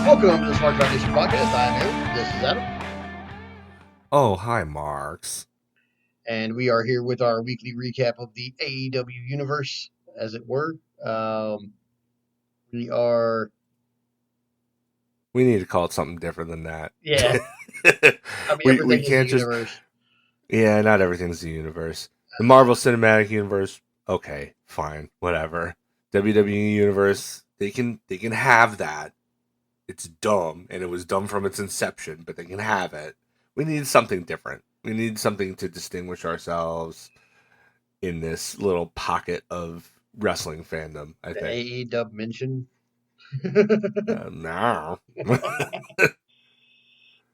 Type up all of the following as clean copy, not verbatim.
Welcome to the Smark Foundation podcast. I'm Aaron. This is Adam. Oh, hi, Marks. And we are here with our weekly recap of the AEW universe, as it were. We are, We need to call it something different than that. yeah, I mean, we everything is the can't just universe. not everything's the universe. The Marvel Cinematic Universe, okay, fine, whatever. WWE Universe, they can have that. It's dumb, and it was dumb from its inception, but they can have it. We need something different. We need something to distinguish ourselves in this little pocket of wrestling fandom, I The think. AEW mention. No.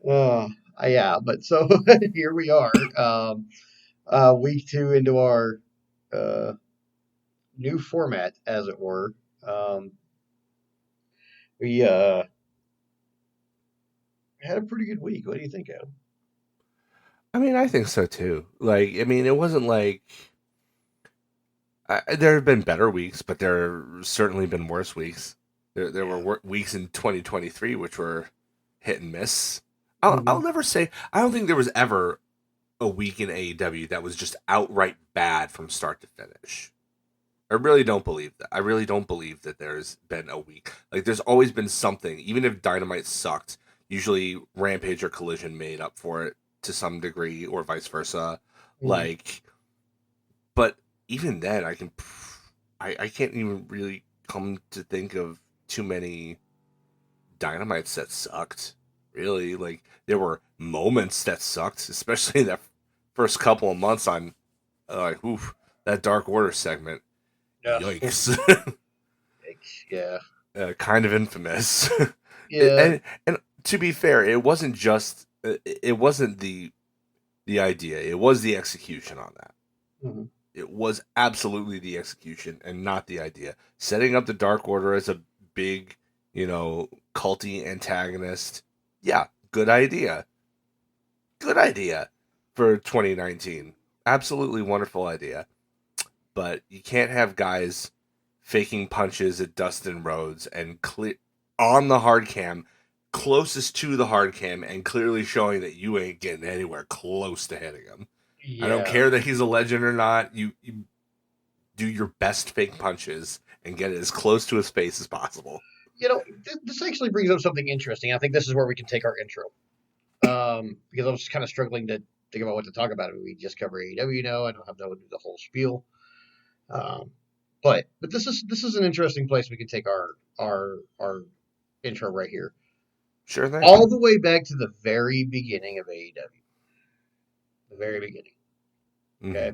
uh, yeah, but so here we are, week two into our uh, new format, as it were. Um, we had a pretty good week. What do you think, Adam? I mean, I think so too. Like, I mean, it wasn't like there have been better weeks, but there have certainly been worse weeks. There were Yeah. weeks in 2023 which were hit and miss. I'll Hmm. never say I don't think there was ever a week in AEW that was just outright bad from start to finish. I really don't believe that. I really don't believe that there's been a week. Like, there's always been something, even if Dynamite sucked. Usually, Rampage or Collision made up for it to some degree, or vice versa. Hmm. Like, but even then, I can't even really come to think of too many Dynamites that sucked. Really, like, there were moments that sucked, especially that first couple of months on, like, oof, that Dark Order segment. Yeah. Yikes. Yeah. Kind of infamous. Yeah. And to be fair, it wasn't just it wasn't the idea. It was the execution on that. Mhm. It was absolutely the execution and not the idea. Setting up the Dark Order as a big, culty antagonist. Yeah, good idea. Good idea for 2019. Absolutely wonderful idea. But you can't have guys faking punches at Dustin Rhodes and on the hard cam, closest to the hard cam, and clearly showing that you ain't getting anywhere close to hitting him. I don't Yeah. care that he's a legend or not. You do your best fake punches and get it as close to his face as possible. This actually brings up something interesting. I think this is where we can take our intro. Because I was kind of struggling to think about what to talk about. We just cover AEW now. I don't have to do the whole spiel. Um, but this is an interesting place we can take our intro right here, Sure thing. all the way back to the very beginning of AEW, the very beginning. Mm-hmm. Okay.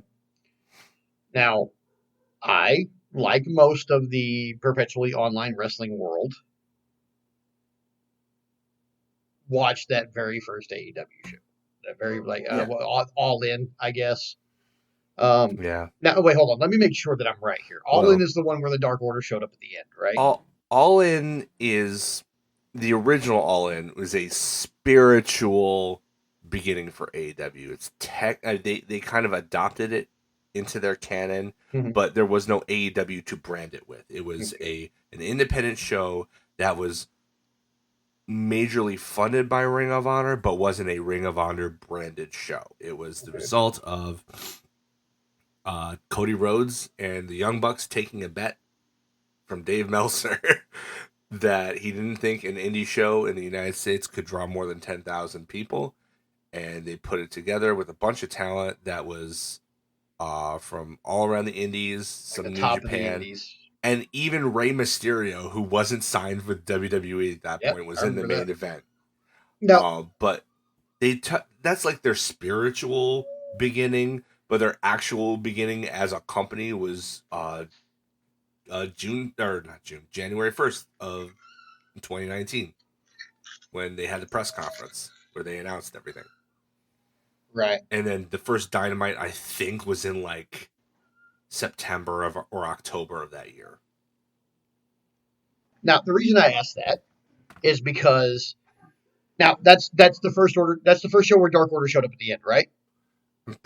Now, I, like most of the perpetually online wrestling world, watched that very first AEW show. That very Yeah. all in, I guess. Um, Yeah. Now wait, hold on. Let me make sure that I'm right here. All in Well, is the one where the Dark Order showed up at the end, right? all in is the original All In was a spiritual beginning for AEW. It's they kind of adopted it into their canon, Mm-hmm. but there was no AEW to brand it with. It was Okay. an independent show that was majorly funded by Ring of Honor, but wasn't a Ring of Honor branded show. It was the Okay. result of Cody Rhodes and the Young Bucks taking a bet from Dave Meltzer that he didn't think an indie show in the United States could draw more than 10,000 people. And they put it together with a bunch of talent that was from all around the indies, Like the some New top of the Japan, Indies. and even Rey Mysterio, who wasn't signed with WWE at that Yep, point, I was in the remember that. main event. Now, But that's like their spiritual beginning, but their actual beginning as a company was January 1st of 2019 when they had the press conference where they announced everything. right. And then the first Dynamite, I think, was in like September or October of that year. Now, the reason I asked that is because now that's the first order. That's the first show where Dark Order showed up at the end, right? I'm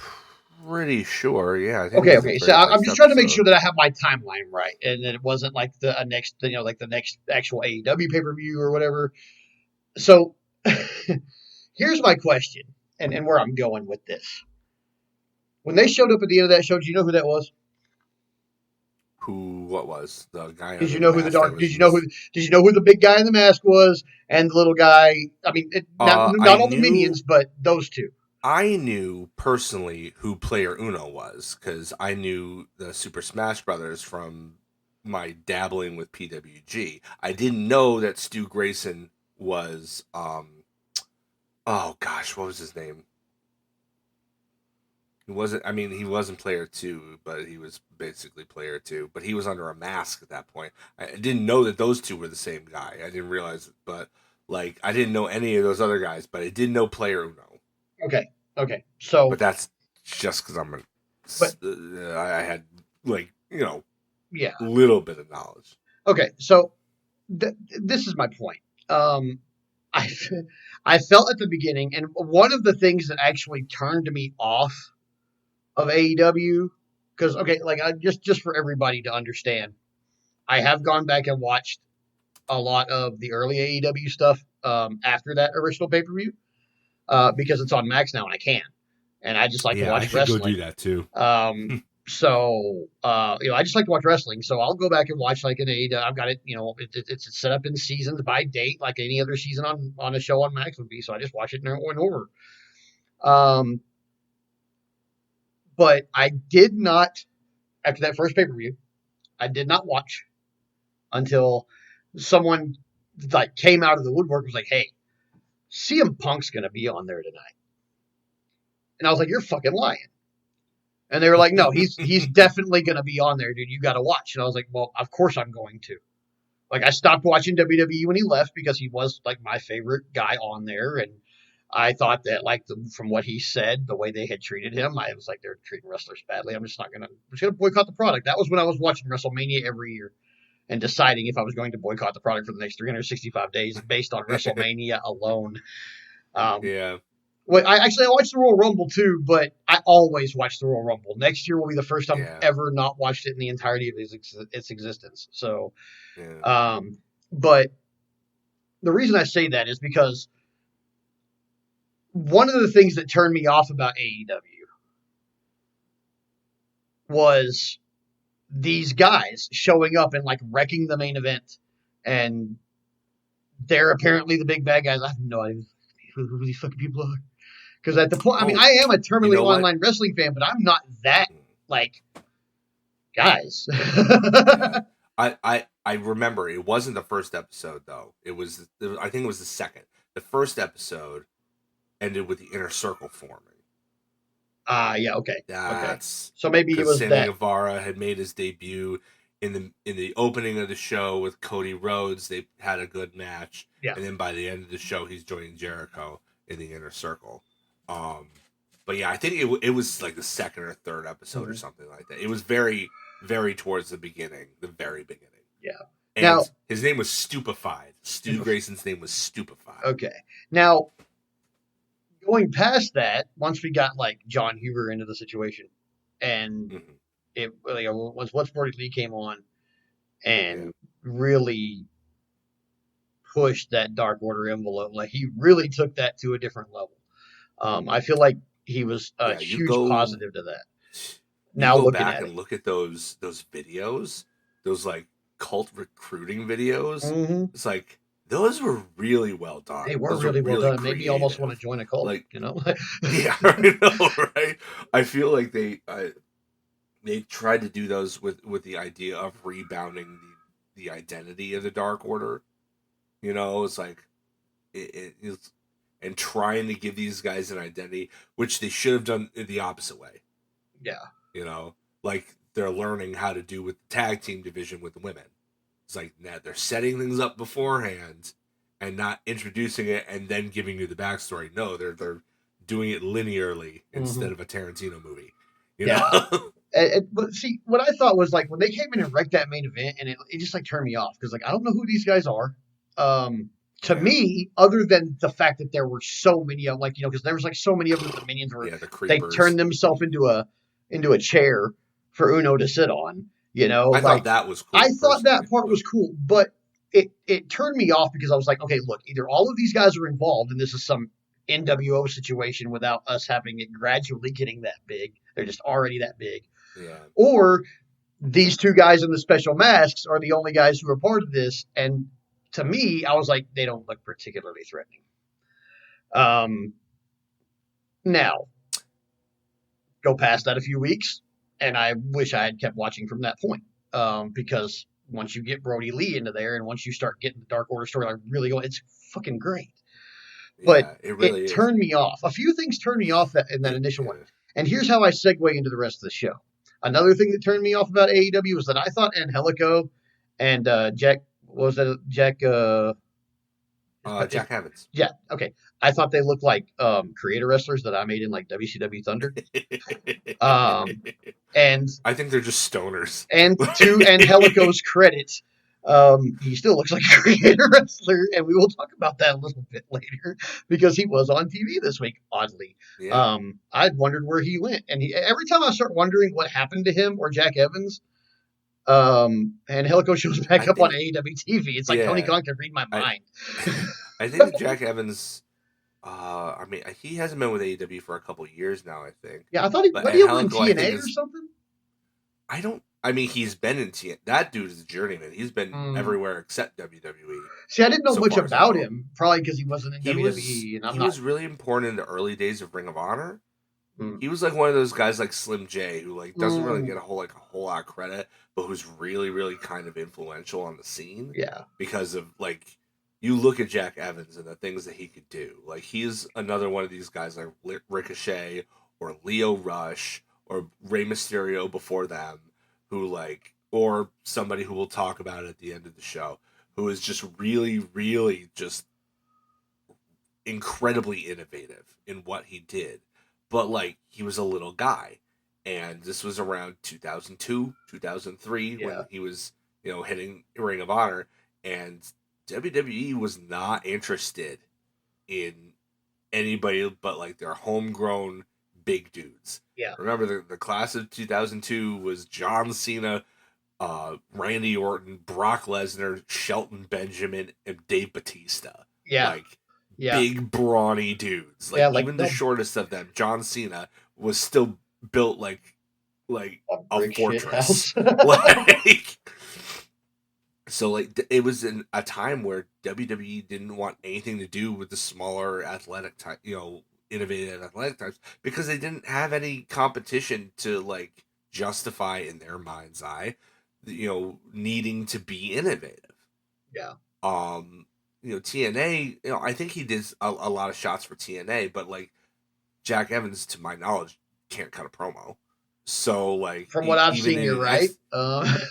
pretty sure. Yeah, I think it Okay, was the okay. So very I'm first just trying to make sure episode. that I have my timeline right, and that it wasn't like the next, like the next actual AEW pay per view or whatever. So here's my question, and where I'm going with this. When they showed up at the end of that show, do you know who that was? What was the guy Did under you the know who the mask that dark? was Miss? Did you know who the big guy in the mask was, and the little guy? I mean, I not all the knew minions, but those two. I knew personally who Player Uno was because I knew the Super Smash Brothers from my dabbling with PWG. I didn't know that Stu Grayson was oh gosh, what was his name? He wasn't. I mean, he wasn't Player Two, but he was basically Player Two. But he was under a mask at that point. I didn't know that those two were the same guy. I didn't realize it, but like I didn't know any of those other guys. But I did know Player Uno. Okay, okay. But So, that's just because but I had like yeah, a little bit of knowledge. okay. So this is my point. I I felt at the beginning, and one of the things that actually turned me off of AEW, because okay, like I just for everybody to understand, I have gone back and watched a lot of the early AEW stuff after that original pay per view because it's on Max now and I can, and I just like to Yeah, I watch should go do wrestling. that too. So I just like to watch wrestling. So I'll go back and watch like an AEW. I've got it, it's set up in seasons by date, like any other season on a show on Max would be. So I just watch it in order. Um, but I did not after that first pay per view. I did not watch until someone like came out of the woodwork and was like, "Hey, CM Punk's gonna be on there tonight," and I was like, "You're fucking lying." And they were like, "No, he's definitely gonna be on there, dude. You got to watch." And I was like, "Well, of course I'm going to." Like I stopped watching WWE when he left because he was like my favorite guy on there, and I thought that like from what he said, the way they had treated him, I was like they're treating wrestlers badly. I'm just gonna boycott the product. That was when I was watching WrestleMania every year and deciding if I was going to boycott the product for the next 365 days based on WrestleMania alone. Um, Yeah, well, I watched the Royal Rumble too, but I always watch the Royal Rumble. Next year will be the first time yeah, I've ever not watched it in the entirety of its existence. So, yeah, um, but the reason I say that is because one of the things that turned me off about AEW was these guys showing up and like wrecking the main event, and they're apparently the big bad guys. I have no idea who these fucking people are. Because at the point, I mean, Oh, I am a you terminally know what? online wrestling fan, but I'm not that like guys. Yeah, I remember it wasn't the first episode though. I think it was the second. The first episode ended with the inner circle forming. Yeah, okay, okay. That's So maybe it because was Sammy that. Guevara had made his debut in the opening of the show with Cody Rhodes. They had a good match, Yeah. and then by the end of the show, he's joining Jericho in the inner circle. Um, but yeah, I think it was like the second or third episode or Mhm. something like that. It was very very towards the beginning, the very beginning. Yeah. Now, And his name was Stupefied. Stu Grayson's name was Stupefied. okay. Now, going past that, once we got like John Huber into the situation, and Mm-hmm. it like once Morty Lee came on Yeah, and really pushed that Dark Order envelope, like he really took that to a different level. I feel like he was a yeah. huge positive to that. You Now go looking back at it. and look at those videos, those like cult recruiting videos. Mm-hmm. It's like those were really well done. They were Those were really well really done. Made me almost want to creative. join a cult. Like, You know. yeah, I know, right? I feel like they tried to do those with the idea of rebounding the identity of the Dark Order. It's like it's and trying to give these guys an identity, which they should have done the opposite way. Yeah. Like they're learning how to do with the tag team division with the women. It's like that they're setting things up beforehand and not introducing it and then giving you the backstory. No, they're doing it linearly Mm-hmm. instead of a Tarantino movie. Yeah. But see, what I thought was like when they came in and wrecked that main event, and it just like turned me off because like I don't know who these guys are. To Yeah, me, other than the fact that there were so many of like because there was like so many of them, the minions were yeah, the they creepers. turned themselves into a chair for Uno to sit on. I thought Like that was I cool thought that personally, part but was cool, but it turned me off because I was like, okay, look, either all of these guys are involved and this is some NWO situation without us having it gradually getting that big. They're just already that big. Yeah. Or these two guys in the special masks are the only guys who are part of this. And to me, I was like, they don't look particularly threatening. Now, go past that a few weeks, and I wish I had kept watching from that point. Because once you get Brody Lee into there, and once you start getting the Dark Order storyline really going, it's fucking great. But Yeah, it it really is. turned me off. A few things turned me off in that initial one. And here's how I segue into the rest of the show. Another thing that turned me off about AEW was that I thought Angelico and Jack, what was that? Jack, Jack Evans. yeah, okay. I thought they looked like creator wrestlers that I made in like WCW Thunder. And I think they're just stoners. And to Angelico's credit, he still looks like a creator wrestler, and we will talk about that a little bit later because he was on TV this week, oddly. Yeah. I'd wondered where he went, and every time I start wondering what happened to him or Jack Evans, Angelico shows back up on AEW TV. It's like Tony Khan can read my mind. I think that Jack Evans. I mean, he hasn't been with AEW for a couple years now. I think. Yeah, I thought he was in TNA or something. I don't. I mean, he's been in TNA. That dude is a journeyman. He's been everywhere except WWE. See, I didn't know much about him, probably because he wasn't in WWE. He was really important in the early days of Ring of Honor. He was like one of those guys like Slim J who like doesn't really get a whole lot of credit, but who's really, really kind of influential on the scene. Yeah. Because of like, you look at Jack Evans and the things that he could do. Like, he's another one of these guys like Ricochet or Leo Rush or Rey Mysterio before them, who like, or somebody who we'll talk about at the end of the show, who is just really, really just incredibly innovative in what he did. But like, he was a little guy, and this was around 2002, 2003 when he was, hitting Ring of Honor, and WWE was not interested in anybody but like their homegrown big dudes. Yeah. Remember the class of 2002 was John Cena, Randy Orton, Brock Lesnar, Shelton Benjamin, and Dave Batista. Yeah. Like, big brawny dudes. Like, even the shortest of them, John Cena, was still built like a fortress. Like, so like, it was in a time where WWE didn't want anything to do with the smaller athletic type, innovative athletic types, because they didn't have any competition to like justify in their mind's eye, needing to be innovative. Yeah. TNA, I think he did a lot of shots for TNA, but like, Jack Evans, to my knowledge, can't cut a promo. So like, from what I've seen, you're right.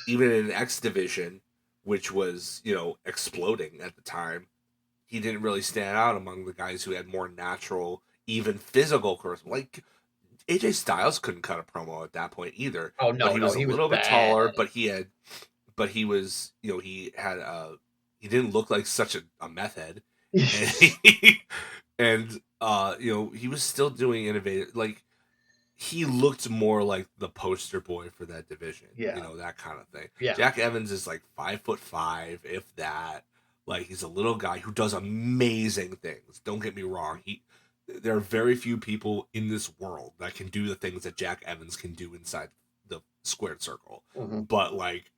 Even in X Division, which was, exploding at the time, he didn't really stand out among the guys who had more natural, even physical charisma. Like, AJ Styles couldn't cut a promo at that point either. Oh no, but he was a little bit taller, but he was, he didn't look like such a meth head. And he was still doing innovative, like, he looked more like the poster boy for that division. Yeah. That kind of thing. Yeah. Jack Evans is like 5'5", if that. Like, he's a little guy who does amazing things. Don't get me wrong. There are very few people in this world that can do the things that Jack Evans can do inside the squared circle. Mm-hmm. But like,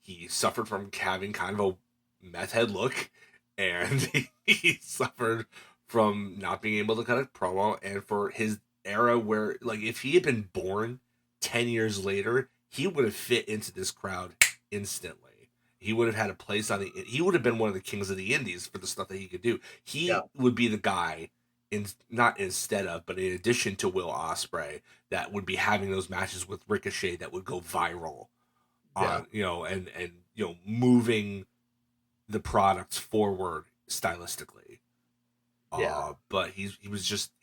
he suffered from having kind of a meth head look, and he suffered from not being able to cut a promo, and for his era where, like, if he had been born 10 years later, he would have fit into this crowd instantly. He would have had a place he would have been one of the kings of the indies for the stuff that he could do. He would be the guy, not instead of, but in addition to Will Ospreay, that would be having those matches with Ricochet that would go viral. And moving the products forward stylistically. But he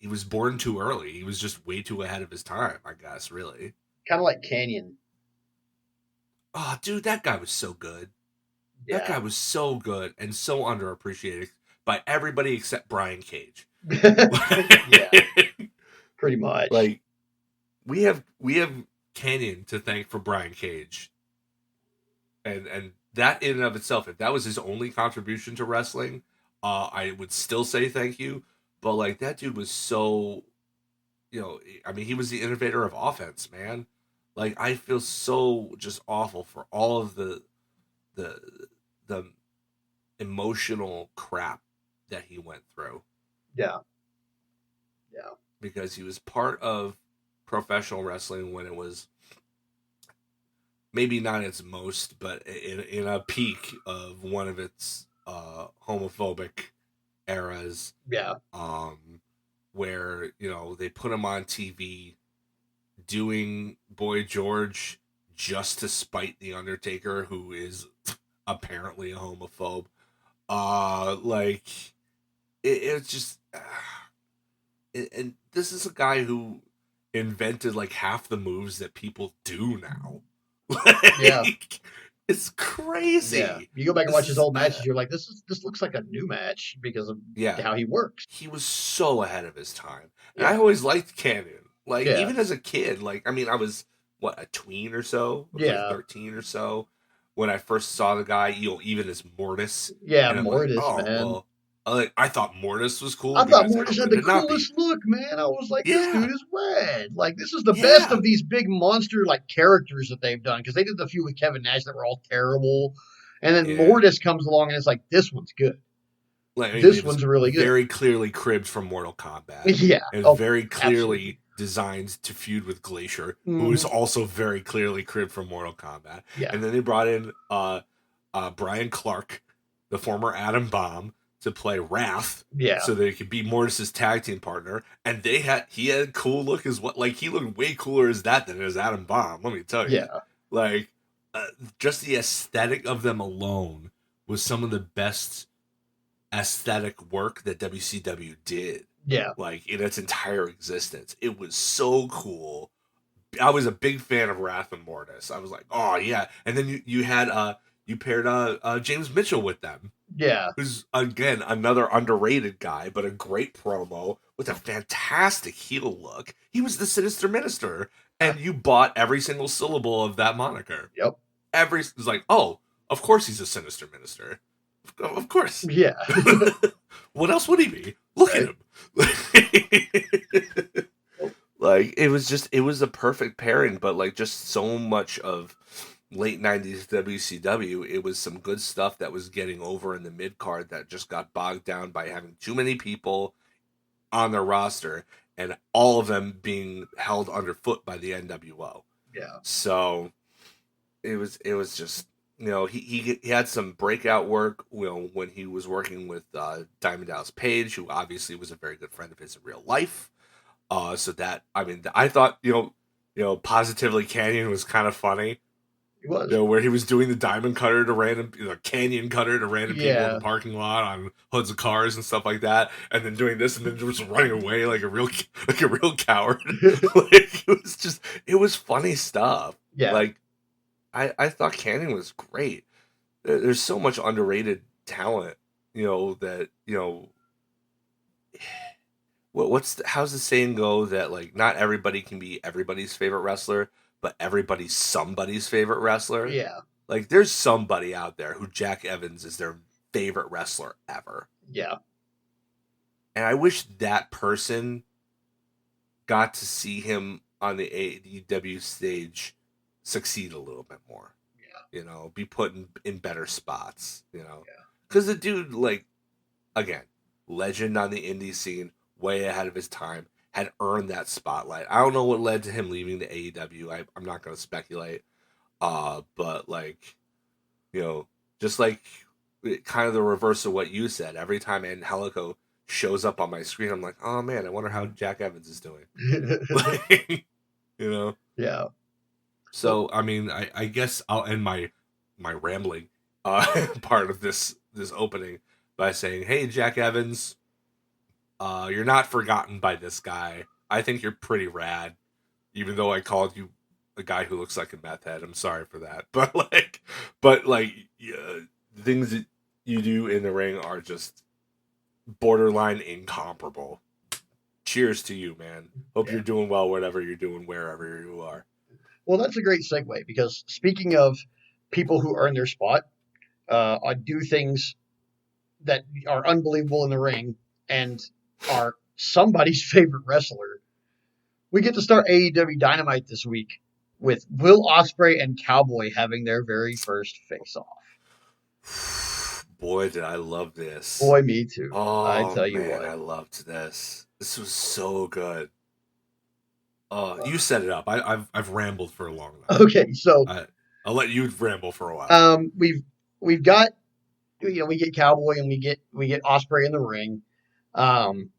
was born too early. He was just way too ahead of his time, I guess, really. Kind of like Canyon. Oh, dude, that guy was so good. Yeah. That guy was so good and so underappreciated by everybody except Brian Cage. Yeah. Pretty much. Like, we have Canyon to thank for Brian Cage. And that in and of itself, if that was his only contribution to wrestling, I would still say thank you. But like that dude was so, I mean, he was the innovator of offense, man. Like I feel so just awful for all of the the emotional crap that he went through. Yeah. Yeah. Because he was part of professional wrestling when it was maybe not its most, but in a peak of one of its homophobic eras. Yeah. Where they put him on TV doing Boy George just to spite the Undertaker, who is apparently a homophobe. Like it's just, and this is a guy who invented like half the moves that people do now. Like, Yeah. it's crazy. Yeah. You go back and watch his old matches, you're like, this looks like a new match because of how he works. He was so ahead of his time. And Yeah. I always liked Canyon. Like, Yeah. even as a kid, like, I mean, I was, what, a tween or so? I was Yeah. like 13 or so when I first saw the guy, even as Mortis. Yeah, and Mortis, like, oh, man. Well, I thought Mortis was cool. I thought because Mortis how had could the it not be? coolest look, man. I was like, this Yeah. dude is rad. Like, this is the Yeah. best of these big monster like characters that they've done because they did the few with Kevin Nash that were all terrible, and then Yeah. Mortis comes along and it's like, this one's good. Like, I mean, This it was one's really good. very clearly cribbed from Mortal Kombat. Yeah. And Oh, very clearly absolutely. designed to feud with Glacier, Mhm. who is also very clearly cribbed from Mortal Kombat. Yeah. And then they brought in Brian Clark, the former Adam Bomb, to play Wrath. Yeah. So they could be Mortis's tag team partner. And he had a cool look as well. Like, he looked way cooler as that than as Adam Bomb, let me tell you. Yeah. Like, just the aesthetic of them alone was some of the best aesthetic work that WCW did. Yeah. Like, in its entire existence. It was so cool. I was a big fan of Wrath and Mortis. I was like, oh yeah. And then you had you paired James Mitchell with them. Yeah. Who's again another underrated guy, but a great promo with a fantastic heel look. He was the Sinister Minister, and you bought every single syllable of that moniker. Yep. It was like, oh, of course he's a Sinister Minister. Of course. Yeah. What else would he be? Look at him. Like, it was a perfect pairing, but like just so much of late 90s WCW, it was some good stuff that was getting over in the mid card that just got bogged down by having too many people on their roster and all of them being held underfoot by the NWO. Yeah. So it was just, he had some breakout work, when he was working with Diamond Dallas Page, who obviously was a very good friend of his in real life. So that, I mean, I thought, Positively Canyon was kind of funny. He was. Where he was doing the diamond cutter to random, canyon cutter to random people in the parking lot on hoods of cars and stuff like that, and then doing this and then just running away like a real coward. Like, it was funny stuff. Yeah. Like, I thought Canyon was great. There's so much underrated talent, that, how's the saying go that, like, not everybody can be everybody's favorite wrestler, but everybody's somebody's favorite wrestler? Yeah. Like, there's somebody out there who Jack Evans is their favorite wrestler ever. Yeah. And I wish that person got to see him on the AEW stage succeed a little bit more. Yeah. Be put in better spots, Yeah. Because the dude, like, again, legend on the indie scene, way ahead of his time, had earned that spotlight. I don't know what led to him leaving the AEW. I'm not going to speculate. But, like, just like kind of the reverse of what you said. Every time Angelico shows up on my screen, I'm like, oh man, I wonder how Jack Evans is doing. Like, Yeah. So, I mean, I guess I'll end my rambling part of this opening by saying, hey, Jack Evans, you're not forgotten by this guy. I think you're pretty rad, even though I called you a guy who looks like a meth head. I'm sorry for that, but the things that you do in the ring are just borderline incomparable. Cheers to you, man. Hope you're doing well, whatever you're doing, wherever you are. Well, that's a great segue, because speaking of people who earn their spot, do things that are unbelievable in the ring and are somebody's favorite wrestler. We get to start AEW Dynamite this week with Will Ospreay and Cowboy having their very first face-off. Boy, did I love this. Boy, me too. I Oh tell you man, what. I loved this. This was so good. You set it up. I've rambled for long enough. Okay, so I'll let you ramble for a while. we've got we get Cowboy and we get Ospreay in the ring. Um,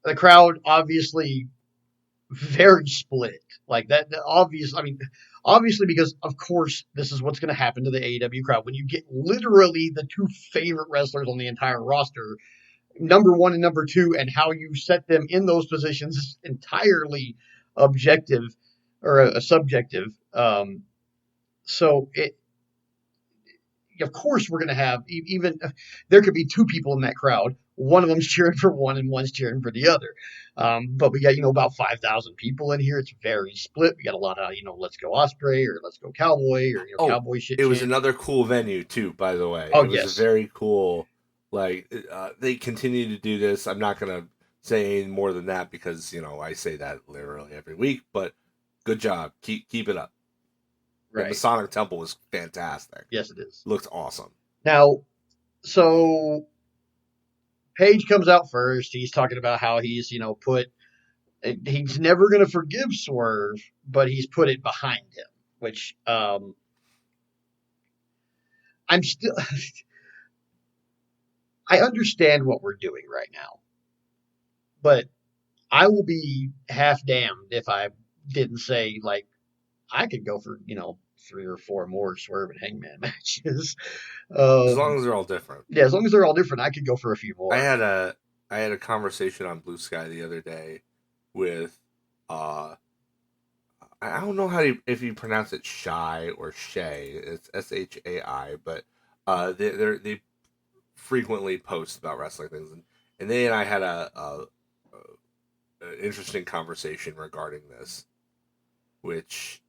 the crowd obviously very split. Like that obvious. I mean, obviously because of course this is what's going to happen to the AEW crowd when you get literally the two favorite wrestlers on the entire roster, number one and number two, and how you set them in those positions is entirely objective or a subjective. So it of course we're going to have even there could be two people in that crowd. One of them's cheering for one and one's cheering for the other. But we got about 5,000 people in here. It's very split. We got a lot of let's go Osprey or let's go Cowboy or Oh, Cowboy shit it was chant. another cool venue too. By the way, Oh it was a yes, very cool. Like they continue to do this. I'm not gonna say any more than that because I say that literally every week. But good job. Keep it up. The right. Masonic Temple was fantastic. Yes, it is. Looked awesome. Now, so Page comes out first. He's talking about how he's he's never going to forgive Swerve, but he's put it behind him, which I'm still. I understand what we're doing right now, but I will be half damned if I didn't say like I could go for 3 or 4 more Swerve and Hangman matches. As long as they're all different. Yeah, as long as they're all different, I could go for a few more. I had a conversation on Blue Sky the other day with I don't know if you pronounce it Shy or Shay. It's Shai, but they frequently post about wrestling things, and they and I had a an interesting conversation regarding this, which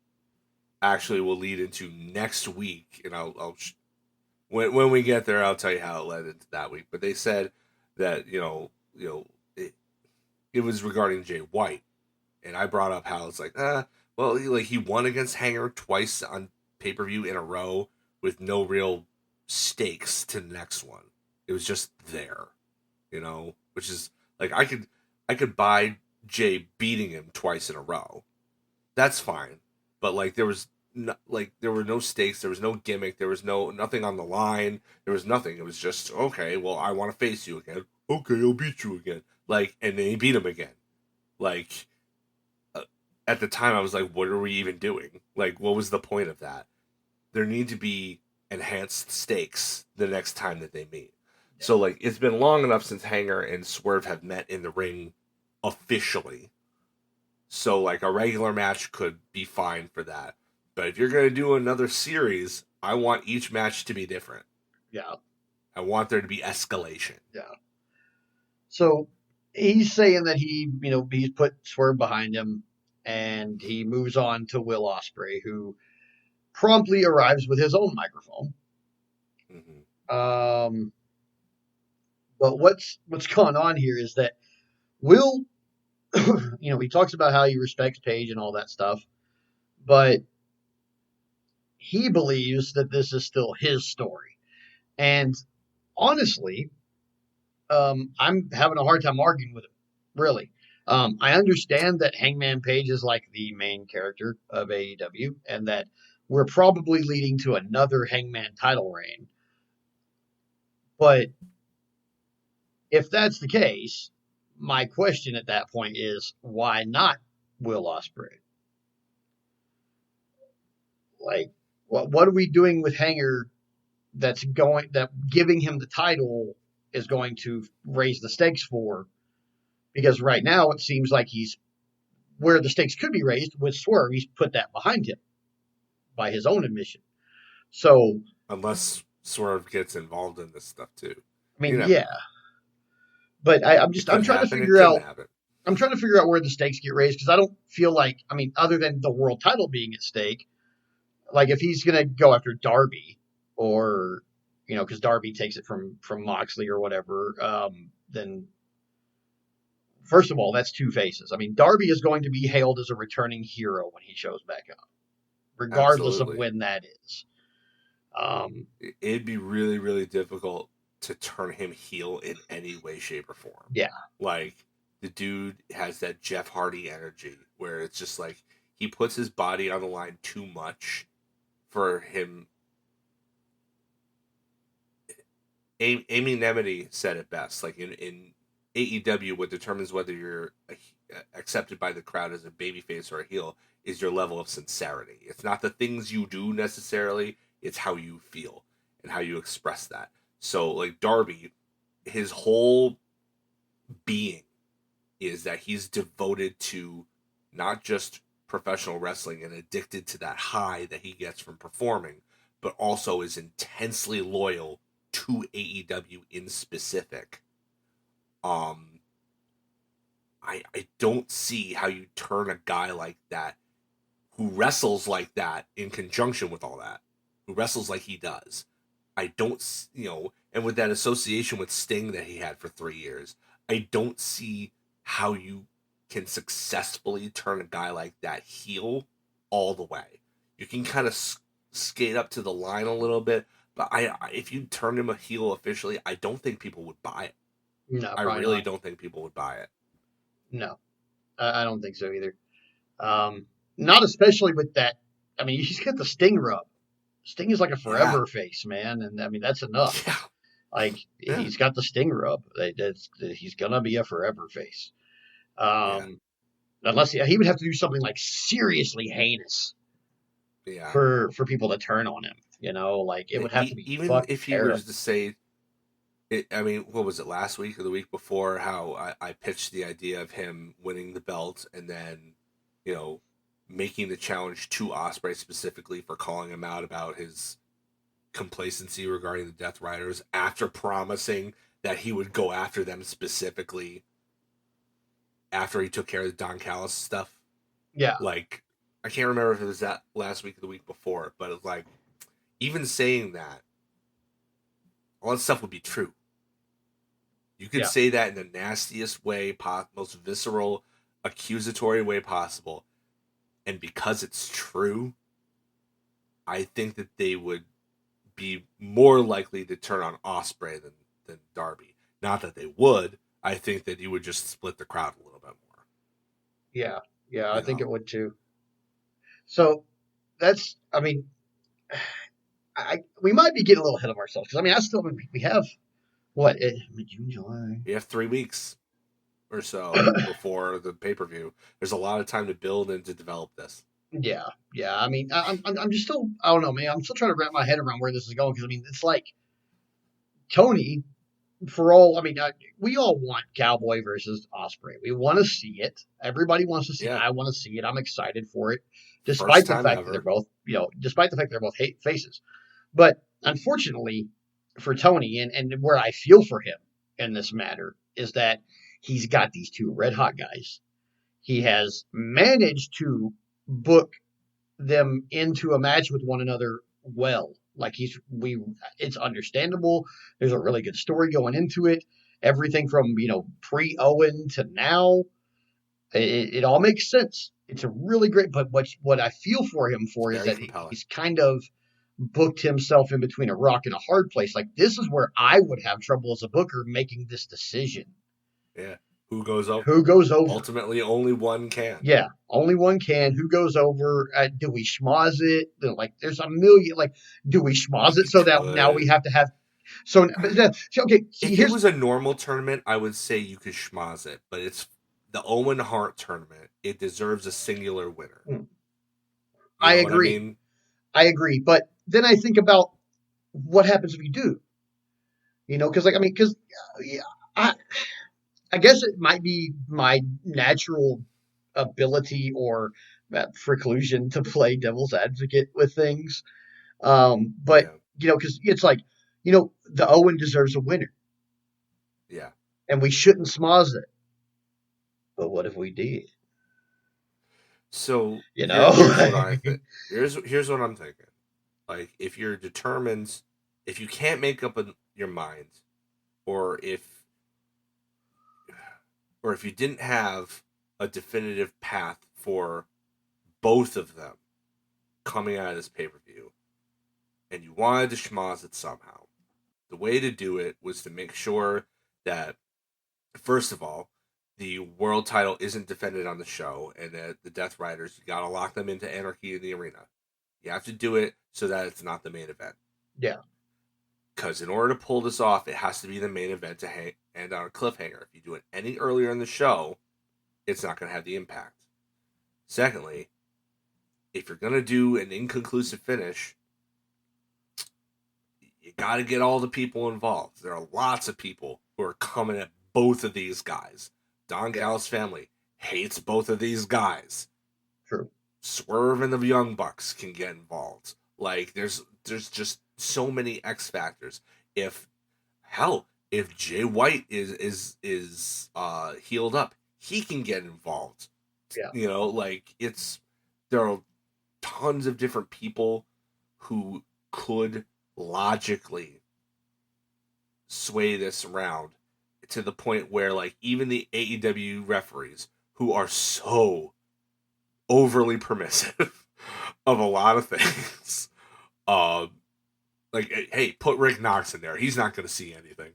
actually will lead into next week, and when we get there, I'll tell you how it led into that week. But they said that it was regarding Jay White, and I brought up how it's like, well, he won against Hanger twice on pay-per-view in a row with no real stakes to the next one. It was just there, which is like I could buy Jay beating him twice in a row. That's fine, but there were no stakes, there was no gimmick, there was nothing on the line, there was nothing. It was just okay. Well, I want to face you again. Okay, I'll beat you again. And then he beat him again. At the time, I was like, what are we even doing? What was the point of that? There need to be enhanced stakes the next time that they meet. Yeah. So, it's been long enough since Hanger and Swerve have met in the ring officially. So, a regular match could be fine for that. But if you're going to do another series, I want each match to be different. Yeah. I want there to be escalation. Yeah. So, he's saying that he's put Swerve behind him, and he moves on to Will Ospreay, who promptly arrives with his own microphone. Mm-hmm. But what's going on here is that Will, he talks about how he respects Paige and all that stuff, but he believes that this is still his story. And honestly, I'm having a hard time arguing with him, really. I understand that Hangman Page is the main character of AEW, and that we're probably leading to another Hangman title reign. But if that's the case, my question at that point is, why not Will Ospreay? What are we doing with Hanger that giving him the title is going to raise the stakes for? Because right now it seems like he's where the stakes could be raised with Swerve. He's put that behind him by his own admission. So unless Swerve gets involved in this stuff too, I mean, yeah. But I'm trying to figure out. I'm trying to figure out where the stakes get raised because I don't feel like other than the world title being at stake, if he's gonna go after Darby or because Darby takes it from Moxley or whatever, then first of all, that's two faces. I mean, Darby is going to be hailed as a returning hero when he shows back up, regardless of Absolutely. when that is. Um, It'd be really, really difficult to turn him heel in any way, shape, or form. yeah, Like, the dude has that Jeff Hardy energy where it's just like he puts his body on the line too much for him. Amy Nemedy said it best. Like in AEW, what determines whether you're accepted by the crowd as a babyface or a heel is your level of sincerity. It's not the things you do necessarily, it's how you feel and how you express that. So, like Darby, his whole being is that he's devoted to not just professional wrestling and addicted to that high that he gets from performing, but also is intensely loyal to AEW in specific. Um, I don't see how you turn a guy like that who wrestles like that in conjunction with all that, who wrestles like he does. I don't, and with that association with Sting that he had for 3 years, I don't see how you can successfully turn a guy like that heel all the way. You can kind of skate up to the line a little bit, but if you turn him a heel officially, I don't think people would buy it. no, I probably really not. don't think people would buy it. No, I don't think so either. Not especially with that. I mean, he's got the Sting rub. Sting is like a Yeah, forever face, man, and I mean that's enough. yeah, Like yeah, he's got the Sting rub. He's gonna be a forever face. yeah, Unless he would have to do something like seriously heinous yeah. for people to turn on him. Like it would have to be Even fucking if he was terrible. to say I mean, what was it last week or the week before? How I pitched the idea of him winning the belt and then, you know, making the challenge to Osprey specifically for calling him out about his complacency regarding the Death Riders after promising that he would go after them specifically after he took care of the Don Callis stuff. Yeah, Like, I can't remember if it was that last week or the week before, but it's like even saying that, all that stuff would be true. You could yeah, say that in the nastiest way, most visceral, accusatory way possible, and because it's true, I think that they would be more likely to turn on Osprey than Darby. Not that they would. I think that you would just split the crowd a little bit more. yeah, yeah. I You think know? it would too. So that's. I mean, we might be getting a little ahead of ourselves because I mean, we have what June, July. You have 3 weeks or so before the pay per view. There's a lot of time to build and to develop this. Yeah, yeah. I mean, I'm just still. I don't know, man. I'm still trying to wrap my head around where this is going because I mean, it's like Tony for all, I mean, we all want Cowboy versus Osprey. We want to see it. Everybody wants to see it. Yeah, I want to see it. I'm excited for it, first despite the time fact that they're ever. both, despite the fact they're both hate faces. But unfortunately for Tony, and where I feel for him in this matter is that he's got these two red hot guys. He has managed to book them into a match with one another well. Like it's understandable. There's a really good story going into it. Everything from pre Owen to now, it all makes sense. It's a really great. But what I feel for him It's for is very that compelling. he's kind of booked himself in between a rock and a hard place. Like this is where I would have trouble as a booker making this decision. Yeah. Who goes over? Who goes over? Ultimately, only one can. Yeah, only one can. Who goes over? Do we schmoz it? Like, there's a million. Like, do we schmoz it You so that now we could. have to have? So, okay. See, If it here's. was a normal tournament, I would say you could schmoz it, but it's the Owen Hart tournament. It deserves a singular winner. You I know what I agree. mean? I agree. But then I think about what happens if we do. Because like I mean, because yeah, I I guess it might be my natural ability or preclusion to play devil's advocate with things. But Yeah, because it's like the Owen deserves a winner, yeah. and we shouldn't schmoz it. But what if we did? So You know? here's what I think. Here's what I'm thinking. Like if you're determined, if you can't make up your mind, or if you didn't have a definitive path for both of them coming out of this pay-per-view, and you wanted to schmoz it somehow, the way to do it was to make sure that, first of all, the world title isn't defended on the show, and that the Death Riders, you gotta lock them into Anarchy in the Arena. You have to do it so that it's not the main event. Yeah. Because in order to pull this off, it has to be the main event to end on a cliffhanger. If you do it any earlier in the show, it's not going to have the impact. Secondly, if you're going to do an inconclusive finish, you got to get all the people involved. There are lots of people who are coming at both of these guys. Don Callis' family hates both of these guys. True. Swerve and the Young Bucks can get involved. Like, there's just so many X factors. If Jay White is healed up, he can get involved. Yeah. You know, like, there are tons of different people who could logically sway this around to the point where, like, even the AEW referees, who are so overly permissive of a lot of things, like, hey, put Rick Knox in there. He's not going to see anything.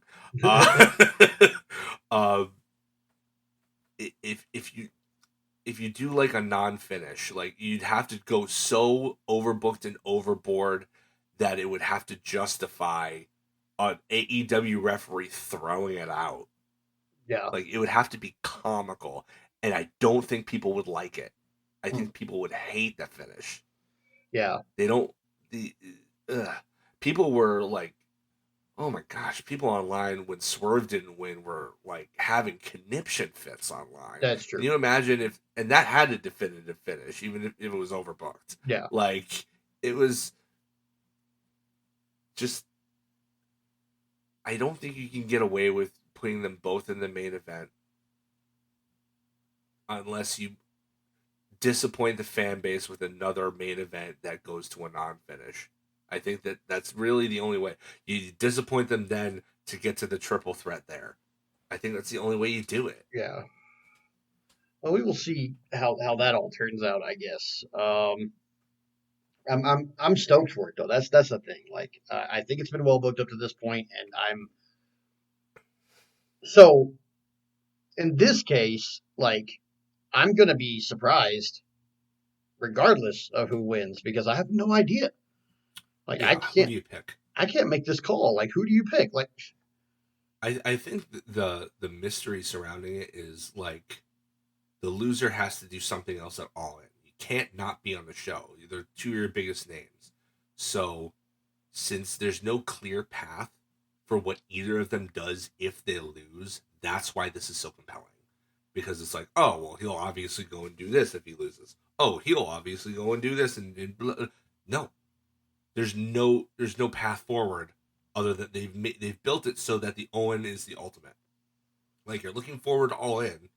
If you do like a non-finish, like, you'd have to go so overbooked and overboard that it would have to justify an AEW referee throwing it out. Yeah. Like, it would have to be comical, and I don't think people would like it. I think people would hate that finish. Yeah. They don't. People were like, oh my gosh, people online when Swerve didn't win were like having conniption fits online. That's true. Can you imagine and that had a definitive finish, even if it was overbooked. Yeah. Like, it was just, I don't think you can get away with putting them both in the main event unless you disappoint the fan base with another main event that goes to a non-finish. I think that's really the only way. You disappoint them then to get to the triple threat there. I think that's the only way you do it. Yeah. Well, we will see how that all turns out, I guess. I'm stoked for it though. That's the thing. Like, I think it's been well booked up to this point, and I'm so in this case, like, I'm gonna be surprised regardless of who wins because I have no idea. Like, Yeah, who do you pick? I can't make this call. Like, who do you pick? Like, I think the mystery surrounding it is, like, the loser has to do something else at all in. You can't not be on the show. They're two of your biggest names. So, since there's no clear path for what either of them does if they lose, that's why this is so compelling. Because it's like, oh, well, he'll obviously go and do this if he loses. Oh, he'll obviously go and do this and blah. No. There's no path forward other than they've built it so that the Owen is the ultimate. Like, you're looking forward to All In,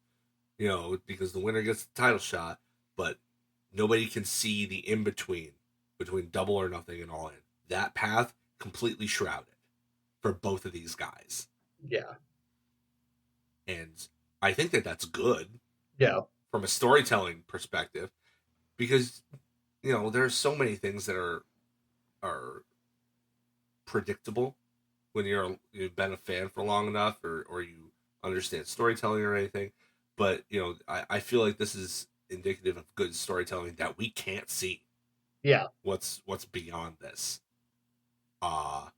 you know, because the winner gets the title shot, but nobody can see the in-between between Double or Nothing and All In. That path completely shrouded for both of these guys. yeah. And I think that's good. Yeah. From a storytelling perspective, because, you know, there's so many things that are predictable when you've been a fan for long enough, or you understand storytelling or anything. But, you know, I feel like this is indicative of good storytelling that we can't see. Yeah. What's beyond this. And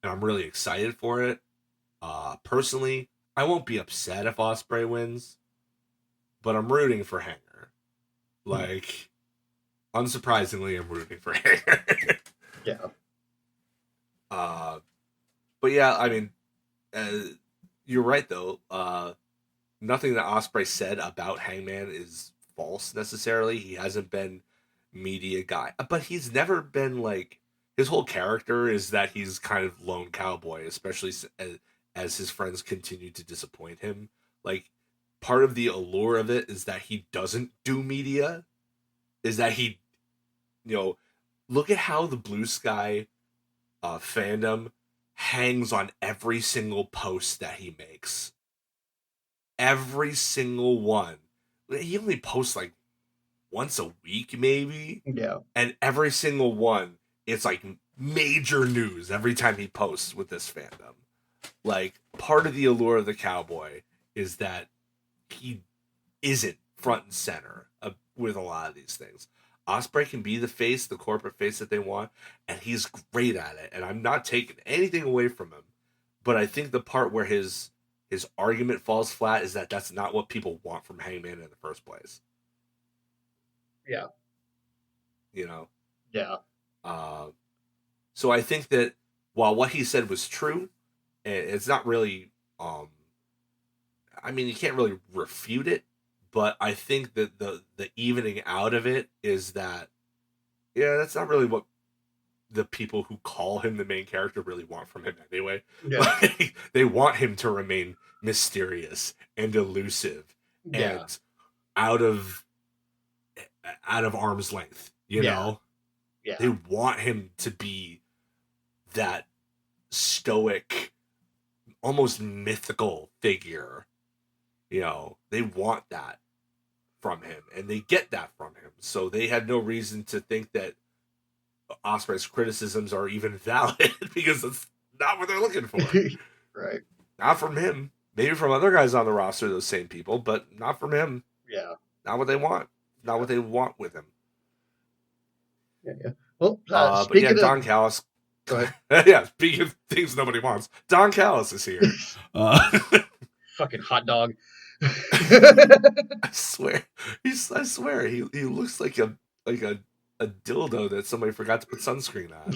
I'm really excited for it. Personally, I won't be upset if Ospreay wins, but I'm rooting for Hanger. Like, unsurprisingly, I'm rooting for Hanger. Yeah. But yeah, I mean, you're right though. Nothing that Ospreay said about Hangman is false necessarily. He hasn't been media guy, but he's never been like, his whole character is that he's kind of lone cowboy, especially as his friends continue to disappoint him. Like, part of the allure of it is that he doesn't do media, is that he, you know, look at how the Blue Sky fandom hangs on every single post that he makes. Every single one. He only posts like once a week, maybe. Yeah. And every single one, it's like major news every time he posts with this fandom. Like, part of the allure of the cowboy is that he isn't front and center with a lot of these things. Osprey can be the face, the corporate face that they want, and he's great at it. And I'm not taking anything away from him, but I think the part where his argument falls flat is that that's not what people want from Hangman in the first place. Yeah. You know. Yeah. So I think that while what he said was true, it's not really. I mean, you can't really refute it, but I think that the evening out of it is that, yeah, that's not really what the people who call him the main character really want from him anyway. Yeah. Like, they want him to remain mysterious and elusive Yeah. and out of arm's length, you know? Yeah. They want him to be that stoic, almost mythical figure. You know, they want that from him, and they get that from him. So they had no reason to think that Ospreay's criticisms are even valid because that's not what they're looking for. Right. Not from him. Maybe from other guys on the roster, those same people, but not from him. Yeah. Not what they want. Not what they want with him. Yeah. Well, But yeah, speaking Don of, Callis. go ahead. Yeah, speaking of things nobody wants, Don Callis is here. Fucking hot dog. I swear, I swear, he looks like a dildo that somebody forgot to put sunscreen on.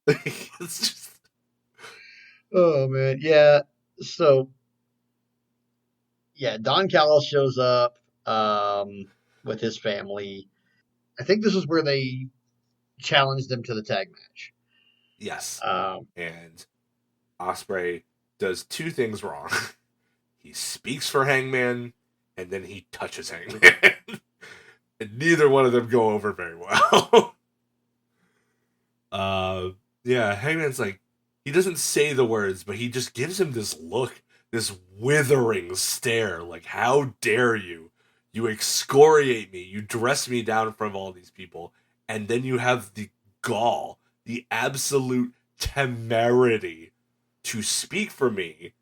Like, it's just. Oh man, yeah. So, yeah, Don Callis shows up with his family. I think this is where they challenged him to the tag match. Yes, Um, and Ospreay does two things wrong. He speaks for Hangman, and then he touches Hangman. And neither one of them go over very well. Yeah, Hangman's like, he doesn't say the words, but he just gives him this look, this withering stare, like, how dare you? You excoriate me, you dress me down in front of all these people, and then you have the gall, the absolute temerity to speak for me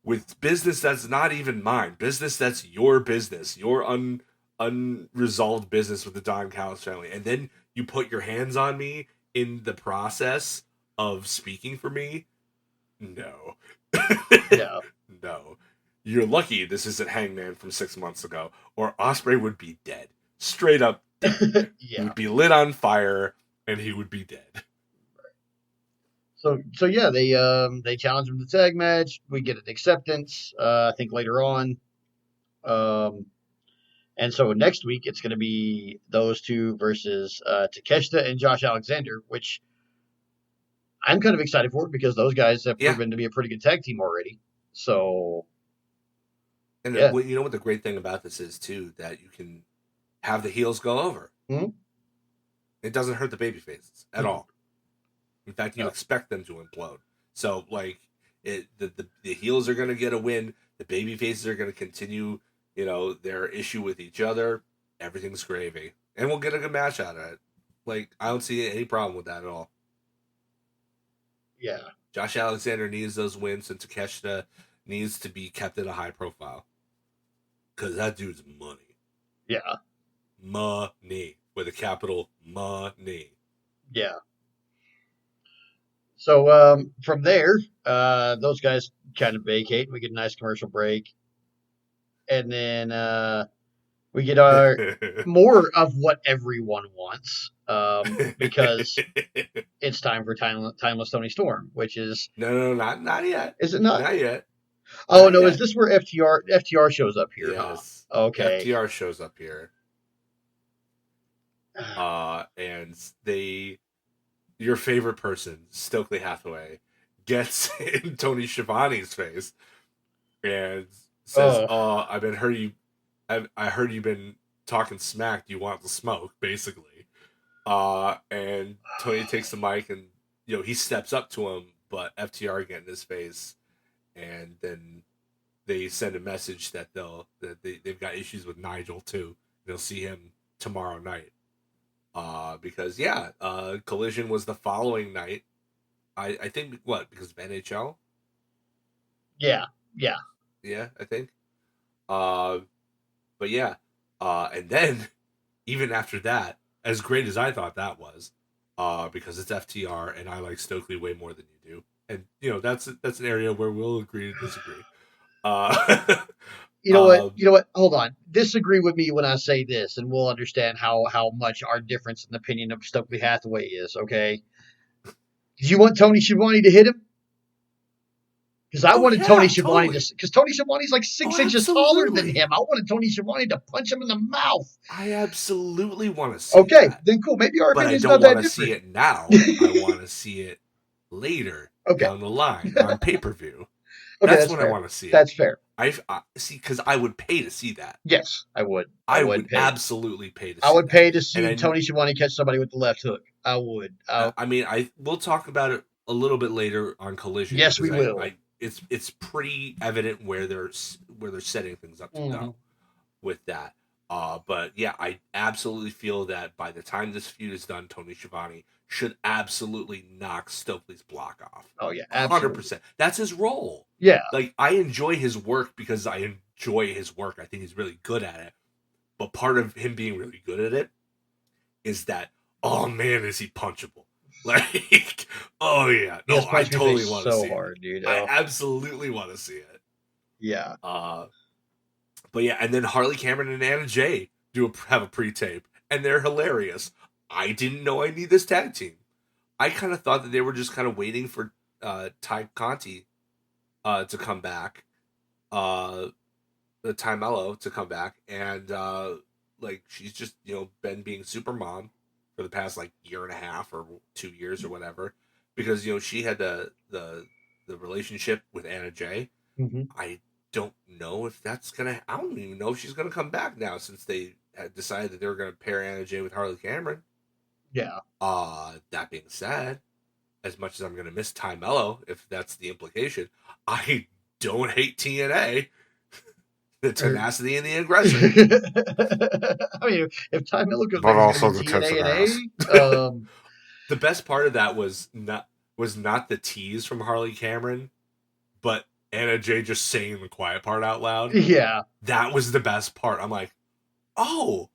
with business that's not even mine, business that's your business, your unresolved business with the Don Callis family, and then you put your hands on me in the process of speaking for me. No. yeah. No. You're lucky this isn't Hangman from 6 months ago, or Ospreay would be dead. Straight up dead. He Yeah. would be lit on fire, and he would be dead. So yeah, they challenge him to tag match. We get an acceptance. I think later on. And so next week it's going to be those two versus Takeshita and Josh Alexander, which I'm kind of excited for because those guys have Yeah. proven to be a pretty good tag team already. So, And yeah. you know what the great thing about this is, too? That you can have the heels go over. Mm-hmm. It doesn't hurt the baby faces at all. In fact, you No. expect them to implode. So, like, the heels are going to get a win. The baby faces are going to continue, you know, their issue with each other. Everything's gravy. And we'll get a good match out of it. Like, I don't see any problem with that at all. Yeah. Josh Alexander needs those wins, and Takeshita needs to be kept at a high profile. Because that dude's money. Yeah. Money. With a capital money. Yeah. So from there, those guys kind of vacate. We get a nice commercial break, and then we get our more of what everyone wants because it's time for Timeless Tony Storm, which is No, not yet. Is it not? Not yet. Oh Not no, yet. is this where FTR shows up here? Yes. Huh? Okay. FTR shows up here. And your favorite person, Stokely Hathaway, gets in Tony Schiavone's face and says, I heard you've been talking smack. Do you want the smoke?" Basically. And Tony takes the mic and he steps up to him, but FTR get in his face, and then they send a message that they've got issues with Nigel too. They'll see him tomorrow night. Because Collision was the following night. I think because of NHL. Yeah. Yeah, I think. But yeah, and then even after that, as great as I thought that was, because it's FTR and I like Stokely way more than you do, and that's an area where we'll agree to disagree. You know what? Hold on. Disagree with me when I say this, and we'll understand how much our difference in opinion of Stokely Hathaway is. Okay? Did you want Tony Schiavone to hit him? Because I wanted Tony Schiavone totally. because Tony Schiavone's like 6 inches taller than him. I wanted Tony Schiavone to punch him in the mouth. I absolutely want to see that. Then cool. Maybe our opinion's not that different. But I don't want to see it now. I want to see it later down the line on pay-per-view. That's when fair. I want to see it. That's fair. I see, because I would pay to see that. Yes, I would. I would absolutely pay to see I would that. pay to see Tony Schiavone catch somebody with the left hook. I would. We'll talk about it a little bit later on Collision. Yes, we will. It's pretty evident where they're setting things up to go with that. But yeah, I absolutely feel that by the time this feud is done, Tony Schiavone should absolutely knock Stokely's block off. Oh yeah, absolutely. 100%. That's his role. Yeah. Like, I enjoy his work because I enjoy his work. I think he's really good at it. But part of him being really good at it is that, oh man, is he punchable? Like, oh yeah, no, I totally want to see it. Dude. I absolutely want to see it. Yeah. But yeah, and then Harley Cameron and Anna Jay have a pre-tape, and they're hilarious. I didn't know I need this tag team. I kind of thought that they were just kind of waiting for Ty Conti to come back, the Ty Mello to come back, and like, she's just been being super mom for the past like year and a half or 2 years or whatever, because she had the relationship with Anna Jay. I don't know if that's gonna. I don't even know if she's gonna come back now, since they had decided that they were gonna pair Anna Jay with Harley Cameron. Yeah. That being said, as much as I'm gonna miss Ty Mello, if that's the implication, I don't hate TNA. The tenacity and the aggression. I mean, if Ty Mello goes back, also the TNA, the best part of that was not the tease from Harley Cameron, but Anna Jay just saying the quiet part out loud. Yeah. That was the best part. I'm like, oh,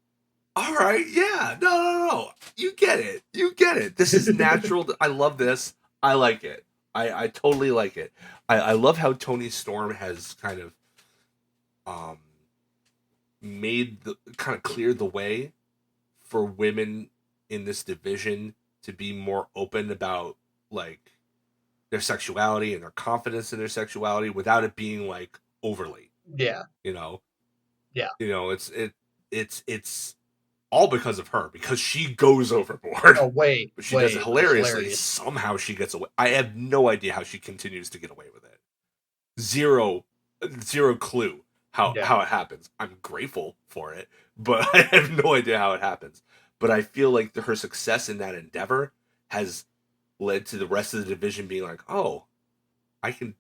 all right, yeah. No. You get it. This is natural. I love this. I like it. I totally like it. I love how Tony Storm has kind of cleared the way for women in this division to be more open about like their sexuality and their confidence in their sexuality without it being like overly. Yeah. Yeah. It's all because of her, because she goes overboard. Oh wait, but she does it hilariously. Somehow she gets away. I have no idea how she continues to get away with it. Zero clue how it happens. I'm grateful for it, but I have no idea how it happens. But I feel like her success in that endeavor has led to the rest of the division being like, oh, I can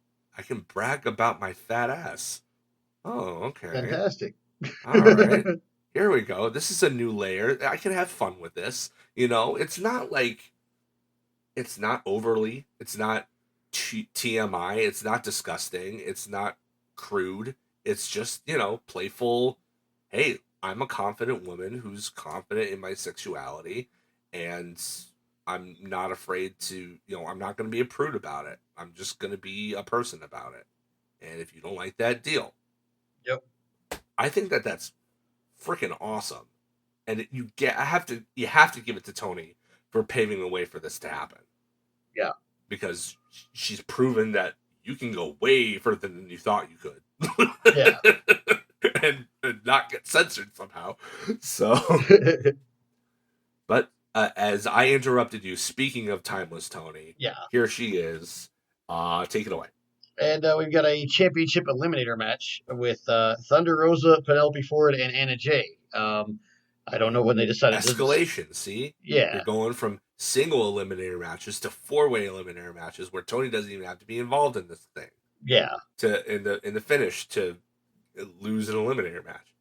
brag about my fat ass. Oh, okay. Fantastic. All right. Here we go. This is a new layer. I can have fun with this. It's not like, it's not overly, it's not TMI, it's not disgusting, it's not crude. It's just, playful. Hey, I'm a confident woman who's confident in my sexuality, and I'm not afraid to, I'm not going to be a prude about it. I'm just going to be a person about it. And if you don't like that, deal. Yep. I think that that's freaking awesome. And you have to give it to Tony for paving the way for this to happen. Yeah. Because she's proven that you can go way further than you thought you could. Yeah. and not get censored somehow. So, but as I interrupted you, speaking of Timeless Tony, here she is. Take it away. And we've got a championship eliminator match with Thunder Rosa, Penelope Ford, and Anna Jay. I don't know when they decided to. Escalation, see? Yeah, You're going from single eliminator matches to four-way eliminator matches where Tony doesn't even have to be involved in this thing. yeah, To in the finish to lose an eliminator match.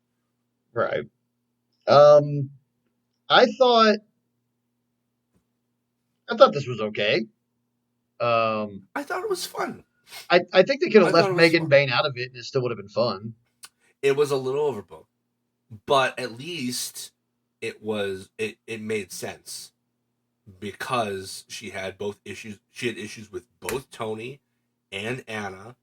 right. Um, I thought this was okay. Um, I thought it was fun. I think they could have I thought left it was Megan fun. Bain out of it, and it still would have been fun. It was a little overbooked, but at least it made sense because she had both issues. She had issues with both Tony and Anna,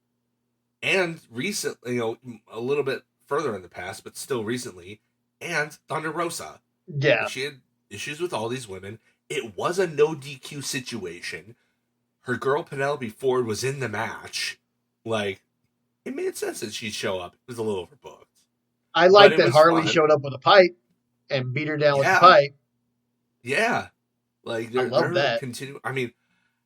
and recently, a little bit further in the past, but still recently, and Thunder Rosa. Yeah, Like she had issues with all these women. It was a no DQ situation. Her girl Penelope Ford was in the match. Like, it made sense that she'd show up. It was a little overbooked, I but like it that was Harley fun. showed up with a pipe and beat her down with the Yeah, pipe. yeah. Like I love they're that. continuing. I mean,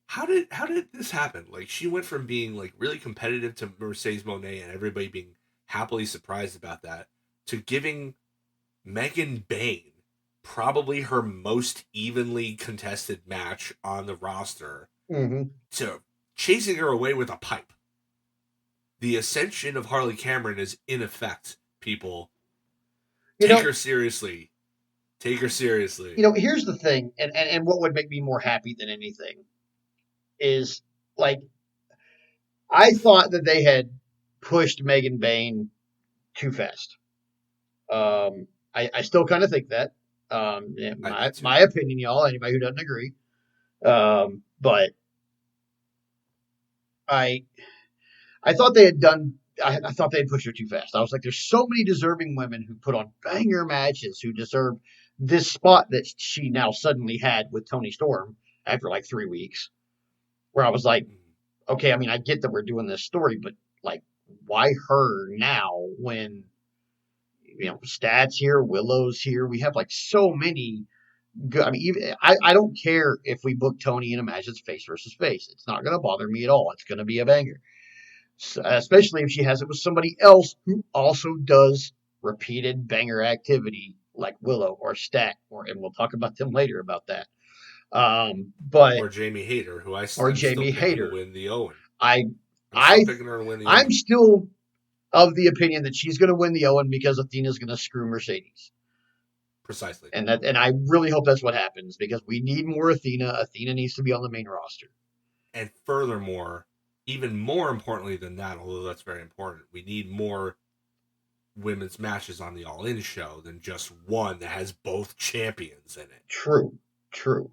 how did this happen? Like she went from being like really competitive to Mercedes Moné and everybody being happily surprised about that to giving Megan Bain probably her most evenly contested match on the roster Hmm. to chasing her away with a pipe. The ascension of Harley Cameron is in effect, people. You Take know, her seriously. Take her seriously. here's the thing, and what would make me more happy than anything is like I thought that they had pushed Megan Bain too fast. I still kind of think that. Yeah, I do my too. opinion, y'all. Anybody who doesn't agree, but I I thought they had done. I thought they had pushed her too fast. I was like, there's so many deserving women who put on banger matches who deserve this spot that she now suddenly had with Tony Storm after like 3 weeks. Where I was like, okay, I mean, I get that we're doing this story, but like, why her now when Stats here, Willow's here? We have like so many good. I mean, even I don't care if we book Tony in a match that's face versus face. It's not going to bother me at all. It's going to be a banger. Especially if she has it with somebody else who also does repeated banger activity like Willow or Stat, and we'll talk about them later about that. But Or Jamie Hayter, who or I'm still Jamie picking to Hayter, win the Owen. I I'm still I picking her to win the I'm Owen. still of the opinion that she's going to win the Owen because Athena's going to screw Mercedes, Precisely. and I really hope that's what happens because we need more Athena. Athena needs to be on the main roster. And furthermore, even more importantly than that, although that's very important, we need more women's matches on the All In show than just one that has both champions in it. True, true.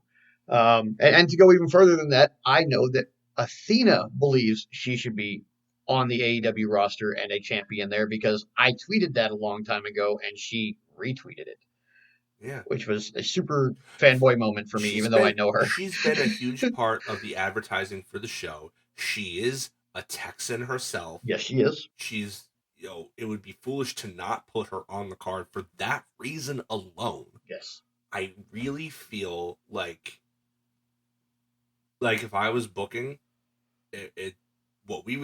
And to go even further than that, I know that Athena believes she should be on the AEW roster and a champion there because I tweeted that a long time ago and she retweeted it, Yeah. which was a super fanboy moment for me, even though I know her. She's been a huge part of the advertising for the show. She is a Texan herself. Yes, she is. She's it would be foolish to not put her on the card for that reason alone. Yes. I really feel like if I was booking it what we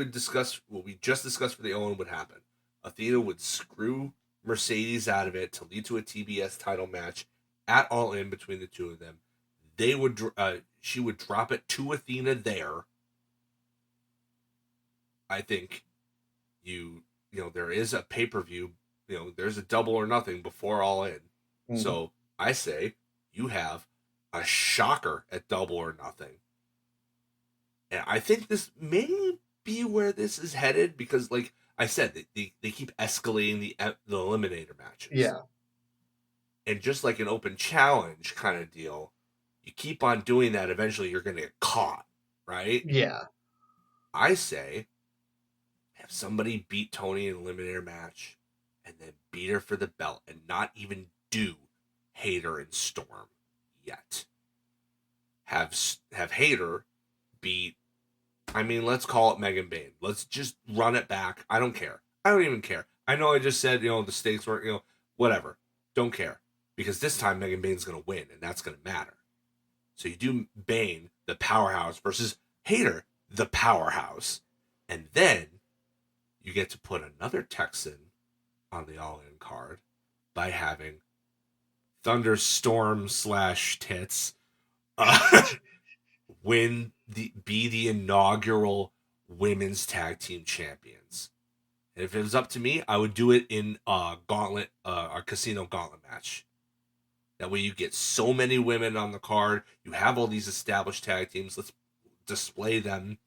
just discussed for the Owen would happen. Athena would screw Mercedes out of it to lead to a TBS title match at All In between the two of them. She would drop it to Athena there. I think there is a pay-per-view, there's a Double or Nothing before All In. Mm-hmm. So I say you have a shocker at Double or Nothing. And I think this may be where this is headed because, like I said, they keep escalating the eliminator matches. Yeah. And just like an open challenge kind of deal, you keep on doing that, eventually you're going to get caught, right? Yeah. I say have somebody beat Tony in an eliminator match and then beat her for the belt and not even do Hayter and Storm yet. Have Hayter beat, let's call it Megan Bain. Let's just run it back. I don't care. I don't even care. I know I just said, the stakes were, whatever. Don't care. Because this time Megan Bain's going to win, and that's going to matter. So you do Bain, the powerhouse, versus Hayter, the powerhouse. And then you get to put another Texan on the All-In card by having Thunderstorm slash tits uh, be the inaugural women's tag team champions. And if it was up to me, I would do it in a casino gauntlet match. That way you get so many women on the card. You have all these established tag teams. Let's display them,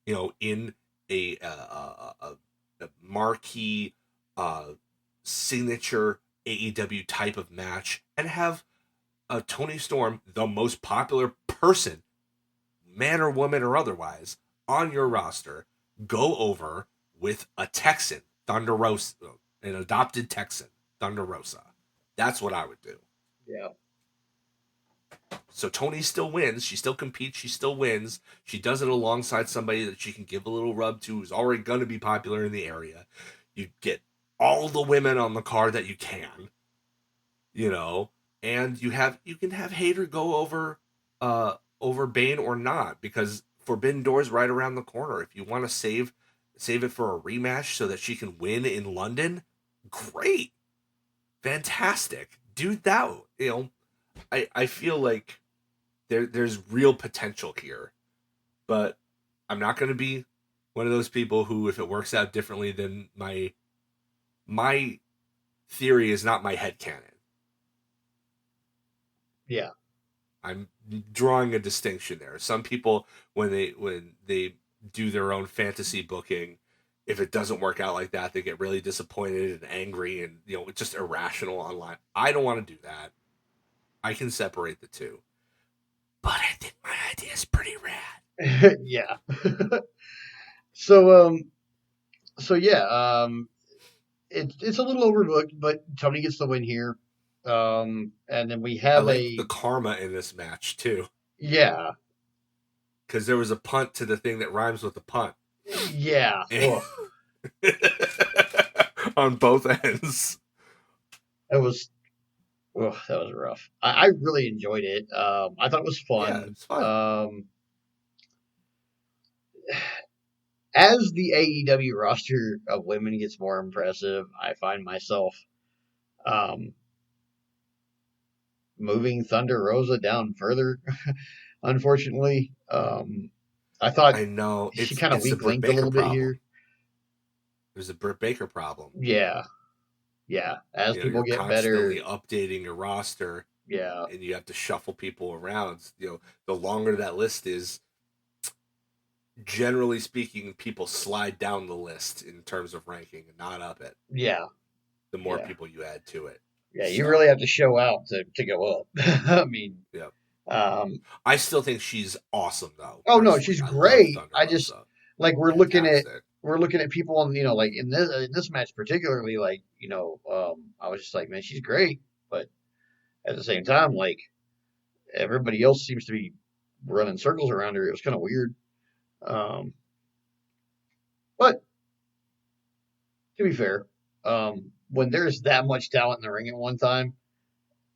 in a marquee signature AEW type of match, and have Tony Storm, the most popular person, man or woman or otherwise, on your roster, go over with a Texan, Thunder Rosa, an adopted Texan, Thunder Rosa. That's what I would do. Yeah. So Tony still wins. She still competes. She still wins. She does it alongside somebody that she can give a little rub to, who's already going to be popular in the area. You get all the women on the card that you can, and you can have Hayter go over Bane or not, because Forbidden Door's right around the corner. If you want to save it for a rematch so that she can win in London, great, fantastic, do that. I feel like there's real potential here, but I'm not going to be one of those people who, if it works out differently than my theory, is not my headcanon. Yeah. I'm drawing a distinction there. Some people, when they do their own fantasy booking, if it doesn't work out like that, they get really disappointed and angry and it's just irrational online. I don't want to do that. I can separate the two. But I think my idea is pretty rad. Yeah. So yeah, it's a little overbooked, but Tony gets the win here. And then we I have like the karma in this match too, yeah, because there was a punt to the thing that rhymes with the punt. Yeah. On both ends. That was that was rough. I really enjoyed it. I thought it was Yeah, fun. it's fun. As the AEW roster of women gets more impressive, I find myself um, moving Thunder Rosa down further. Unfortunately, I thought I know she it's kind of the weak Britt linked a Baker little bit problem. here. There's a Britt Baker problem. Yeah, As people You're get better, constantly updating your roster, yeah, and you have to shuffle people around. The longer that list is, generally speaking, people slide down the list in terms of ranking and not up it. yeah, The more yeah, people you add to it. yeah. You really So, have to show out to go up. I mean, yeah. um, I still think she's awesome, though. oh no, Personally, she's I love great. Thunder I just Rosa. like Fantastic. we're looking at people on like in this match particularly, like I was just like, man, she's great, but at the same time, like everybody else seems to be running circles around her. It was kind of weird. Um, but to be fair, when there's that much talent in the ring at one time,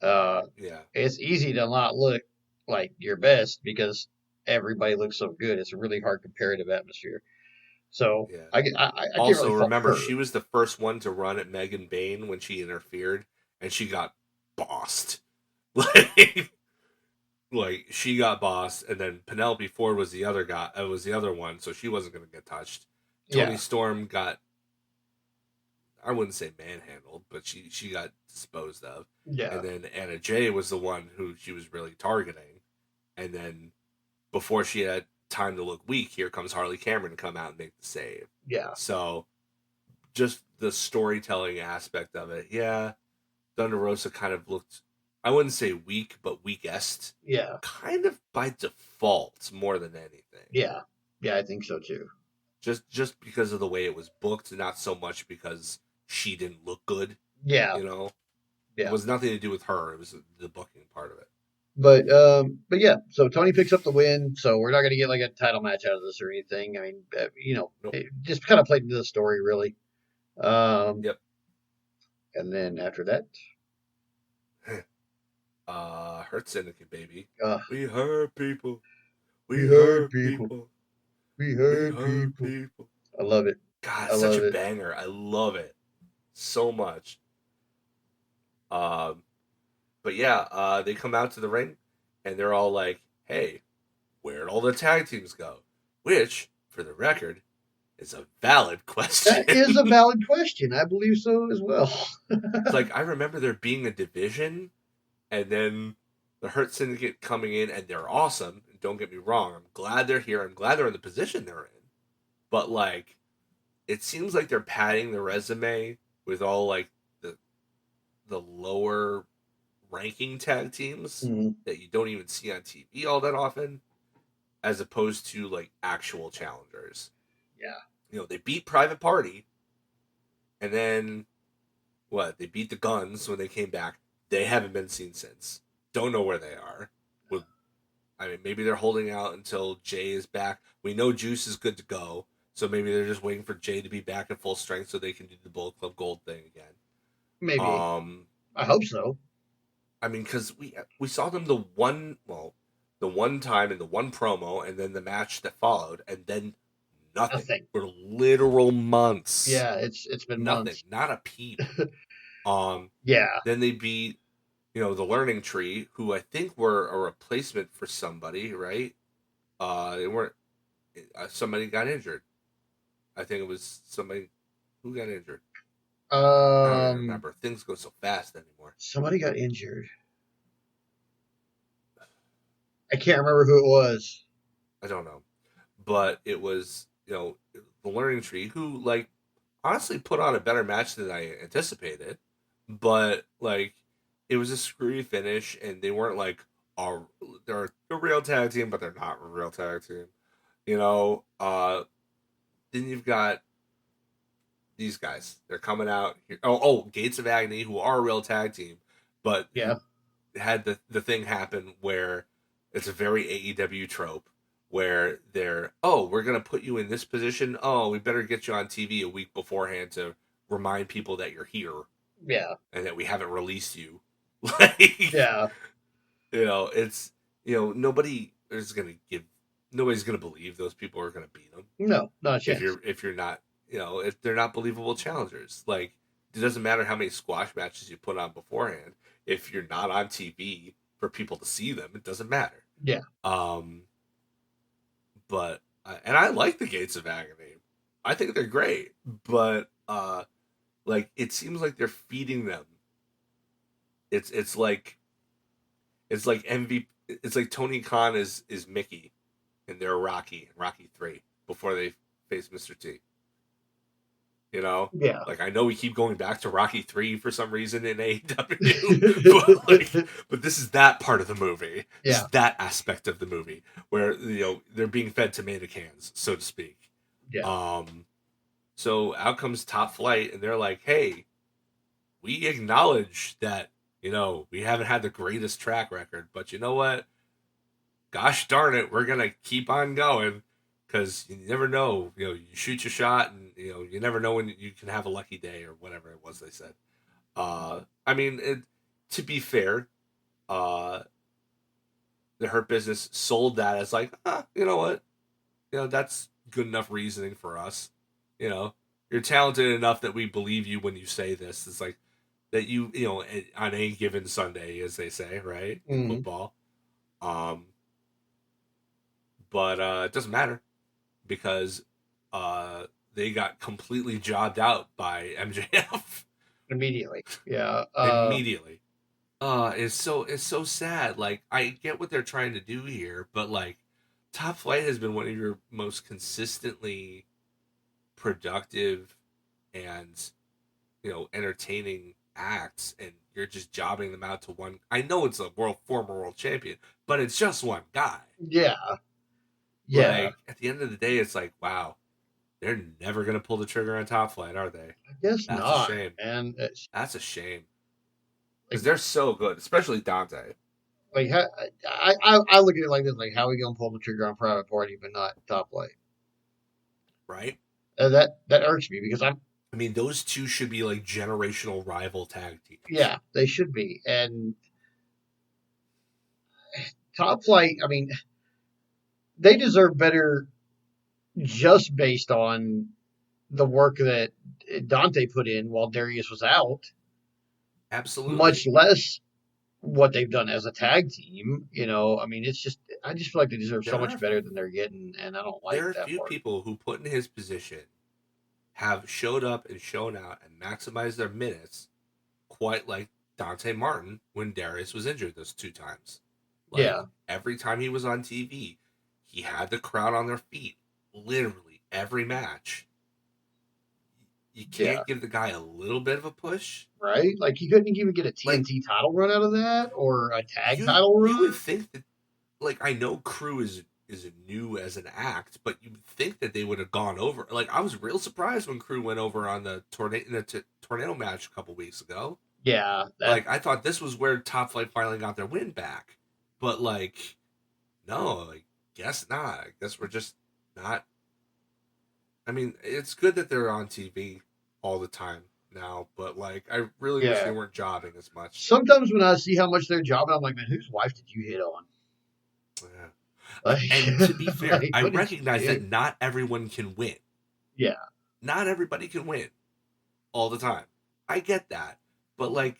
uh, Yeah. it's easy to not look like your best because everybody looks so good. It's a really hard comparative atmosphere. So Yeah. I can't really Also, fault remember, her. she was the first one to run at Megan Bain when she interfered, and she got bossed. Like, she got bossed, and then Penelope Ford was the other guy. Was the other one, so she wasn't going to get touched. Tony Yeah, Storm got, I wouldn't say manhandled, but she got disposed of. yeah, And then Anna Jay was the one who she was really targeting. And then before she had time to look weak, here comes Harley Cameron to come out and make the save. yeah, So just the storytelling aspect of it, yeah. Thunder Rosa kind of looked, I wouldn't say weak, but weakest, yeah, kind of by default more than anything. yeah, yeah. I think so too. Just because of the way it was booked, not so much because she didn't look good. Yeah, It yeah. was nothing to do with her. It was the booking part of it. But yeah. So Tony picks up the win. So we're not gonna get like a title match out of this or anything. I mean, Nope. it just kind of played into the story really. Um, Yep. and then after that, Hurt Syndicate, baby. uh, We hurt people. we We heard hurt people. people. We We heard hurt people. people. I love it. God, I such love a it. banger. I love it so much. Um, But yeah, they come out to the ring, and they're all like, "Hey, where'd all the tag teams go?" Which, for the record, is a valid That is a question. valid question. I believe so as well. It's like I remember there being a division, and then the Hurt Syndicate coming in, and they're awesome. Don't get me wrong. I'm glad they're here. I'm glad they're in the position they're in. But like, it seems like they're padding the resume with all like the lower ranking tag teams Mhm. that you don't even see on TV all that often, as opposed to like actual challengers. Yeah. You know, they beat Private Party, and then what? They beat the Guns when they came back. They haven't been seen since. Don't know where they are. Would I mean, maybe they're holding out until Jay is back. We know Juice is good to go, so maybe they're just waiting for Jay to be back at full strength so they can do the Bullet Club Gold thing again. Maybe. Um, I hope so. I mean, because we saw them the one time in the one promo, and then the match that followed, and then nothing Nothing. for literal months. Yeah, it's been Nothing, months. not a peep. Um, Yeah. then they beat the Learning Tree, who I think were a replacement for somebody, right? They weren't. Somebody got injured. I think it was somebody who got injured. I don't even Um, remember. Things go so fast anymore. somebody got injured. I can't remember who it was. I don't know, but it was the Learning Tree who like honestly put on a better match than I anticipated, but like it was a screwy finish, and they weren't like they're a real tag team, but they're not a real tag team. You know, then you've got these guys. They're coming out here. Oh, Gates of Agony, who are a real tag team, but who Yeah. had the thing happen where it's a very AEW trope where we're gonna put you in this position. Oh, we better get you on TV a week beforehand to remind people that you're here Yeah. and that we haven't released you. Like, Yeah. it's nobody's gonna believe those people are gonna beat them No, not a chance. if you're not if they're not believable challengers. Like, it doesn't matter how many squash matches you put on beforehand if you're not on TV for people to see them. It doesn't matter. Yeah. Um, but and I like the Gates of Agony. I think they're great, but like it seems like they're feeding them. It's like MVP. It's like Tony Khan is Mickey, and they're Rocky 3 before they face Mr. T. You know, Yeah. like I know we keep going back to Rocky 3 for some reason in AEW, but but this is that part of the movie. This Yeah. is that aspect of the movie where they're being fed tomato cans, so to speak. Yeah. Um, so out comes Top Flight, and they're like, "Hey, we acknowledge that we haven't had the greatest track record, but you know what? Gosh darn it, we're gonna keep on going." Because you never know, you shoot your shot, and you never know when you can have a lucky day or whatever it was they said. I mean, to be fair, uh, the Hurt Business sold that as like, you know what, that's good enough reasoning for us. You know, you're talented enough that we believe you when you say this. It's like that on a given Sunday, as they say, right, in Hmm. football. Um, but it doesn't matter because they got completely jobbed out by MJF Immediately. Yeah. immediately. It's so sad. Like, I get what they're trying to do here, but like Top Flight has been one of your most consistently productive and entertaining acts, and you're just jobbing them out to one. I know it's a former world champion, but it's just one guy. Yeah. Yeah. Like, at the end of the day, it's like, wow, they're never gonna pull the trigger on Top Flight, are they? I guess That's a not, shame. man. It's That's a shame because like they're so good, especially Dante. like I look at it like this: like, how are we gonna pull the trigger on Private Party but not Top Light? Right? That irks me because I'm I mean, those two should be like generational rival tag teams. yeah, they should be. And Top Flight, I mean, they deserve better just based on the work that Dante put in while Darius was out. Much Absolutely. less what they've done as a tag team. I mean, I just feel like they deserve so There much are better than they're getting, and I don't like there are a that few part. people who put in his position have showed up and shown out and maximized their minutes, quite like Dante Martin when Darius was injured those 2 times. Like Yeah, every time he was on TV, he had the crowd on their feet. Literally every match. You yeah, can't give the guy a little bit of a push. right. Like he couldn't even get a Like TNT title run out of that, or a tag you title you would run. think that, like, I know Crew is new as an act, but you'd think that they would have gone over. Like I was real surprised when Crew went over on the tornado match a couple weeks ago. Yeah, that Like I thought this was where Top Flight finally got their win back, but like no, like guess not. I guess we're just not. I mean, it's good that they're on TV all the time now, but like I really wish they yeah. weren't jobbing as much. Sometimes when I see how much they're jobbing, I'm like, man, whose wife did you hit on? Yeah. Like, And to be fair, like I what did you recognize that do? not everyone can win. Yeah, Not everybody can win all the time. I get that. But like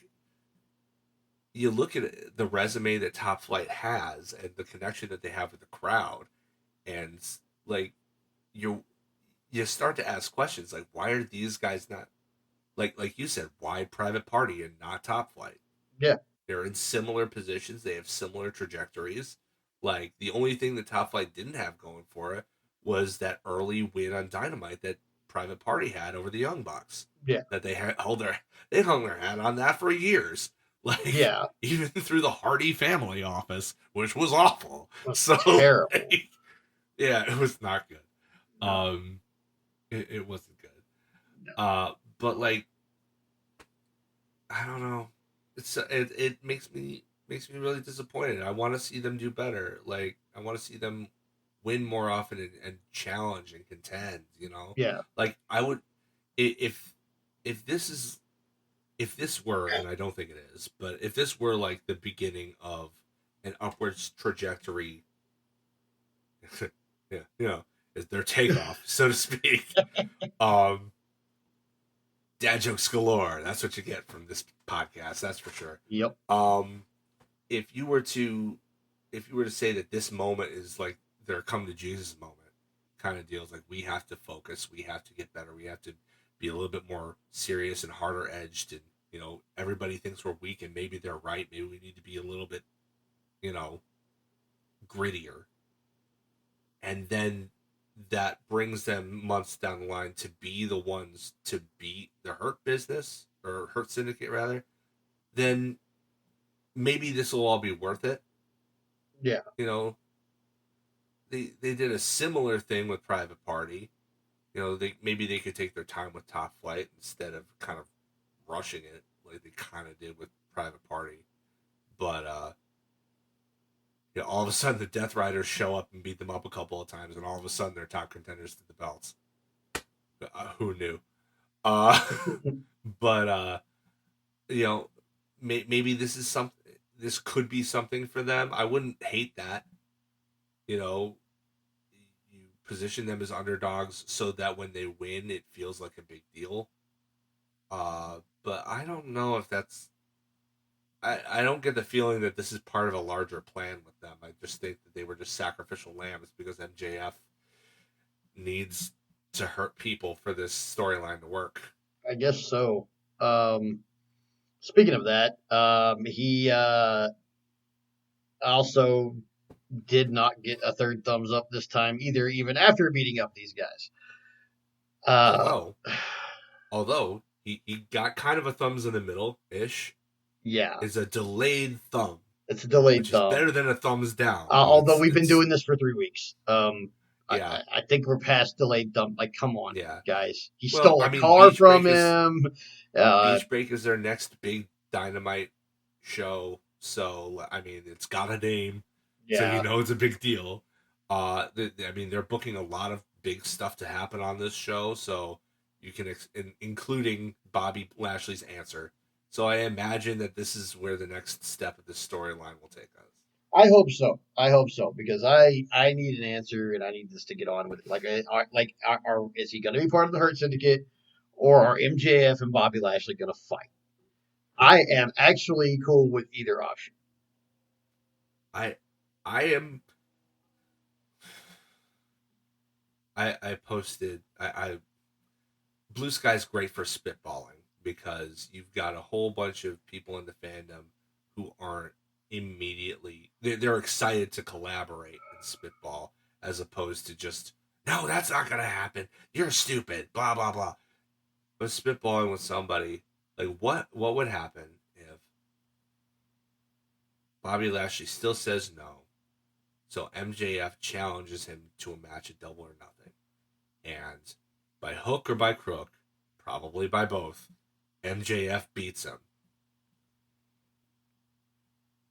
you look at the resume that Top Flight has and the connection that they have with the crowd, and like you you start to ask questions like why are these guys not, like you said, why Private Party and not Top Flight? yeah, They're in similar positions. They have similar trajectories. Like the only thing that Top Flight didn't have going for it was that early win on Dynamite that Private Party had over the Young Bucks. yeah, That they hung their hat on that for years. Like yeah. even through the Hardy family office, which was awful. It was So terrible. like, yeah, it was not good. No, Um, it wasn't good. no. But like I don't know. It makes me really disappointed. I want to see them do better. Like I want to see them win more often and challenge and contend. Yeah, Like I would if if this is if this were, and I don't think it is, but if this were like the beginning of an upwards trajectory, yeah, is their takeoff, so to speak. Um, Dad jokes galore. That's what you get from this podcast. That's for sure. yep, Um, if you were to say that this moment is like their come to Jesus moment kind of deals, like we have to focus, we have to get better, we have to be a little bit more serious and harder edged, and everybody thinks we're weak, and maybe they're right. Maybe we need to be a little bit you know grittier, and then that brings them months down the line to be the ones to beat the Hurt Business or Hurt Syndicate rather. Then maybe this will all be worth it. yeah, You know, they did a similar thing with Private Party. They could take their time with Top Flight instead of kind of rushing it like they kind of did with Private Party. But all of a sudden the Death Riders show up and beat them up a couple of times, and all of a sudden they're top contenders to the belts. Who knew? Uh, but you know, maybe this is something. This could be something for them. I wouldn't hate that. You know, you position them as underdogs so that when they win, it feels like a big deal. But I don't know if that's. I don't get the feeling that this is part of a larger plan with them. I just think that they were just sacrificial lambs because MJF needs to hurt people for this storyline to work. I guess so. Um, Speaking of that, he also did not get a third thumbs up this time either, even after beating up these guys. Uh, Although, he got kind of a thumbs in the middle ish. yeah, Is a delayed thumb, it's a delayed which is thumb. better than a thumbs down, but Although we've been it's doing this for 3 weeks. yeah, I think we're past delayed thumb. Like, come on, yeah. guys. He Well, stole I a mean, car from him. Beach Break is their next big Dynamite show, so I mean, it's got a name, so Yeah, it's a big deal. I mean, they're booking a lot of big stuff to happen on this show, so you can including Bobby Lashley's answer. So I imagine that this is where the next step of this storyline will take us. I hope so. I hope so because I need an answer and I need this to get on with it. Is he going to be part of the Hurt Syndicate, or are MJF and Bobby Lashley going to fight? I am actually cool with either option. I I am I posted I Blue Sky's great for spitballing because you've got a whole bunch of people in the fandom who aren't immediately they're excited to collaborate and spitball as opposed to just no, that's not gonna happen. You're stupid. Blah blah blah. But spitballing with somebody like what would happen if Bobby Lashley still says no, so MJF challenges him to a match at Double or Nothing, and by hook or by crook, probably by both, MJF beats him,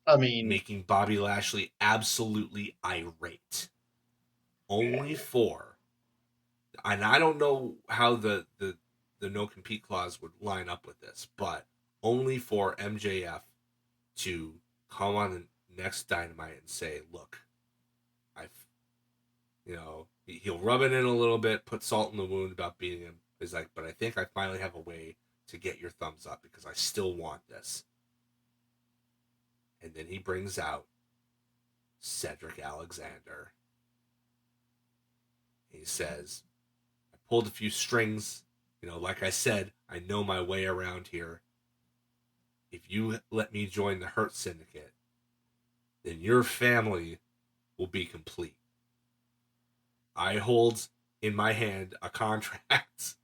I mean, making Bobby Lashley absolutely irate. Only for, and I don't know how the no compete clause would line up with this, but only for MJF to come on the next Dynamite and say, "Look, I've he'll rub it in a little bit, put salt in the wound about beating him. He's like, but I think I finally have a way to get your thumbs up because I still want this." And then he brings out Cedric Alexander. He says, I pulled a few strings. Like I said, I know my way around here. If you let me join the Hurt Syndicate, then your family will be complete. I hold in my hand a contract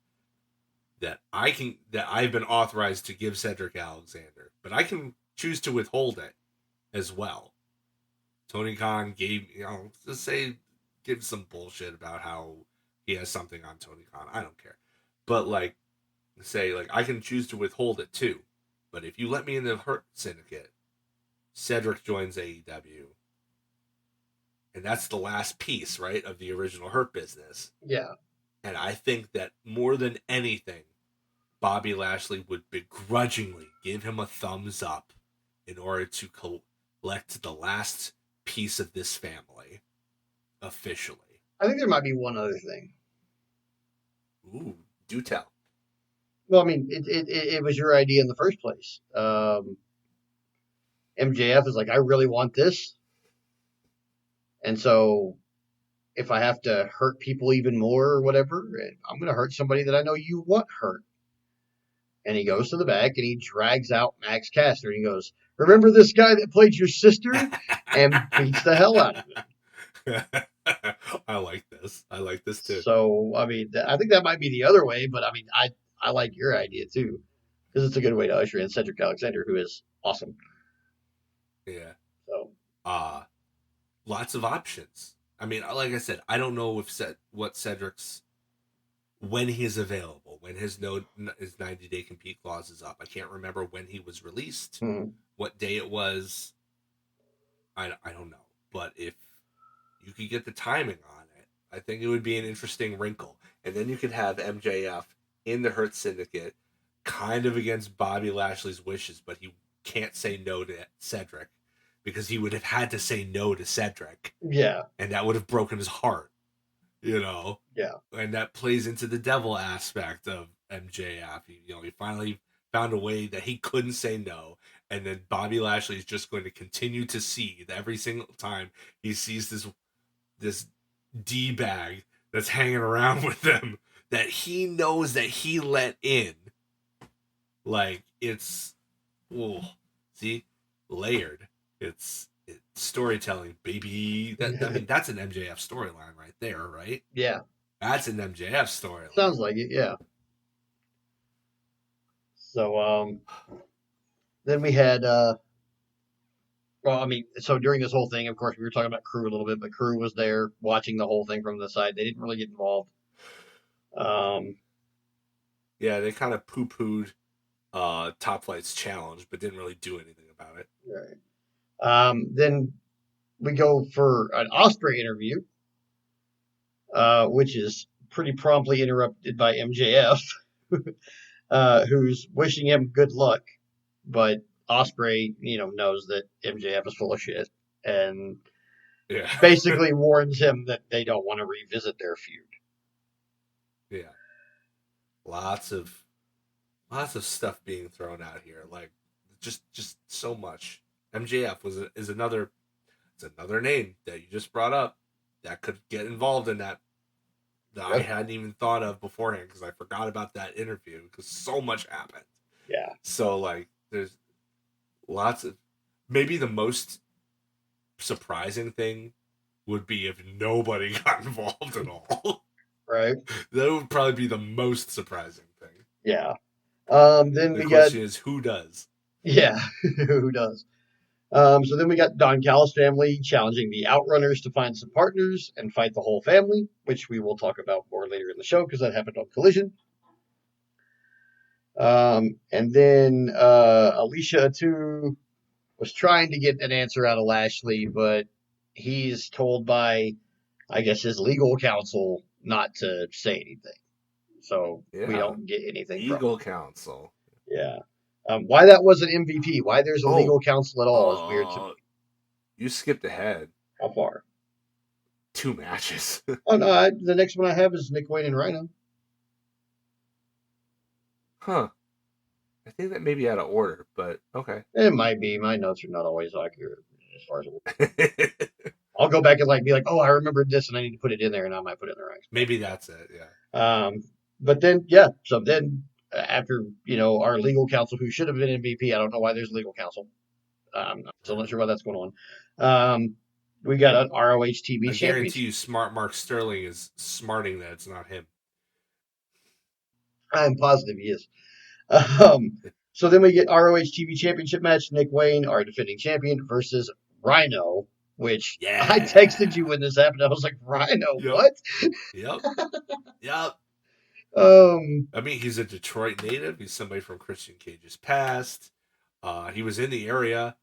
that I've been authorized to give Cedric Alexander, but I can choose to withhold it as well. Tony Khan gave just say give some bullshit about how he has something on Tony Khan. I don't care, but say I can choose to withhold it too. But if you let me in the Hurt Syndicate, Cedric joins AEW, and that's the last piece, right, of the original Hurt business. yeah. And I think that more than anything, Bobby Lashley would begrudgingly give him a thumbs up in order to collect the last piece of this family officially. I think there might be one other thing. Ooh, do tell. Well, I mean, it was your idea in the first place. MJF is like, I really want this, and so if I have to hurt people even more or whatever, I'm going to hurt somebody that I know you want hurt. And he goes to the back and he drags out Max Caster and he goes, "Remember this guy that played your sister?" And beats the hell out of him. I like this. I like this too. So, I mean, I think that might be the other way, but I mean, I like your idea too because it's a good way to usher in Cedric Alexander, who is awesome. Yeah. So, Uh lots of options. I mean, like I said, I don't know what Cedric's when he's available, when his 90-day compete clause is up. I can't remember when he was released, what day it was. I don't know, but if you could get the timing on it, I think it would be an interesting wrinkle. And then you could have MJF in the Hurt Syndicate, kind of against Bobby Lashley's wishes, but he can't say no to Cedric because he would have had to say no to Cedric, yeah, and that would have broken his heart, yeah, And that plays into the devil aspect of MJF. He finally found a way that he couldn't say no, and then Bobby Lashley is just going to continue to see that every single time he sees this D bag that's hanging around with them that he knows that he let in. It's see, layered. It's storytelling, baby. I mean, that's an MJF storyline right there, right? yeah. That's an MJF storyline. Sounds like it, yeah. So, then we had, well, I mean, so during this whole thing, of course, we were talking about Crew a little bit, but Crew was there watching the whole thing from the side. They didn't really get involved. Yeah, they kind of poo pooed Top Flight's challenge, but didn't really do anything about it. Right. Then we go for an Osprey interview, which is pretty promptly interrupted by MJF, who's wishing him good luck, but Osprey, knows that MJF is full of shit and basically warns him that they don't want to revisit their feud. Yeah, lots of stuff being thrown out here. just so much. MJF is another, it's another name that you just brought up that could get involved in that I Yep. hadn't even thought of beforehand because I forgot about that interview because so much happened. Yeah. So like there's lots of, maybe the most surprising thing would be if nobody got involved at all. Right. That would probably be the most surprising thing. Yeah. Then The we got question is who does? yeah, who does? So then we got Don Callis' family challenging the Outrunners to find some partners and fight the whole family, which we will talk about more later in the show because that happened on Collision. And then Alicia too was trying to get an answer out of Lashley, but he's told by, I guess, his legal counsel not to say anything. So we Yeah. don't get anything from Eagle him. Council. Yeah. Why that was an MVP, why there's a Oh, legal counsel at all is weird to me. you skipped ahead How far? 2 matches. Oh, no, the next one I have is Nick Wayne and Rhino. Huh. I think that may be out of order, but okay. It might be. My notes are not always accurate as far as I'll go back and be like, oh, I remembered this and I need to put it in there, and I might put it in the right spot. Maybe that's it, yeah. But then, yeah, so then after, our legal counsel, who should have been MVP, I don't know why there's legal counsel. I'm still not sure why that's going on. We got an ROH TV I championship. guarantee you Smart Mark Sterling is smarting that it's not him. I'm positive he is. So then we get ROH TV championship match. Nick Wayne, our defending champion, versus Rhino, which Yeah. I texted you when this happened. I was like, Rhino, Yep. what? Yep. Yep. I mean, he's a Detroit native. He's somebody from Christian Cage's past. He was in the area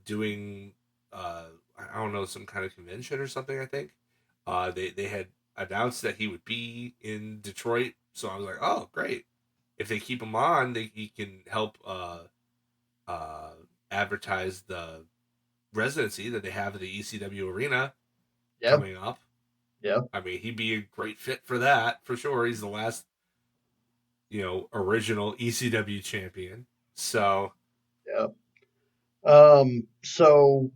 doing, I don't know, some kind of convention or something, I think. They had announced that he would be in Detroit. So I was like, oh, great. If they keep him on, he can help advertise the residency that they have at the ECW arena coming up. Yeah. I mean, he'd be a great fit for that, for sure. He's the last, original ECW champion. So. Yeah. So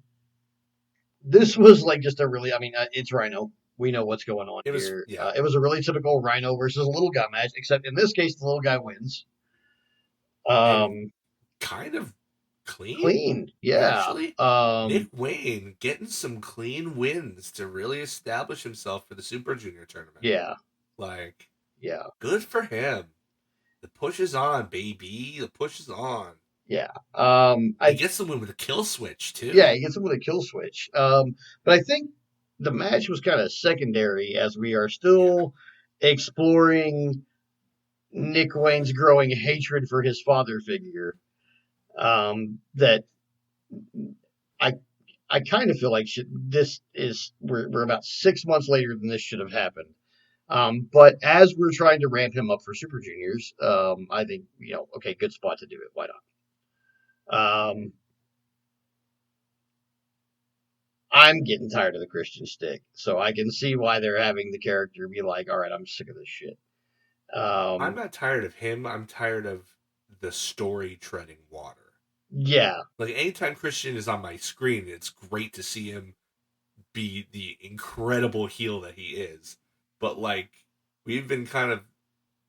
this was just a really, it's Rhino. We know what's going on here. Yeah. It was a really typical Rhino versus a little guy match, except in this case, the little guy wins. And kind of clean. Yeah. Actually, Nick Wayne getting some clean wins to really establish himself for the Super Junior tournament. Yeah. Yeah. Good for him. The push is on, baby. The push is on. Yeah. He gets the win with a kill switch, too. Yeah, he gets him with a kill switch. But I think the match was kind of secondary as we are still exploring Nick Wayne's growing hatred for his father figure. That I kind of feel like we're about 6 months later than this should have happened. But as we're trying to ramp him up for Super Juniors, I think, okay, good spot to do it. Why not? I'm getting tired of the Christian stick, so I can see why they're having the character be like, all right, I'm sick of this shit. I'm not tired of him. I'm tired of the story treading water. Yeah. Like, anytime Christian is on my screen, it's great to see him be the incredible heel that he is. But, we've been kind of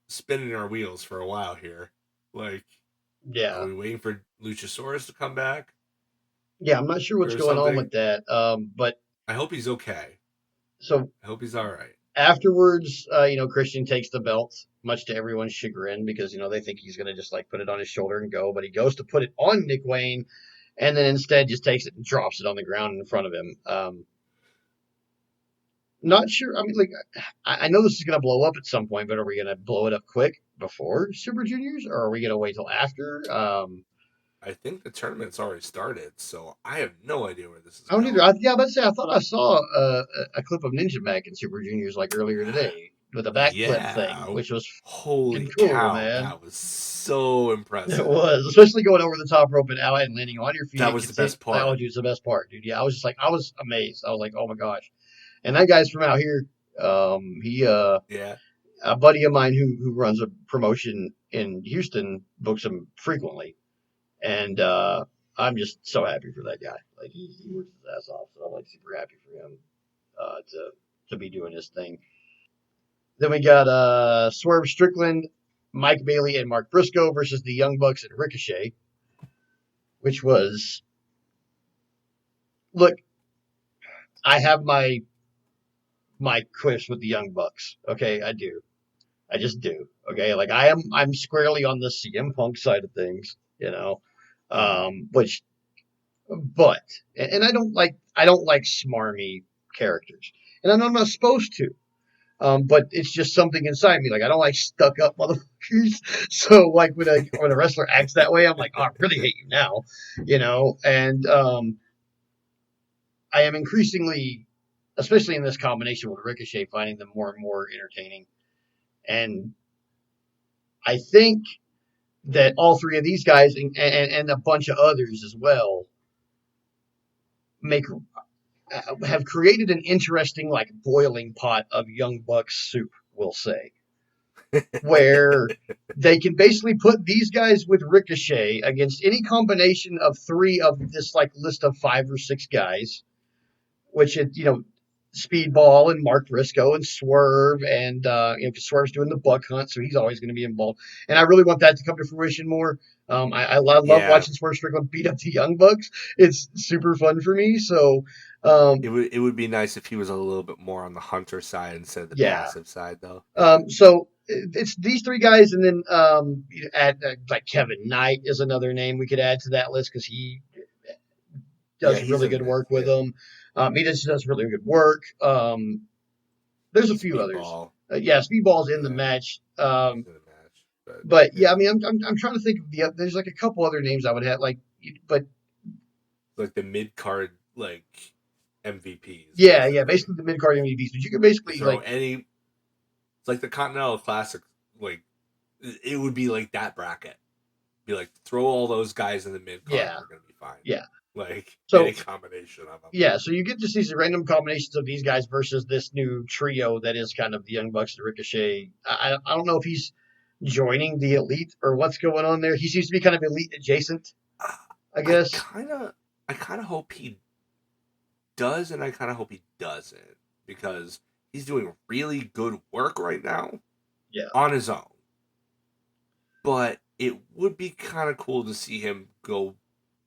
spinning our wheels for a while here. Yeah. Are we waiting for Luchasaurus to come back? Yeah, I'm not sure what's going on with that. But I hope he's okay. So I hope he's all right. Afterwards, Christian takes the belt, much to everyone's chagrin, because they think he's gonna just put it on his shoulder and go, but he goes to put it on Nick Wayne, and then instead just takes it and drops it on the ground in front of him. Not sure. I mean, I know this is gonna blow up at some point, but are we gonna blow it up quick before Super Juniors, or are we gonna wait till after? I think the tournament's already started, so I have no idea where this is going. I don't either. I thought I saw a clip of Ninja Mac in Super Juniors earlier today with a backflip thing, which was holy cool, cow, man. That was so impressive. It was, especially going over the top rope and out and landing on your feet. That was the best part. That was the best part, dude. Yeah, I was amazed. I was like, oh my gosh. And that guy's from out here. A buddy of mine who runs a promotion in Houston books him frequently. And I'm just so happy for that guy. Like he works his ass off, so I'm like super happy for him to be doing his thing. Then we got Swerve Strickland, Mike Bailey, and Mark Briscoe versus the Young Bucks and Ricochet, which was look. I have my quips with the Young Bucks. Okay, I do. I just do. Okay, like I'm squarely on the CM Punk side of things, Mm. which but and I don't like smarmy characters, and I'm not supposed to. But it's just something inside me. Like I don't like stuck up motherfuckers. So like when a wrestler acts that way, I'm like, oh, I really hate you now, And I am increasingly, especially in this combination with Ricochet, finding them more and more entertaining. And I think that all three of these guys and a bunch of others as well make have created an interesting like boiling pot of young bucks soup, we'll say, where they can basically put these guys with Ricochet against any combination of three of this like list of 5 or 6 guys, which Speedball and Mark Briscoe and Swerve and because Swerve's doing the Buck Hunt, so he's always going to be involved. And I really want that to come to fruition more. I love Yeah, watching Swerve Strickland beat up the Young Bucks. It's super fun for me. So it would be nice if he was a little bit more on the hunter side instead of the yeah. passive side, though. Yeah, So it's these 3 guys, and then add like Kevin Knight is another name we could add to that list because he yeah, does he's really in good there. work with Yeah, them. He just does really good work. There's a few others. speedball. Yeah, Speedball's in the Yeah, match. he's in the match, but But yeah, I yeah, mean, I'm trying to think of there's like a couple other names I would have but like the mid card MVPs yeah, basically. basically the mid card MVPs. But you could You basically throw like any, it's like the Continental Classic, like it would be like that bracket. Be like throw all those guys in the mid card and yeah, we're gonna be fine. yeah. Like any So combination of them. yeah, so you get to see some random combinations of these guys versus this new trio that is kind of the Young Bucks and Ricochet. I don't know if he's joining the elite or what's going on there. He seems to be kind of elite adjacent, I I guess. kind of, I kind of hope he does, and I kind of hope he doesn't because he's doing really good work right now Yeah. on his own. But it would be kind of cool to see him go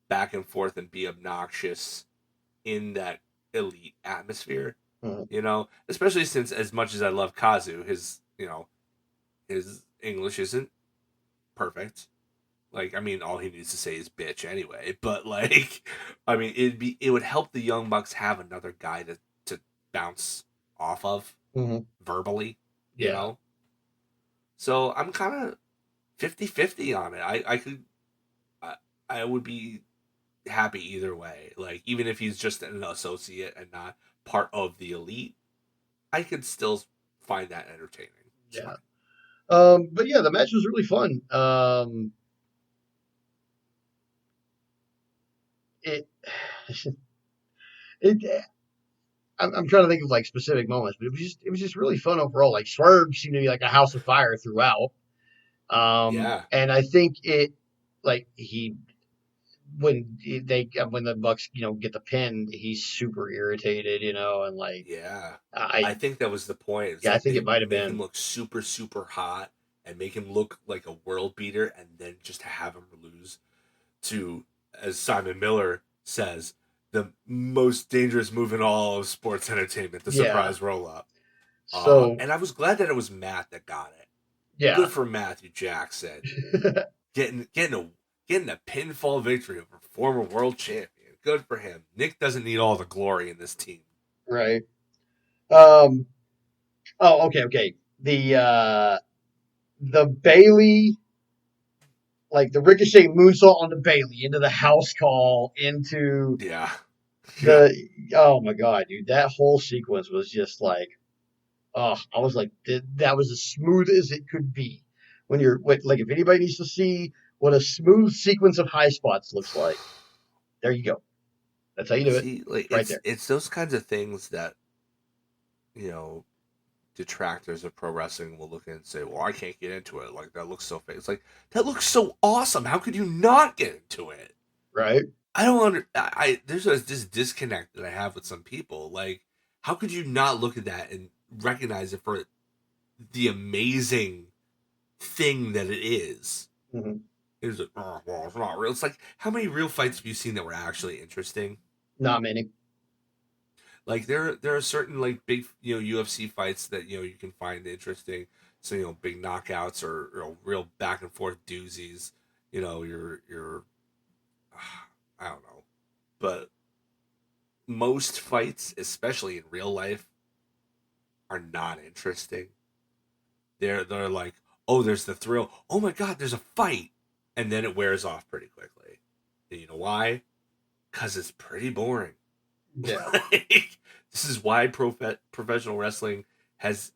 back and forth and be obnoxious in that elite atmosphere. Mhm. Especially since as much as I love Kazu, his English isn't perfect. Like, I mean, all he needs to say is bitch anyway. But like, I mean, it would help the Young Bucks have another guy to bounce off of Mhm. verbally, you Yeah. know. So I'm kind of 50-50 on it. I could I, I would be happy either way. Like even if he's just an associate and not part of the elite, I could still find that entertaining. It's fine. Yeah. But yeah, the match was really fun. It, it, I'm trying to think of like specific moments, but it was just really fun overall. Like Swerve seemed to be like a house of fire throughout. Yeah, And I think it like he when the Bucks get the pin, he's super irritated, and like yeah. I I think that was the point. It's yeah, I like think it they might have make him been look super, super hot and make him look like a world beater, and then just have him lose to, as Simon Miller says, the most dangerous move in all of sports entertainment, the yeah. surprise roll up. So And I was glad that it was Matt that got it. yeah, Good for Matthew Jackson getting a pinfall victory over former world champion. Good for him. Nick doesn't need all the glory in this team. right. Um. Oh, okay. The Bailey, like the Ricochet moonsault on the Bailey into the house call into Yeah, yeah. the oh my god, dude, that whole sequence was just like, oh, I was like, that was as smooth as it could be. Like, if anybody needs to see what a smooth sequence of high spots looks like, there you go. That's how you do it. See, like It's right there. it's those kinds of things that you know detractors of pro wrestling will look and say, "Well, I can't get into it. Like that looks so fake." It's like that looks so awesome. How could you not get into it? Right? I don't under. There's this disconnect that I have with some people. Like, how could you not look at that and recognize it for the amazing thing that it is? Mm-hmm. It's like, oh, well, it's not real. It's like, how many real fights have you seen that were actually interesting? Not many. Like there are certain like big UFC fights that you can find interesting. So big knockouts or real back and forth doozies. Your I don't know, but most fights, especially in real life, are not interesting. They're like, oh, there's the thrill. Oh my god, there's a fight, and then it wears off pretty quickly. And you know why? Because it's pretty boring. Yeah. Like, this is why professional wrestling has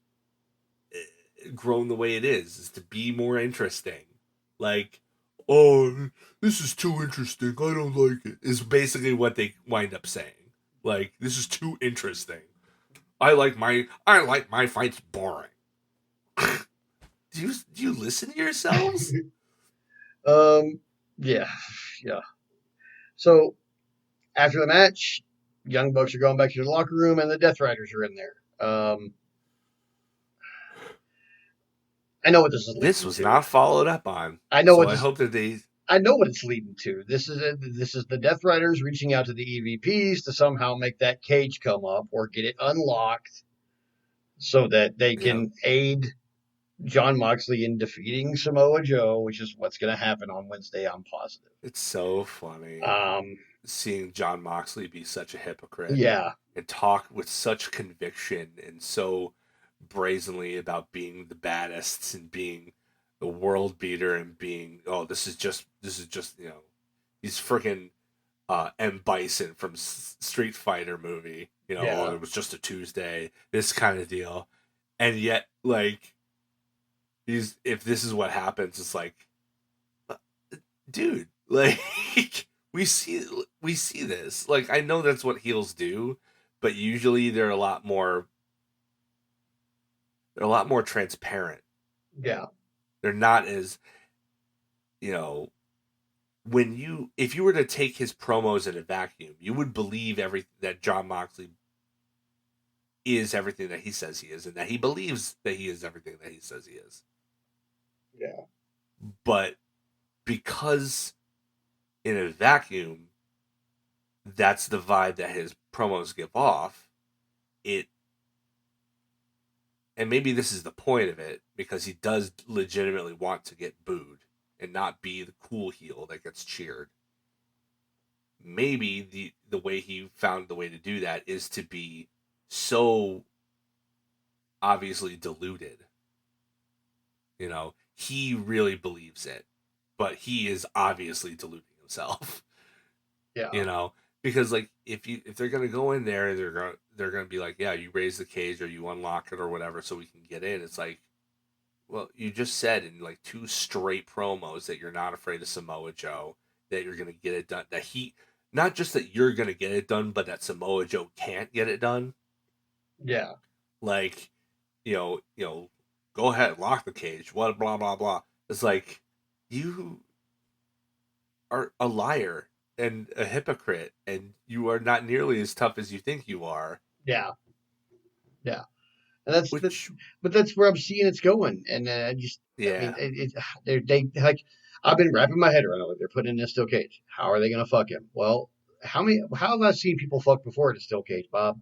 grown the way it is to be more interesting. Like, oh, this is too interesting. I don't like it. Is basically what they wind up saying. Like, this is too interesting. I like my fights boring. Do you listen to yourselves? um. Yeah. Yeah. So after the match, Young Bucks are going back to the locker room, and the Death Riders are in there. I know what this is This leading was to. not followed up on. I know So what I this. hope that they I know what it's leading to. This is the Death Riders reaching out to the EVPs to somehow make that cage come up or get it unlocked so that they you know can aid John Moxley in defeating Samoa Joe, which is what's going to happen on Wednesday. I'm positive. it's so funny Um, seeing John Moxley be such a hypocrite yeah, and talk with such conviction and so brazenly about being the baddest and being the world beater and being this is just he's freaking M Bison from Street Fighter movie. Oh, yeah, it was just a Tuesday, this kind of deal, and yet like he's if this is what happens, it's like, uh, dude, like we see this. Like I know that's what heels do, but usually they're a lot more transparent. yeah, They're not as you know when you if you were to take his promos in a vacuum, you would believe everything that John Moxley is everything that he says he is, and that he believes that he is everything that he says he is. yeah, But because in a vacuum, that's the vibe that his promos give off. It and maybe this is the point of it because he does legitimately want to get booed and not be the cool heel that gets cheered. Maybe the way he found the way to do that is to be so obviously deluded. He really believes it, but he is obviously deluding himself. yeah, you know because like if they're gonna go in there, they're gonna be like, yeah, you raise the cage or you unlock it or whatever so we can get in. It's like, well, you just said in like two straight promos that you're not afraid of Samoa Joe, that you're gonna get it done, that he not just that you're gonna get it done, but that Samoa Joe can't get it done. yeah, Like, go ahead, lock the cage, what, blah blah blah. It's like, you are a liar and a hypocrite, and you are not nearly as tough as you think you are. yeah, yeah. And that's Which, but that's where I'm seeing it's going. And I mean, yeah, they like, I've been wrapping my head around it. Like, they're putting in a steel cage. How are they going to fuck him? Well, how have I seen people fuck before in a steel cage, Bob?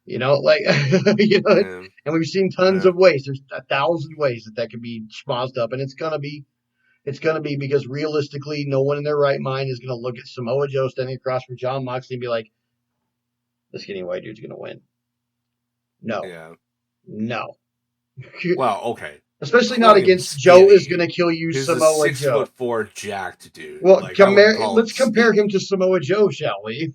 Like, yeah, and we've seen tons yeah, of ways. There's 1,000 ways that could be schmozzed up, and it's gonna be because realistically, no one in their right mind is gonna look at Samoa Joe standing across from John Moxley and be like, "The skinny white dude's gonna win." No, yeah. no. Well, okay. Especially not Calling him against Joe is skinny, gonna kill you, he's a Samoa six Joe. foot four jacked dude. Well, Like, I wouldn't call him let's compare him skinny. to Samoa Joe, shall we?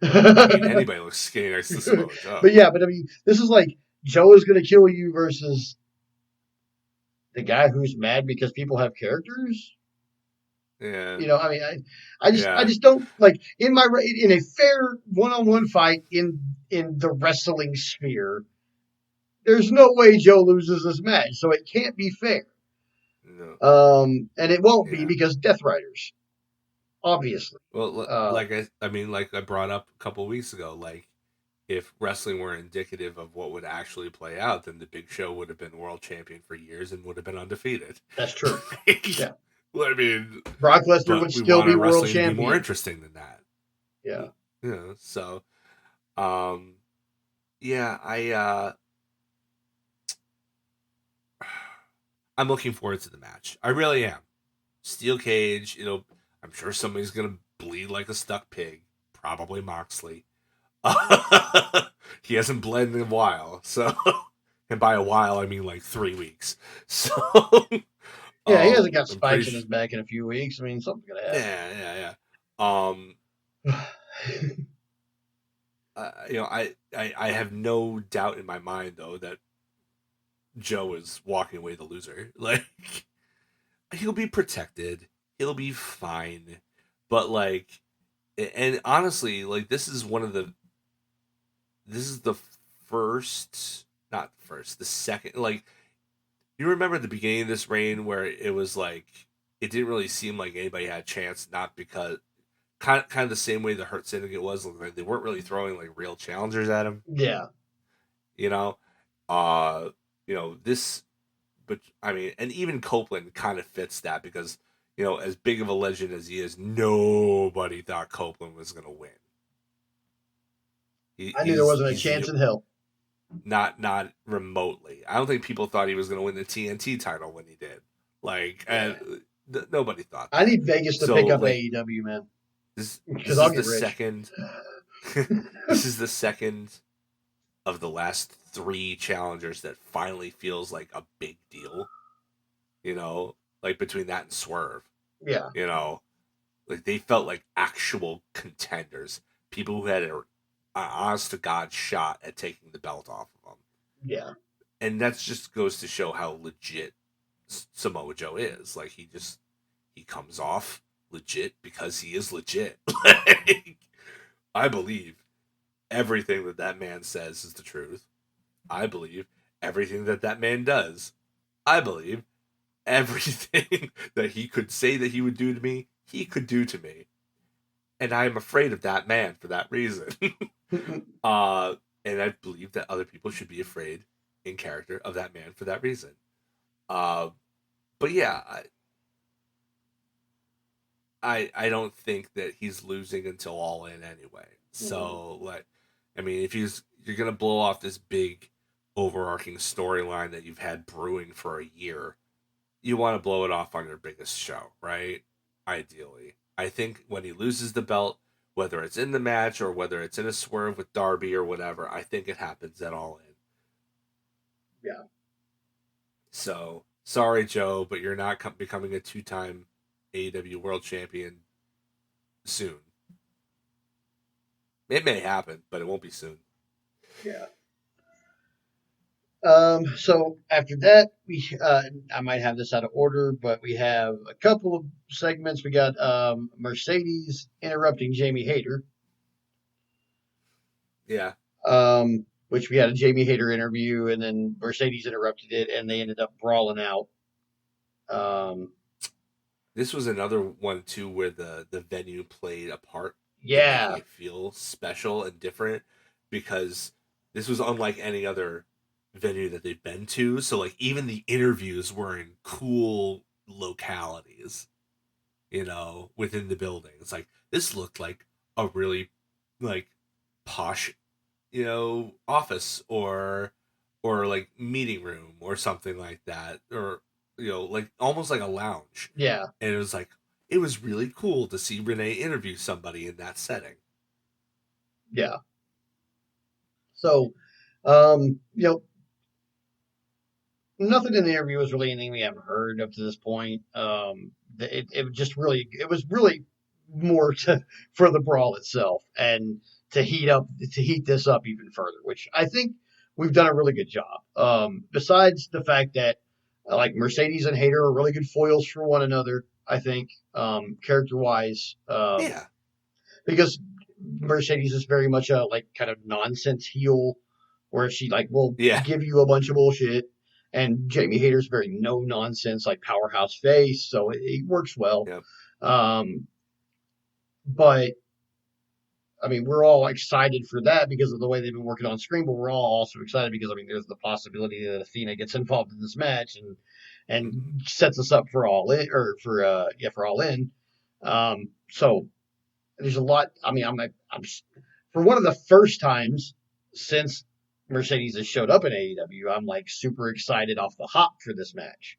I mean, anybody looks skinny next to Samoa But Joe. yeah, I mean, this is like Joe is gonna kill you versus the guy who's mad because people have characters. Yeah, I mean, I yeah, just don't like in a fair one-on-one fight in the wrestling sphere. there's no way Joe loses this match, so it can't be fair. No. And it won't be Yeah. because Death Riders, obviously. Well, Uh, I mean, like I brought up a couple weeks ago, like if wrestling were indicative of what would actually play out, then the Big Show would have been world champion for years and would have been undefeated. that's true. Yeah. Well, I mean, Brock Lesnar would but we still want be our world wrestling to be more champion. interesting than that. Yeah. You know, so um, yeah, I'm looking forward to the match. I really am. Steel cage, I'm sure somebody's gonna bleed like a stuck pig. Probably Moxley. He hasn't bled in a while, so and by a while I mean like 3 weeks. So Yeah, he hasn't got I'm pretty spikes in his back in a few weeks. I mean, something's going to yeah. happen. I have no doubt in my mind though that Joe is walking away the loser. Like he'll be protected, he'll be fine, but like, and honestly, like this is the first, not first, the second. Like you remember at the beginning of this reign where it was like it didn't really seem like anybody had a chance, not because kind of the same way the Hurt Syndicate was. Like they weren't really throwing like real challengers at him, Yeah. you know. Uh, this, but I mean, and even Copeland kind of fits that because as big of a legend as he is, nobody thought Copeland was gonna win. I knew there wasn't a He's chance in hell. not remotely. I don't think people thought he was going to win the TNT title when he did. Like, Yeah. nobody thought I that. need Vegas to So, pick up like, AEW, man, because this I'll is get the rich. second. This is the second of the last three challengers that finally feels like a big deal. Like between that and Swerve. Yeah. You know, like they felt like actual contenders, people who had an honest to god shot at taking the belt off of them. Yeah. And that just goes to show how legit Samoa Joe is. Like he comes off legit because he is legit. Like, I believe everything that man says is the truth. I believe everything that man does. I believe everything that he could say that he would do to me, he could do to me. And I am afraid of that man for that reason. uh, and I believe that other people should be afraid in character of that man for that reason. Uh, but yeah, I don't think that he's losing until All In anyway. So like, I mean, if you're gonna blow off this big overarching storyline that you've had brewing for a year, you want to blow it off on your biggest show, right? Ideally, I think when he loses the belt, whether it's in the match or whether it's in a swerve with Darby or whatever, I think it happens at All In. Yeah. So sorry, Joe, but you're not becoming a two-time AEW World Champion soon. It may happen, but it won't be soon. Yeah. So after that, I might have this out of order, but we have a couple of segments. We got Mercedes interrupting Jamie Hayter, Yeah, which we had a Jamie Hayter interview, and then Mercedes interrupted it, and they ended up brawling out. Um, this was another one too where the venue played a part in making yeah, it feel special and different because this was unlike any other venue that they've been to. So like even the interviews were in cool localities, within the building. It's like this looked like a really like posh, office or like meeting room or something like that, or like almost like a lounge. yeah, And it was really cool to see Renee interview somebody in that setting. yeah. So, um, you know, nothing in the interview was really anything we haven't heard up to this point. It was really more for the brawl itself and to heat this up even further, which I think we've done a really good job. Besides the fact that like Mercedes and Hayter are really good foils for one another, I think character wise, Yeah. because Mercedes is very much a like kind of nonsense heel where she like will Yeah. give you a bunch of bullshit, and Jamie Hayter's very no nonsense like powerhouse face, so it works well. Yep. Um, but I mean, we're all excited for that because of the way they've been working on screen, but we're all also excited because I mean, there's the possibility that Athena gets involved in this match and Mm-hmm. sets us up for all in or for all in. So there's a lot. I mean, I'm for one of the first times since Mercedes has showed up in AEW, I'm like super excited off the hop for this match,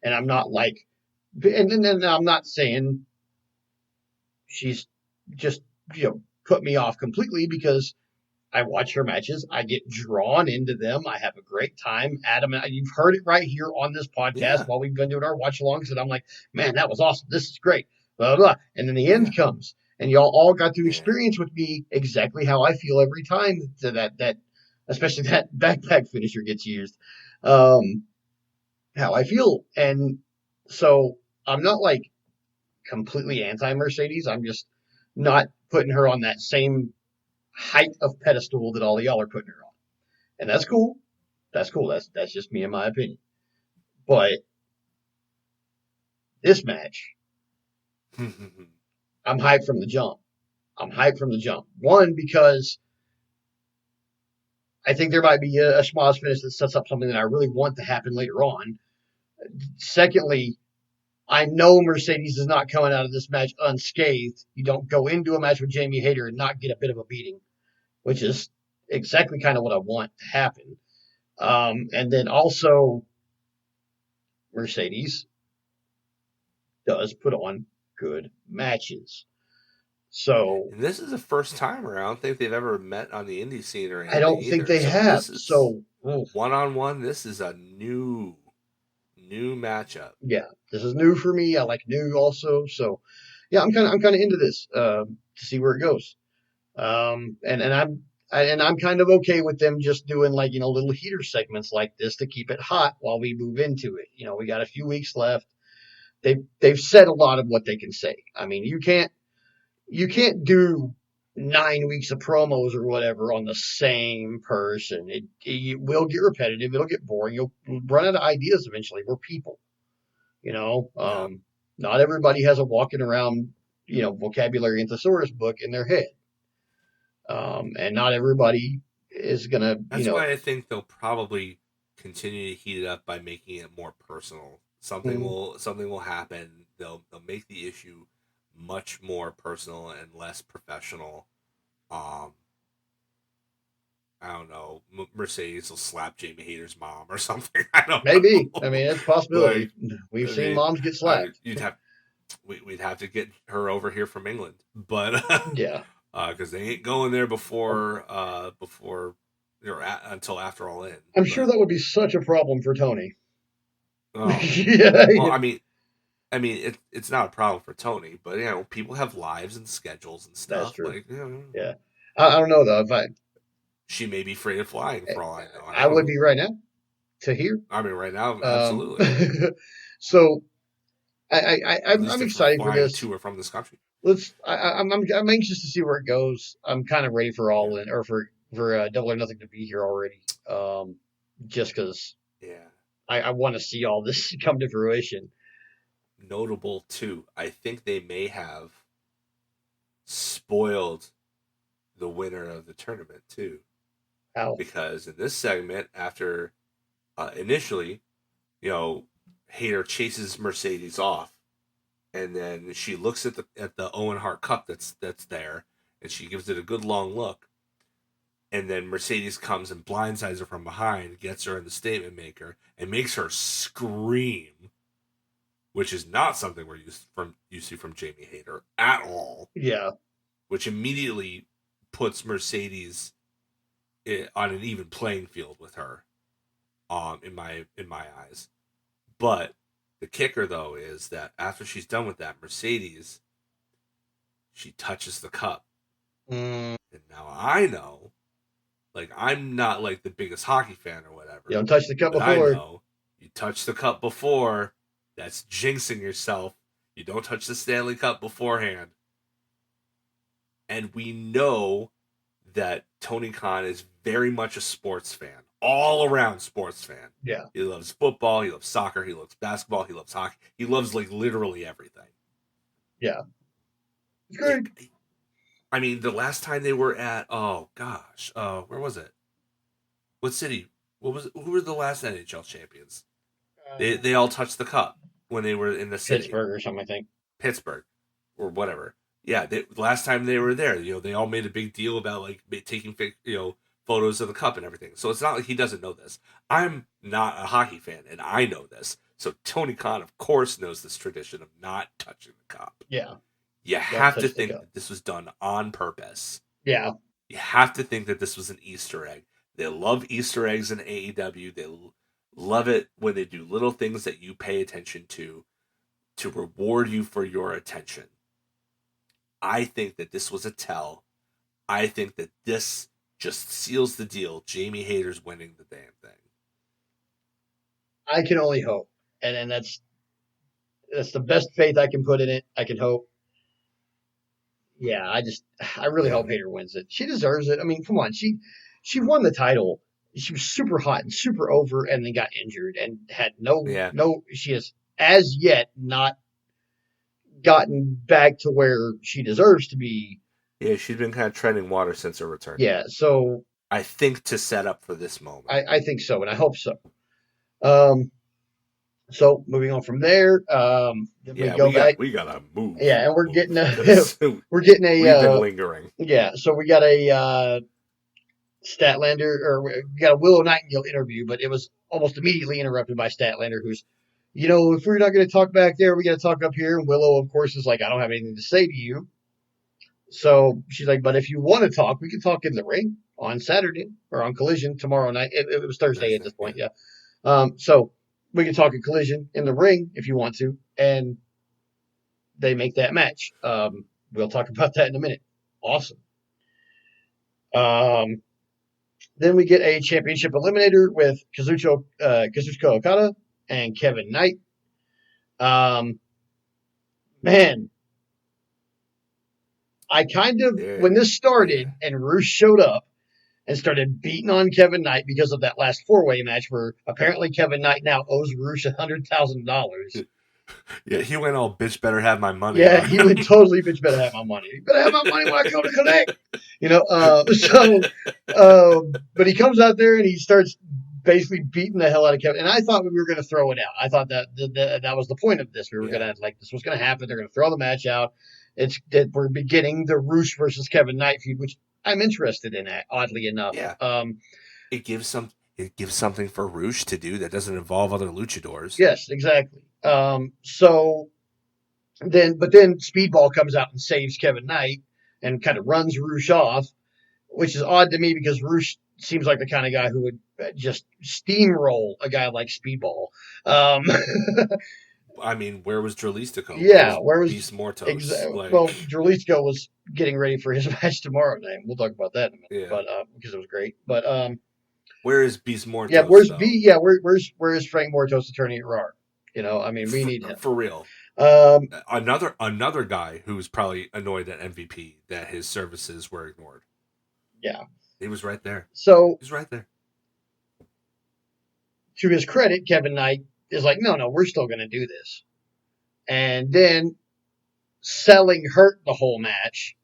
and I'm Mm-hmm. not like, and then I'm not saying she's just put me off completely because I watch her matches. I get drawn into them. I have a great time. Adam, you've heard it right here on this podcast Yeah. while we've been doing our watch alongs. And I'm like, man, that was awesome. This is great. Blah, blah, blah. And then the Yeah. end comes. And y'all all got to Yeah. experience with me exactly how I feel every time that especially that backpack finisher gets used. Um, how I feel. And so I'm not like completely anti Mercedes. I'm just not putting her on that same height of pedestal that all of y'all are putting her on. And that's cool. That's cool. That's just me in my opinion. But this match, I'm hyped from the jump. I'm hyped from the jump. One, because I think there might be a Schmoz finish that sets up something that I really want to happen later on. Secondly, I know Mercedes is not coming out of this match unscathed. You don't go into a match with Jamie Hayter and not get a bit of a beating, which is exactly kind of what I want to happen. And then also, Mercedes does put on good matches. So And this is the first time around. I don't think they've ever met on the indie scene or I anything don't think either. they So have. this is So one on one. This is a new matchup. yeah, this is new for me. I like new also. So yeah, I'm kind of into this to see where it goes. And I'm kind of okay with them just doing like little heater segments like this to keep it hot while we move into it. We got a few weeks left. They've said a lot of what they can say. I mean, you can't do 9 weeks of promos or whatever on the same person. It will get repetitive. It'll get boring. You'll run out of ideas eventually. We're people, you know. Yeah. Not everybody has a walking around, vocabulary and thesaurus book in their head, and not everybody is gonna, That's why I think they'll probably continue to heat it up by making it more personal. mm, Something will happen. They'll make the issue much more personal and less professional. Um, I don't know. Mercedes will slap Jamie Hayter's mom or something. I don't maybe. I know. mean, it's a possibility. Like, We've I seen mean, moms get slapped. we'd have to get her over here from England, but Yeah, because they ain't going there before until after all in. I'm sure But that would be such a problem for Tony. oh Yeah, well, yeah, it's not a problem for Tony, but people have lives and schedules and that's stuff. true. Like Yeah, I don't know though. If she may be afraid of flying for all I know. I I don't would know. be right now to hear. I mean, right now, Um, absolutely. so At I'm least if we're excited for flying this. to or from this country. I'm anxious to see where it goes. I'm kind of ready for Yeah, all in or for Double or Nothing to be here already. Just because yeah. I want to see all this come to fruition. Notable too. I think they may have spoiled the winner of the tournament too, How? because in this segment, after initially, you know, Hayter chases Mercedes off, and then she looks at the Owen Hart Cup that's there, and she gives it a good long look, and then Mercedes comes and blindsides her from behind, gets her in the statement maker, and makes her scream, which is not something we're used to from Jamie Hayter at all. Yeah, Which immediately puts Mercedes on an even playing field with her, in my eyes. But the kicker though is that after she's done with that, Mercedes, she touches the cup, mm, and now I know, like I'm not like the biggest hockey fan or you whatever, don't touch the cup but I before. know you touch the cup before, that's jinxing yourself. You don't touch the Stanley Cup beforehand, and we know that Tony Khan is very much a sports fan, all around sports fan. Yeah. He loves football, he loves soccer, he loves basketball, he loves hockey. He loves like literally everything. Yeah. It's great. I mean, the last time they were at where was it? What city? Who were the last NHL champions? They all touched the cup when they were in the city. Pittsburgh or something, I think. Pittsburgh or whatever. Yeah, last time they were there, they all made a big deal about like taking photos of the cup and everything. So it's not like he doesn't know this. I'm not a hockey fan, and I know this. So Tony Khan, of course, knows this tradition of not touching the cup. Yeah. You have to think that this was done on purpose. Yeah. You have to think that this was an Easter egg. They love Easter eggs in AEW. They love it when they do little things that you pay attention to reward you for your attention. I think that this was a tell. I think that this just seals the deal. Jamie Hayter's winning the damn thing. I can only hope. And that's the best faith I can put in it. I can hope. Yeah, I really hope Hayter wins it. She deserves it. I mean, come on. She won the title. She was super hot and super over and then got injured and had she has as yet not gotten back to where she deserves to be. Yeah, she's been kind of treading water since her return. Yeah, so I think to set up for this moment. I think so, and I hope so. So moving on from there, we gotta move. Yeah, and we're getting we've been lingering. Yeah, so we got a Statlander, or we got a Willow Nightingale interview, but it was almost immediately interrupted by Statlander, who's, if we're not going to talk back there, we got to talk up here. And Willow, of course, is like, I don't have anything to say to you. So she's like, but if you want to talk, we can talk in the ring on Saturday or on Collision tomorrow night. It was Thursday at this point, yeah. So we can talk in Collision in the ring if you want to, and they make that match. We'll talk about that in a minute. Awesome. Then we get a championship eliminator with Kazuchika Okada and Kevin Knight. Man, I kind of, when this started and Rush showed up and started beating on Kevin Knight because of that last four-way match where apparently Kevin Knight now owes Rush $100,000. Yeah, he went all, bitch better have my money. Yeah, he went totally, bitch better have my money. You better have my money when I come to Connect. But he comes out there and he starts basically beating the hell out of Kevin. And I thought we were going to throw it out. I thought that was the point of this. We were going to, this was going to happen. They're going to throw the match out. It's that we're beginning the Rush versus Kevin Knight feud, which I'm interested in, oddly enough. Yeah. It gives something for Rush to do that doesn't involve other luchadors. Yes, exactly. So then Speedball comes out and saves Kevin Knight and kind of runs Rush off, which is odd to me because Rush seems like the kind of guy who would just steamroll a guy like Speedball. I mean, where was Dralistico? Yeah, where was Beast Mortos? Exactly. Well, Dralistico was getting ready for his match tomorrow night. We'll talk about that in a minute, but because it was great. But where is Beast Mortos? Yeah, where's Frank Mortos, attorney at Raw? We need him for real. Another guy who's probably annoyed at MVP that his services were ignored. Yeah, he was right there. So he's right there. To his credit, Kevin Knight is like, no, we're still going to do this, and then selling hurt the whole match.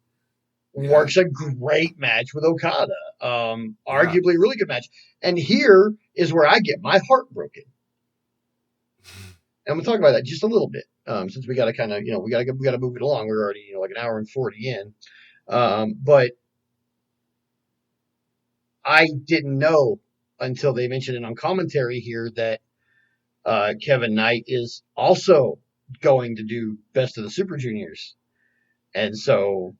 Works a great match with Okada. Arguably a really good match. And here is where I get my heart broken. And we'll talk about that just a little bit, since we got to kind of, we got to move it along. We're already, like an hour and 40 in. But I didn't know until they mentioned it on commentary here that Kevin Knight is also going to do Best of the Super Juniors. And so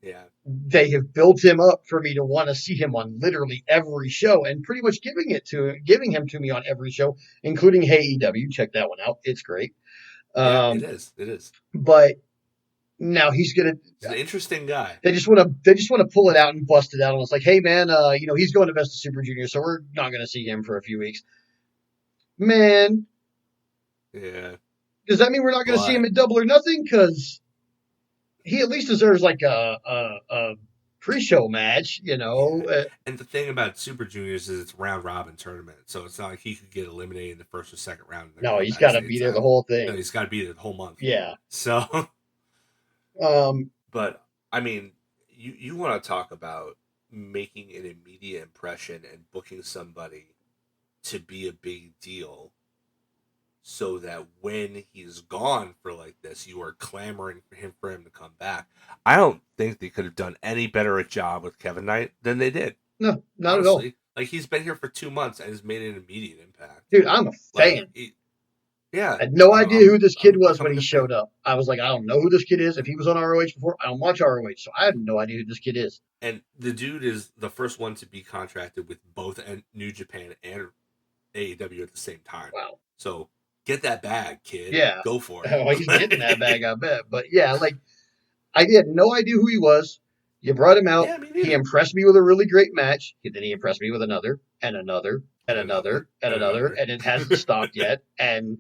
they have built him up for me to want to see him on literally every show and pretty much giving him to me on every show, including Hey EW. Check that one out. It's great. It is. But now he's an interesting guy. They just want to pull it out and bust it out. And it's like, hey man, he's going to Best of Super Junior, so we're not going to see him for a few weeks. Man. Yeah. Does that mean we're not going to see him at Double or Nothing? Because he at least deserves like a pre-show match, Yeah. And the thing about Super Juniors is it's round robin tournament, so it's not like he could get eliminated in the first or second round and then no, come he's back got to be there the stateside. whole No, thing. he's got to be there the whole month. Yeah. So, Um, but I mean, you want to talk about making an immediate impression and booking somebody to be a big deal, so that when he's gone for like this, you are clamoring for him to come back. I don't think they could have done any better a job with Kevin Knight than they did. no, not at all. Honestly, like he's been here for 2 months and has made an immediate impact. Dude, I'm a Like, fan. yeah, I had no idea who this kid I'm was when becoming he a fan. showed up. I was like, I don't know who this kid is. If he was on ROH before, I don't watch ROH, so I had no idea who this kid is. And the dude is the first one to be contracted with both New Japan and AEW at the same time. Wow. So get that bag, kid. Yeah. Go for it. Oh, he's getting that bag, I bet. But yeah, like I had no idea who he was. You brought him out. Yeah, me He neither. impressed me with a really great match. Then he impressed me with another and another and And another and another. another, and it hasn't stopped yet. And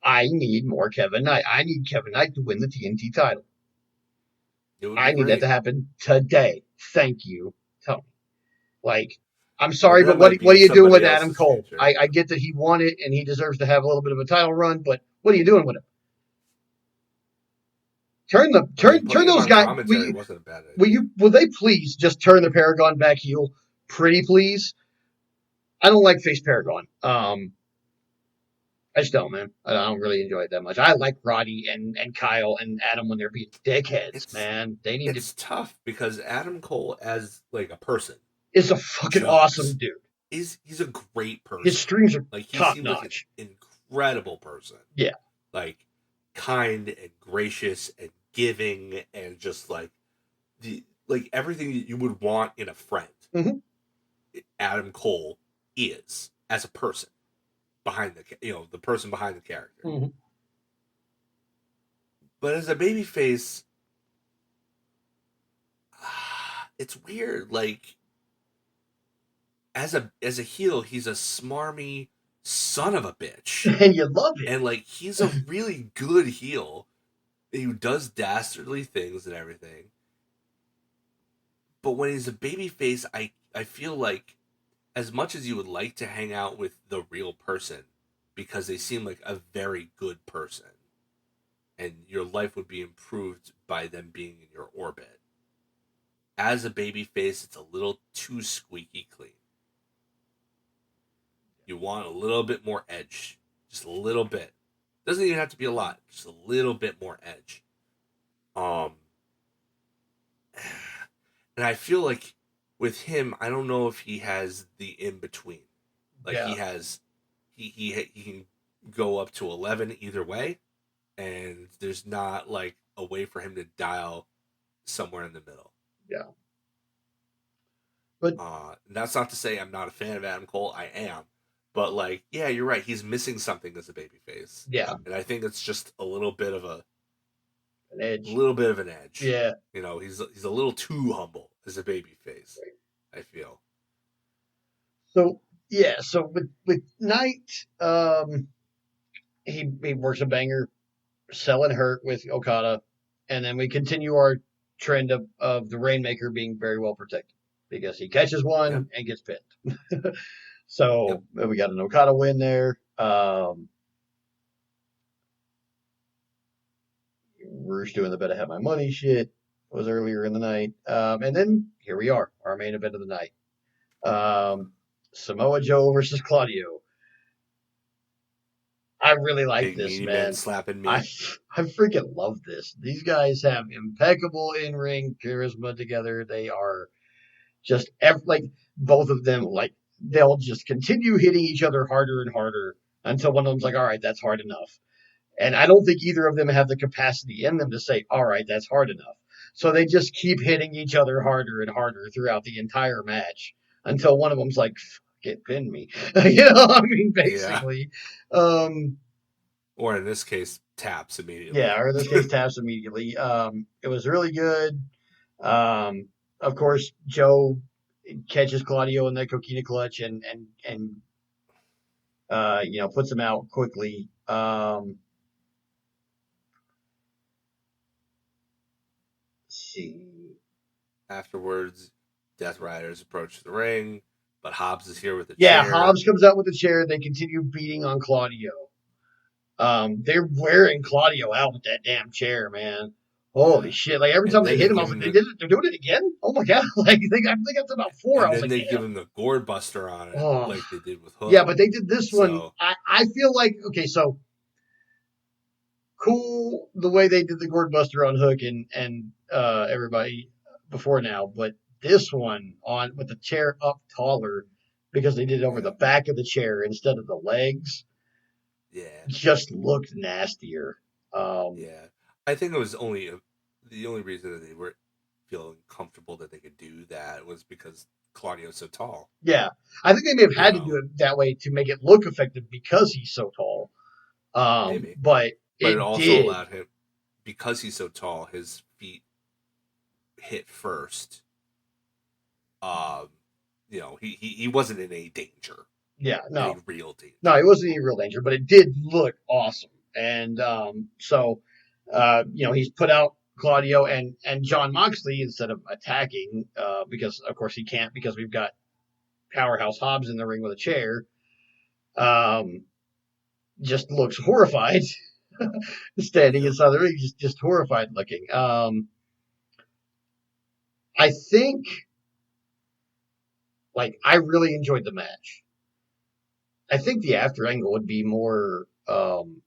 I need more Kevin Knight. I need Kevin Knight to win the TNT title. It would be I need that great. to happen today. Thank you, Tony. Like, I'm Well, sorry, that but what might are be you doing with somebody Adam else's Cole? future. I get that he won it and he deserves to have a little bit of a title run, but what are you doing with him? Turn Putting him those on guys. commentary wasn't a bad idea. Will they please just turn the Paragon back heel? Pretty please. I don't like face Paragon. I just don't, man. I don't really enjoy it that much. I like Roddy and Kyle and Adam when they're being dickheads, man. They need to. It's tough because Adam Cole as like a person Is a fucking awesome dude. He's a great person. His streams are like he top seems notch. Like an incredible person. Yeah. Like kind and gracious and giving and just like everything that you would want in a friend. Mm-hmm. Adam Cole is as a person behind the person behind the character. Mm-hmm. But as a babyface, it's weird. Like as a heel, he's a smarmy son of a bitch, and you love it. And like he's a really good heel who does dastardly things and everything. But when he's a babyface, I feel like as much as you would like to hang out with the real person because they seem like a very good person and your life would be improved by them being in your orbit, as a babyface, it's a little too squeaky clean. You want a little bit more edge. Just a little bit. Doesn't even have to be a lot. Just a little bit more edge. And I feel like with him, I don't know if he has the in between. Like he has, he can go up to 11 either way, and there's not like a way for him to dial somewhere in the middle. Yeah. But that's not to say I'm not a fan of Adam Cole. I am. But like, yeah, you're right. He's missing something as a babyface. Yeah. And I think it's just a little bit of an edge. A little bit of an edge. Yeah. You know, he's a little too humble as a babyface. Right. I feel. So yeah, so with Knight, he works a banger, selling hurt with Okada, and then we continue our trend of the Rainmaker being very well protected because he catches one and gets pinned. So we got an Okada win there. Roosh doing the better have my money shit was earlier in the night. And then here we are, our main event of the night. Samoa Joe versus Claudio. I really like this, man. Slapping me. I freaking love this. These guys have impeccable in-ring charisma together. They are just like both of them. Like they'll just continue hitting each other harder and harder until one of them's like, "All right, that's hard enough." And I don't think either of them have the capacity in them to say, "All right, that's hard enough." So they just keep hitting each other harder and harder throughout the entire match until one of them's like, "Get pin me," you know. I mean, basically. Yeah. Or in this case, taps immediately. Yeah, or in this case, taps immediately. It was really good. Of course, Joe catches Claudio in the coquina clutch and puts him out quickly. Let's see. Afterwards, Death Riders approach the ring, but Hobbs is here with a Yeah, chair. Hobbs comes out with the chair. They continue beating on Claudio. They're wearing Claudio out with that damn chair, man. Holy Yeah. shit! Like every And time they then they hit him, I give was like, him they the did it. They're doing it again. Oh my god! Like I think that's about four. I and was then like, they give damn. him the gourd buster on it, Oh like they did with yeah, Hook. but they did this one. So I feel like okay, so cool the way they did the gourd buster on Hook and everybody before now, but this one on with the chair up taller because they did it over yeah, the back of the chair instead of the legs yeah, just looked nastier. yeah. I think it was only the only reason that they were feeling comfortable that they could do that was because Claudio's so tall. Yeah, I think they may have You had to do know, it that way to make it look effective because he's so tall. maybe, But but it it also did. allowed him because he's so tall. His feet hit first. Um, he wasn't in any danger, Yeah, any no, real no, danger. it wasn't any real danger, but it did look awesome. And he's put out Claudio and John Moxley instead of attacking because of course he can't because we've got Powerhouse Hobbs in the ring with a chair. Um, just looks horrified standing Yep. inside the ring, just horrified looking. I think like I really enjoyed the match. I think the after angle would be more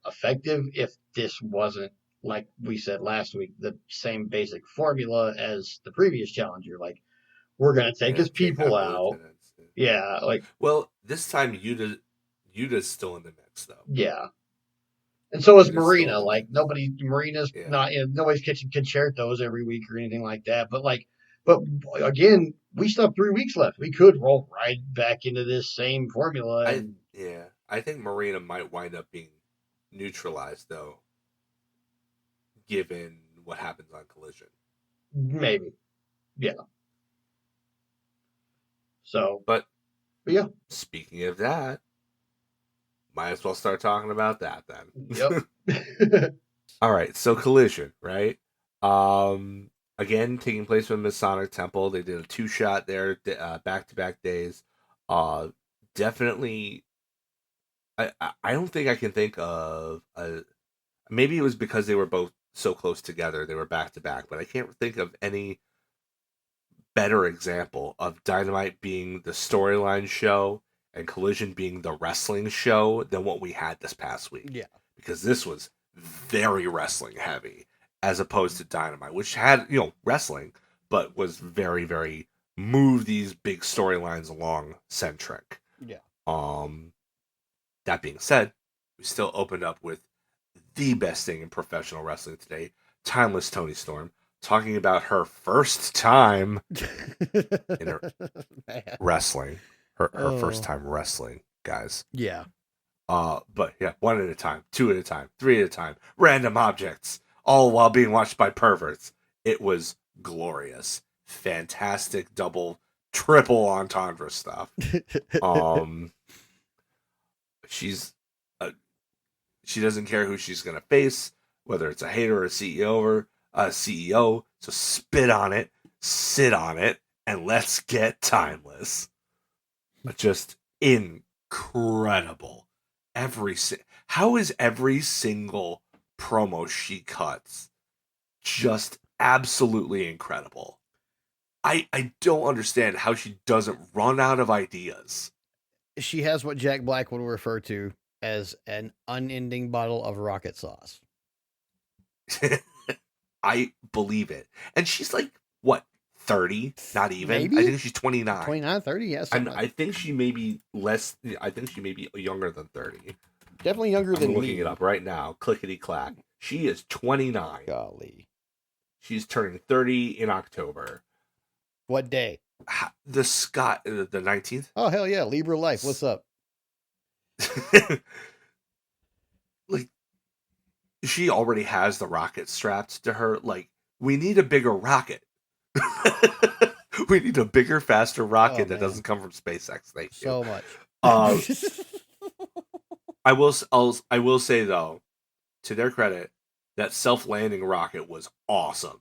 effective if this wasn't like we said last week the same basic formula as the previous challenger. Like we're gonna take Yeah, his take people out the out. lieutenants. Yeah. Yeah, like Well, this time Yuta's still in the mix though. yeah. And so is Yuta's still in Marina. the Like mix. Marina's Yeah. not nobody's catching concertos every week or anything like that. But again, we still have 3 weeks left. We could roll right back into this same formula I and yeah. I think Marina might wind up being neutralized though, given what happens on Collision. maybe yeah. So But but yeah, speaking of that, might as well start talking about that yep. then. All right, so Collision, right? Again, taking place with Masonic Temple. They did a two-shot there, back-to-back days. Uh, definitely. I don't think I can think of a. Maybe it was because they were both so close together. They were back to back, but I can't think of any better example of Dynamite being the storyline show and Collision being the wrestling show than what we had this past week. Yeah. Because this was very wrestling heavy as opposed to Dynamite, which had, wrestling, but was very, very move these big storylines along centric. Yeah. Um that being said, we still opened up with the best thing in professional wrestling today, Timeless Tony Storm, talking about her first time in her wrestling. Her first time wrestling, guys. Yeah. But yeah, one at a time, two at a time, three at a time, random objects, all while being watched by perverts. It was glorious. Fantastic double, triple entendre stuff. She's she doesn't care who she's gonna face, whether it's a hater or a CEO. So spit on it, sit on it, and let's get timeless. Just incredible. How is every single promo she cuts just absolutely incredible? I don't understand how she doesn't run out of ideas. She has what Jack Black would refer to as an unending bottle of rocket sauce. I believe it. And she's like, what, 30? Not even. Maybe? I think she's 29. 29, 30, yeah. I think she may be less. I think she may be younger than 30. Definitely younger I'm than looking me. it up right now. Clickety clack. She is 29. Golly. She's turning 30 in October. What day? The 19th. Oh, hell yeah. Libra life. What's up? Like, she already has the rocket strapped to her. Like, we need a bigger rocket. We need a bigger, faster rocket that doesn't come from SpaceX. Thank you so much. I will say though, to their credit, that self-landing rocket was awesome.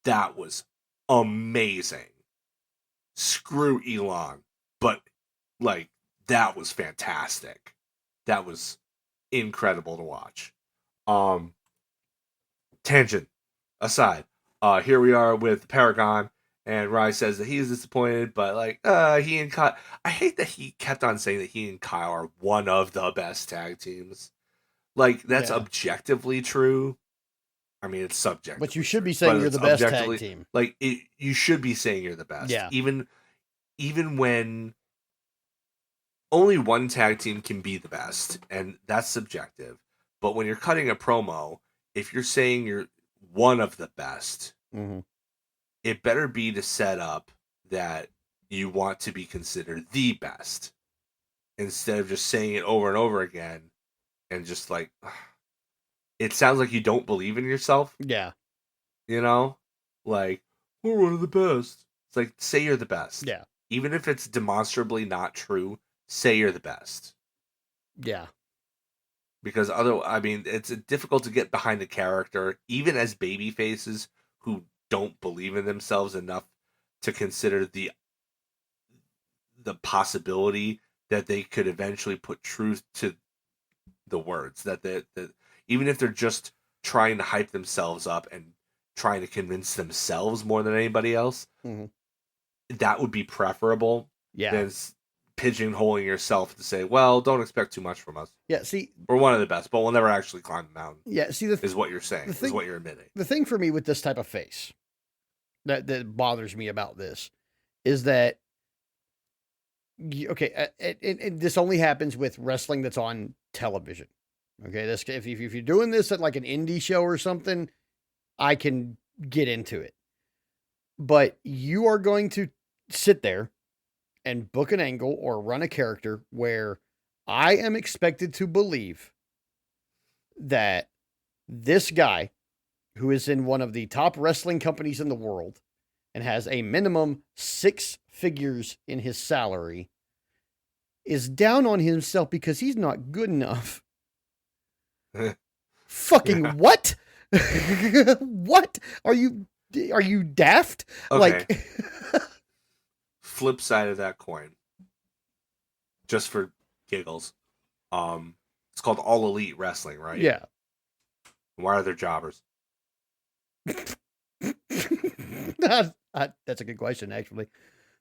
That was amazing. Screw Elon, but like that was fantastic. That was incredible to watch. Tangent aside, here we are with Paragon, and Rai says that he's disappointed, but like he and Kyle, I hate that he kept on saying that he and Kyle are one of the best tag teams. Like that's Yeah. objectively true. I mean, it's subjective. But you should be saying you're the best tag team. Like you should be saying you're the best. Yeah. Even when only one tag team can be the best, and that's subjective. But when you're cutting a promo, if you're saying you're one of the best, it better be to set up that you want to be considered the best, instead of just saying it over and over again, and just like it sounds like you don't believe in yourself. Yeah. You know, like we're one of the best. It's like, say you're the best. Yeah. Even if it's demonstrably not true, say you're the best. Yeah. Because I mean, it's difficult to get behind a character, even as baby faces who don't believe in themselves enough to consider the possibility that they could eventually put truth to the words. That even if they're just trying to hype themselves up and trying to convince themselves more than anybody else, that would be preferable than pigeonholing yourself to say, well, don't expect too much from us. Yeah, see, we're one of the best, but we'll never actually climb the mountain. Yeah, see, is what you're saying, is what you're admitting. The thing for me with this type of face that bothers me about this is that, okay, and this only happens with wrestling that's on television. Okay, this if you're doing this at like an indie show or something, I can get into it. But you are going to sit there and book an angle or run a character where I am expected to believe that this guy, who is in one of the top wrestling companies in the world and has a minimum 6 figures in his salary, is down on himself because he's not good enough. Fucking what? What? Are you daft? Okay. Like flip side of that coin, just for giggles, it's called All Elite Wrestling, right? Yeah. Why are there jobbers? That's a good question, actually.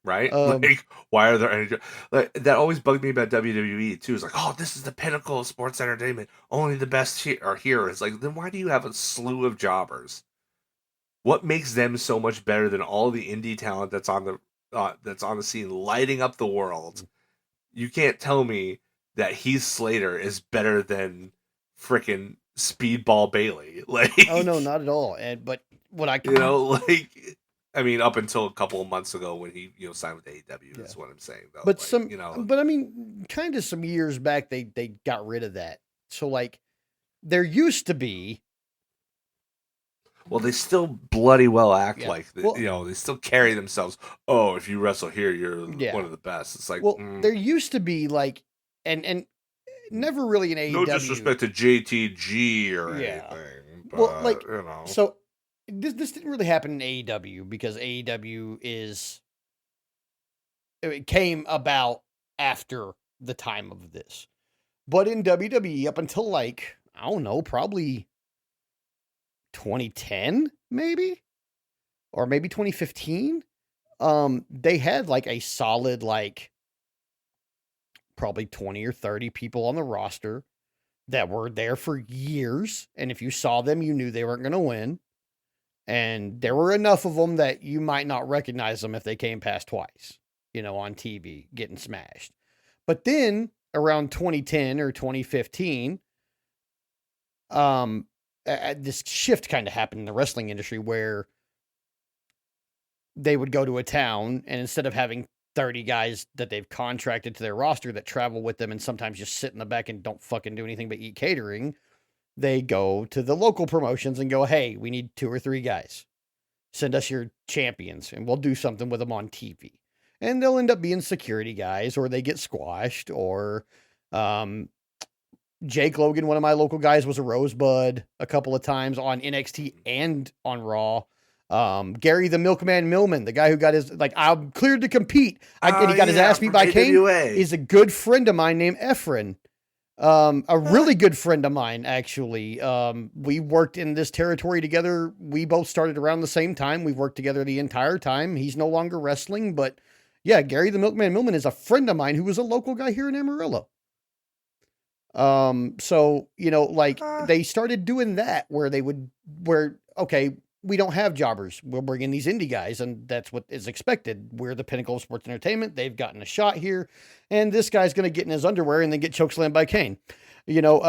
Right? Like, why are there any? Like, that always bugged me about WWE too. It's like, oh, this is the pinnacle of sports entertainment. Only the best are here. It's like, then why do you have a slew of jobbers? What makes them so much better than all the indie talent that's on the scene, lighting up the world? You can't tell me that Heath Slater is better than frickin' Speedball Bailey. Like, oh no, not at all. But what I I mean, up until a couple of months ago when he signed with AEW, that's what I'm saying though. But like, but I mean, kind of some years back they got rid of that. So like, there used to be. Well, they still bloody well act like they still carry themselves. Oh, if you wrestle here, you're one of the best. It's like, there used to be like, and never really an AEW. No disrespect to JTG or anything. But, well, like so, this didn't really happen in AEW because AEW it came about after the time of this, but in WWE up until like I don't know, probably 2010 maybe, or maybe 2015, they had like a solid like probably 20 or 30 people on the roster that were there for years, and if you saw them you knew they weren't going to win, and there were enough of them that you might not recognize them if they came past twice on TV getting smashed. But then around 2010 or 2015 this shift kind of happened in the wrestling industry where they would go to a town and instead of having 30 guys that they've contracted to their roster that travel with them and sometimes just sit in the back and don't fucking do anything but eat catering, they go to the local promotions and go, hey, we need 2 or 3 guys. Send us your champions and we'll do something with them on TV. And they'll end up being security guys, or they get squashed, or Jake Logan, one of my local guys, was a Rosebud a couple of times on NXT and on Raw. Gary the Milkman Millman, the guy who got his, like, I'm cleared to compete. And he got his ass beat by Kane. Is a good friend of mine named Efren. A really good friend of mine, actually. We worked in this territory together. We both started around the same time. We've worked together the entire time. He's no longer wrestling, but yeah, Gary the Milkman Millman is a friend of mine who was a local guy here in Amarillo. So, you know, like they started doing that okay, we don't have jobbers. We'll bring in these indie guys, and that's what is expected. We're the pinnacle of sports entertainment. They've gotten a shot here, and this guy's going to get in his underwear and then get chokeslammed by Kane. You know,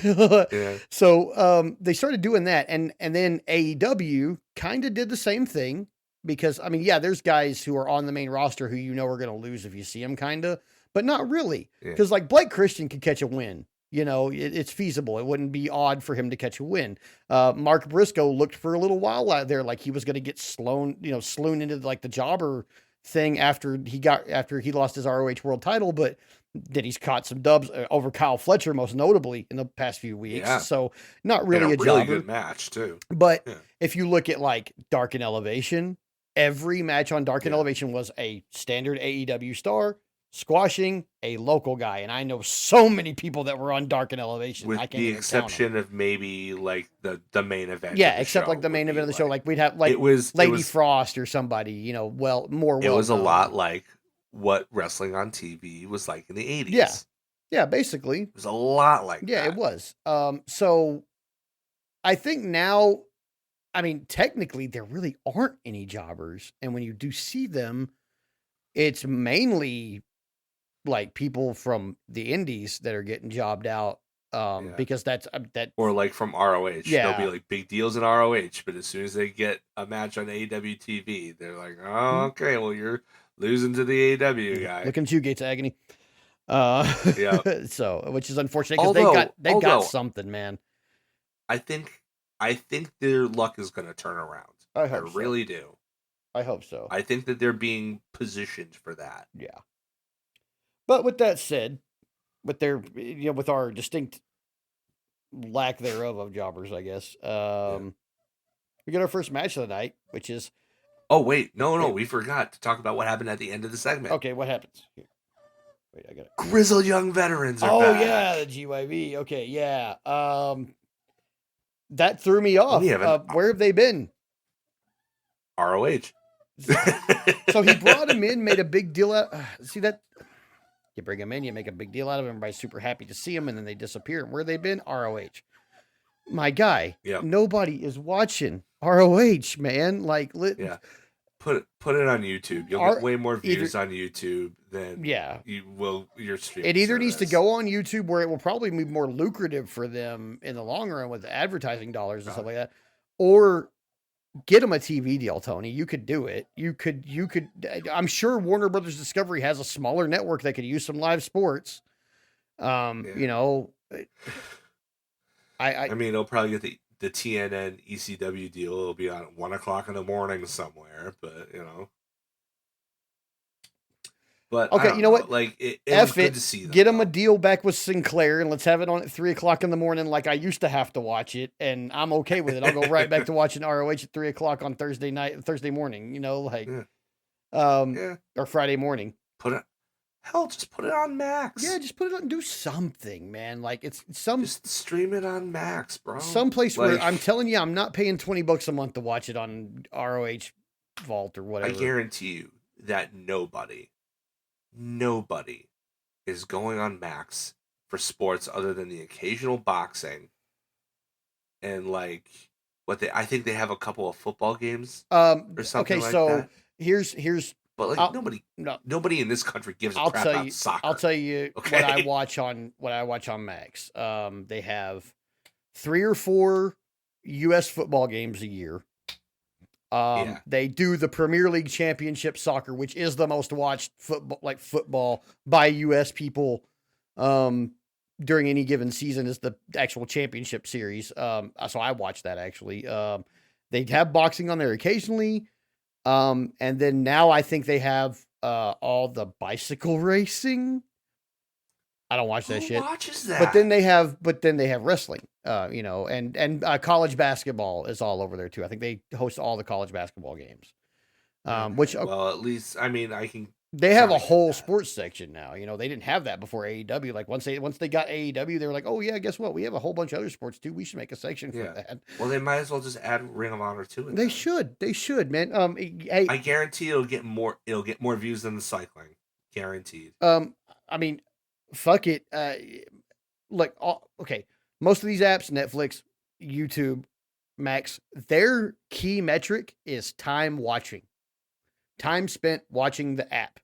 Yeah. so they started doing that, and then AEW kind of did the same thing because, I mean, yeah, there's guys who are on the main roster who you know are going to lose if you see them, kind of, but not really, because like Blake Christian could catch a win. You know, it's feasible. It wouldn't be odd for him to catch a win. Mark Briscoe looked for a little while out there like he was going to get slown into like the jobber thing after he lost his ROH world title, but then he's caught some dubs over Kyle Fletcher, most notably in the past few weeks. Yeah. So not really a really jobber. Good match too. But if you look at like Dark and Elevation, every match on Dark and Elevation was a standard AEW star squashing a local guy, and I know so many people that were on Dark and Elevation. With the exception of maybe like the main event. Yeah, except like the main event of the show, like we'd have like Lady Frost or somebody, you know, It was a lot like what wrestling on TV was like in the 80s. Yeah, basically. It was a lot like that. Yeah, it was. So I think now, I mean, technically there really aren't any jobbers, and when you do see them, it's mainly like people from the indies that are getting jobbed out, because that or like from ROH. There'll be like big deals in ROH, but as soon as they get a match on AEW TV, they're like, oh, okay, well, you're losing to the AEW guy. Looking at you, Gates of Agony. So, which is unfortunate because they've got something, man. I think their luck is going to turn around. I really do. I hope so. I think that they're being positioned for that. Yeah. But with that said, with our distinct lack thereof of jobbers, I guess, we got our first match of the night, which is. Oh wait, no, we forgot to talk about what happened at the end of the segment. Okay, what happens? Here. Wait, I got it. Grizzled young veterans are back. Oh yeah, the GYV. Okay, yeah. That threw me off. Where have they been? ROH. So he brought him in, made a big deal out. See that. You bring them in, you make a big deal out of them. Everybody's super happy to see them, and then they disappear. And where they've been? ROH. My guy, nobody is watching ROH, man. Like, put it on YouTube. You'll get way more views on YouTube than you will your stream. It either needs to go on YouTube, where it will probably be more lucrative for them in the long run with advertising dollars and stuff like that, or get them a TV deal, Tony. You could do it. You could. I'm sure Warner Brothers Discovery has a smaller network that could use some live sports. You know, I mean, they'll probably get the TNN ECW deal. It'll be on at 1:00 in the morning somewhere, but you know. But okay, you know what? Like it was good to see them. Get them a deal back with Sinclair, and let's have it on at 3:00 in the morning, like I used to have to watch it, and I'm okay with it. I'll go right back to watching ROH at 3:00 on Thursday morning. You know, like, or Friday morning. Just put it on Max. Yeah, just put it on. Do something, man. Like just stream it on Max, bro. Someplace where I'm telling you, I'm not paying $20 a month to watch it on ROH Vault or whatever. I guarantee you that nobody is going on Max for sports other than the occasional boxing and like I think they have a couple of football games or something like that. Okay, so here's but like nobody in this country gives a crap about soccer. I'll tell you what I watch on Max. They have 3 or 4 US football games a year. They do the Premier League Championship Soccer, which is the most watched football by US people during any given season, is the actual championship series. So I watch that actually. They have boxing on there occasionally. And then now I think they have all the bicycle racing. I don't watch that Who shit. watches that? But then they have wrestling, and college basketball is all over there too. I think they host all the college basketball games. Which well, at least I mean I can. they have a kinda get whole that. sports section now. They didn't have that before AEW. Like once they got AEW, they were like, oh yeah, guess what? We have a whole bunch of other sports too. We should make a section for Yeah. that. Well, they might as well just add Ring of Honor to it. They then. should, man. Hey, I guarantee it'll get more. It'll get more views than the cycling. Guaranteed. I mean, fuck it. Okay, most of these apps, Netflix, YouTube, Max, their key metric is time watching, time spent watching the app.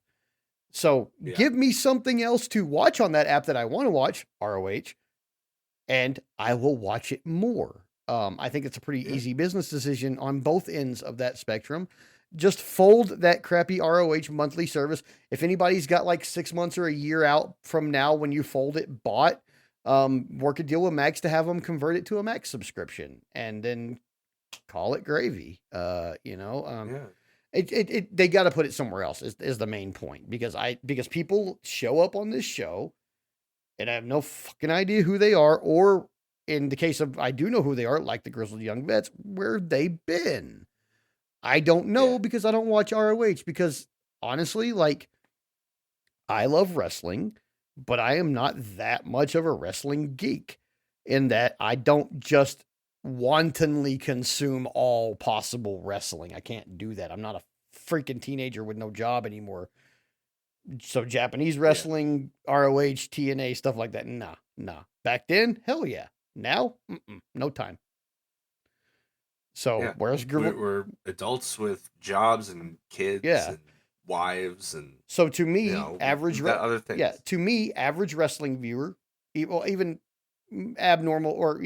So Yeah. give me something else to watch on that app that I want to watch, ROH, and I will watch it more. I think it's a pretty easy business decision on both ends of that spectrum. Just fold that crappy ROH monthly service. If anybody's got like 6 months or a year out from now when you fold it, bought, work a deal with Max to have them convert it to a Max subscription and then call it gravy. Yeah. They got to put it somewhere else is the main point because people show up on this show and I have no fucking idea who they are, or in the case of I do know who they are, like the Grizzled Young Vets, where they've been. I don't know Yeah. because I don't watch ROH because honestly, like I love wrestling, but I am not that much of a wrestling geek in that I don't just wantonly consume all possible wrestling. I can't do that. I'm not a freaking teenager with no job anymore. So Japanese wrestling, ROH, TNA, stuff like that. Nah. Back then, hell yeah. Now, no time. So Yeah. where's We're adults with jobs and kids and wives and so to me, we've got other things. Yeah, to me, average wrestling viewer, even abnormal, or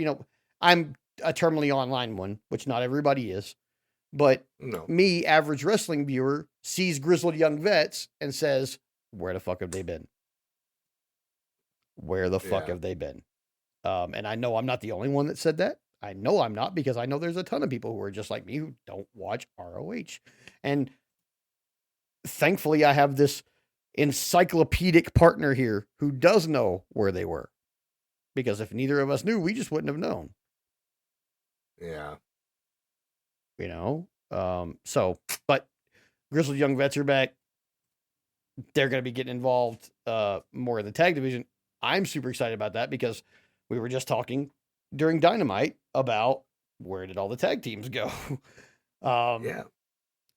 I'm a terminally online one, which not everybody is, but No. me, average wrestling viewer, sees Grizzled Young Vets and says, "Where the fuck have they been? Where the fuck have they been?" And I know I'm not the only one that said that. I know I'm not because I know there's a ton of people who are just like me who don't watch ROH. And thankfully, I have this encyclopedic partner here who does know where they were. Because if neither of us knew, we just wouldn't have known. Yeah. But Grizzled Young Vets are back. They're going to be getting involved more in the tag division. I'm super excited about that because we were just talking during Dynamite about where did all the tag teams go.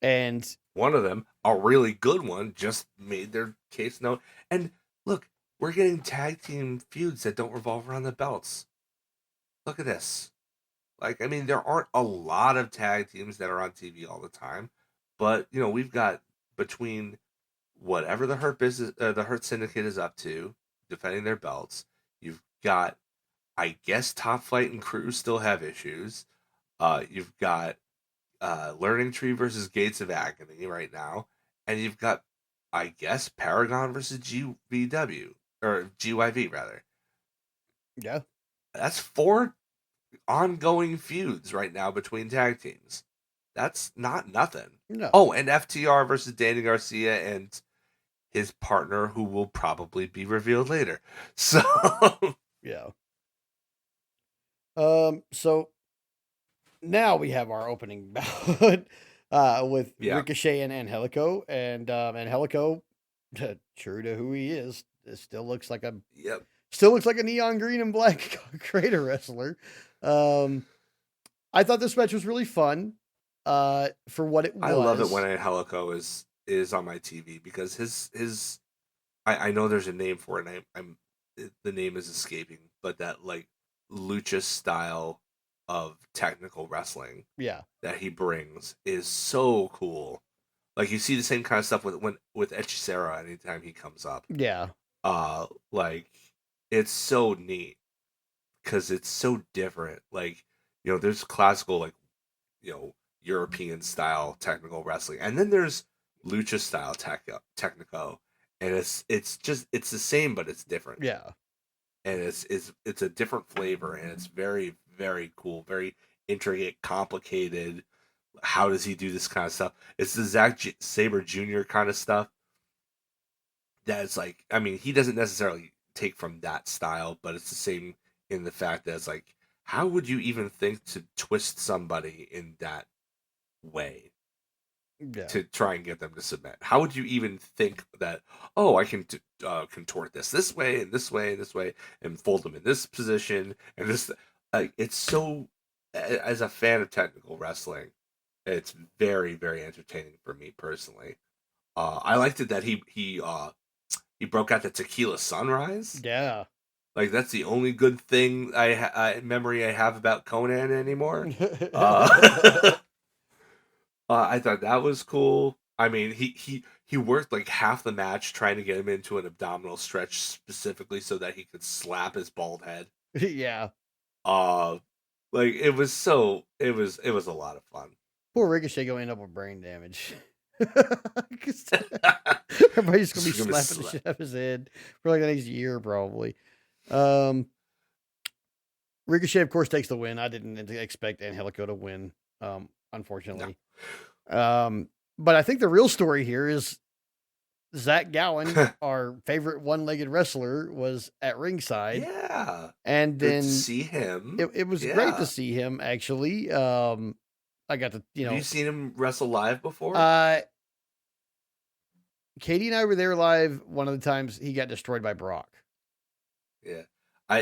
And one of them, a really good one, just made their case known. And look, we're getting tag team feuds that don't revolve around the belts. Look at this. Like, I mean, there aren't a lot of tag teams that are on TV all the time, but we've got between whatever the Hurt Syndicate is up to, defending their belts. You've got, I guess, Top Flight and Crew still have issues. You've got Learning Tree versus Gates of Agony right now, and you've got, I guess, Paragon versus GVW or GYV rather. Yeah, that's 4 ongoing feuds right now between tag teams. That's not nothing. No. Oh, and FTR versus Danny Garcia and his partner, who will probably be revealed later. So yeah. So now we have our opening bout with Ricochet and Angelico, and Angelico, true to who he is, still looks like a neon green and black Crater wrestler. I thought this match was really fun for what it was. I love it when Angelico is on my TV because his I know there's a name for it. And the name is escaping, but that like lucha style of technical wrestling, that he brings is so cool. Like you see the same kind of stuff with Hechicero anytime he comes up. Yeah. Like it's so neat because it's so different. Like there's classical like European style technical wrestling, and then there's lucha style technico, and it's the same but it's different. Yeah. And it's a different flavor, and it's very, very cool, very intricate, complicated. How does he do this kind of stuff? It's the Sabre Jr. kind of stuff. That's like, I mean, he doesn't necessarily take from that style, but it's the same in the fact that it's like, how would you even think to twist somebody in that way Yeah. to try and get them to submit? How would you even think that, oh, I can contort this way and this way and this way and fold them in this position and this? Like, it's so, as a fan of technical wrestling, it's very, very entertaining for me personally. I liked it that he broke out the tequila sunrise. Yeah. Like, that's the only good thing memory I have about Conan anymore. Uh, I thought that was cool. I mean, he worked like half the match trying to get him into an abdominal stretch specifically so that he could slap his bald head. Yeah. Uh, like it was a lot of fun. Poor Ricochet going to end up with brain damage. 'Cause everybody's gonna be Just gonna slapping the shit out of his head for like the next year, probably. Ricochet, of course, takes the win. I didn't expect Angelico to win, unfortunately. No. But I think the real story here is Zach Gowen, our favorite one-legged wrestler, was at ringside. Yeah. And Good then to see him. it was great to see him, actually. I got to, Have you seen him wrestle live before? Katie and I were there live one of the times he got destroyed by Brock. Yeah.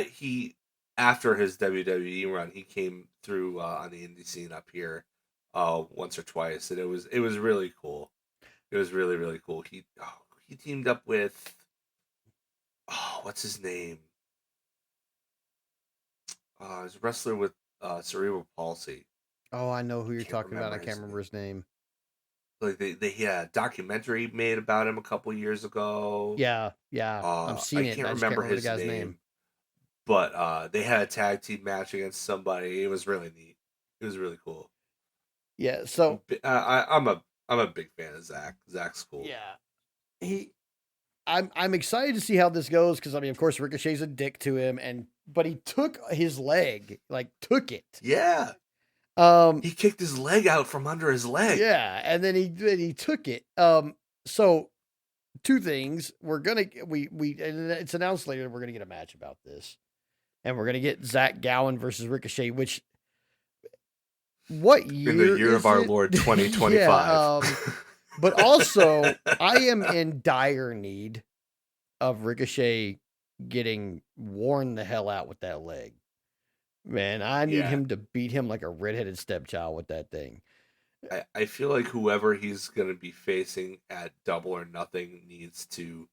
He after his WWE run, he came through on the indie scene up here once or twice, and it was really cool. It was really, really cool. He teamed up with what's his name? He's a wrestler with cerebral palsy. Oh, I know who you're Can't talking about. I remember can't his remember his name. Like they had a documentary made about him a couple years ago. Yeah. I've seen it. Can't I just remember can't remember his the guy's name. name. But they had a tag team match against somebody. It was really neat. It was really cool. Yeah. So I'm a big fan of Zach. Zach's cool. Yeah. I'm excited to see how this goes because I mean, of course, Ricochet's a dick to him, but he took his leg, like took it. Yeah. He kicked his leg out from under his leg. Yeah, and then he took it. So two things. And it's announced later we're gonna get a match about this. And we're gonna get Zach Gowen versus Ricochet, which what year? In the year of our Lord 2025. Yeah, but also I am in dire need of Ricochet getting worn the hell out with that leg. Man, I need him to beat him like a redheaded stepchild with that thing. I feel like whoever he's going to be facing at Double or Nothing needs to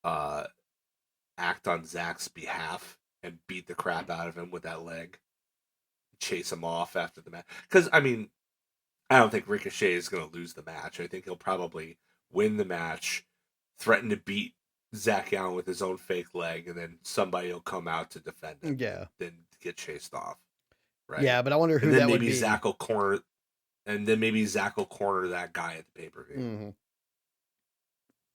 act on Zach's behalf and beat the crap out of him with that leg. Chase him off after the match. Because, I mean, I don't think Ricochet is going to lose the match. I think he'll probably win the match, threaten to beat Zach Allen with his own fake leg, and then somebody will come out to defend him. Yeah. Then get chased off. Right? Yeah, but I wonder who that would be. Zach will corner, and then maybe Zach will corner that guy at the pay-per-view. Mm-hmm.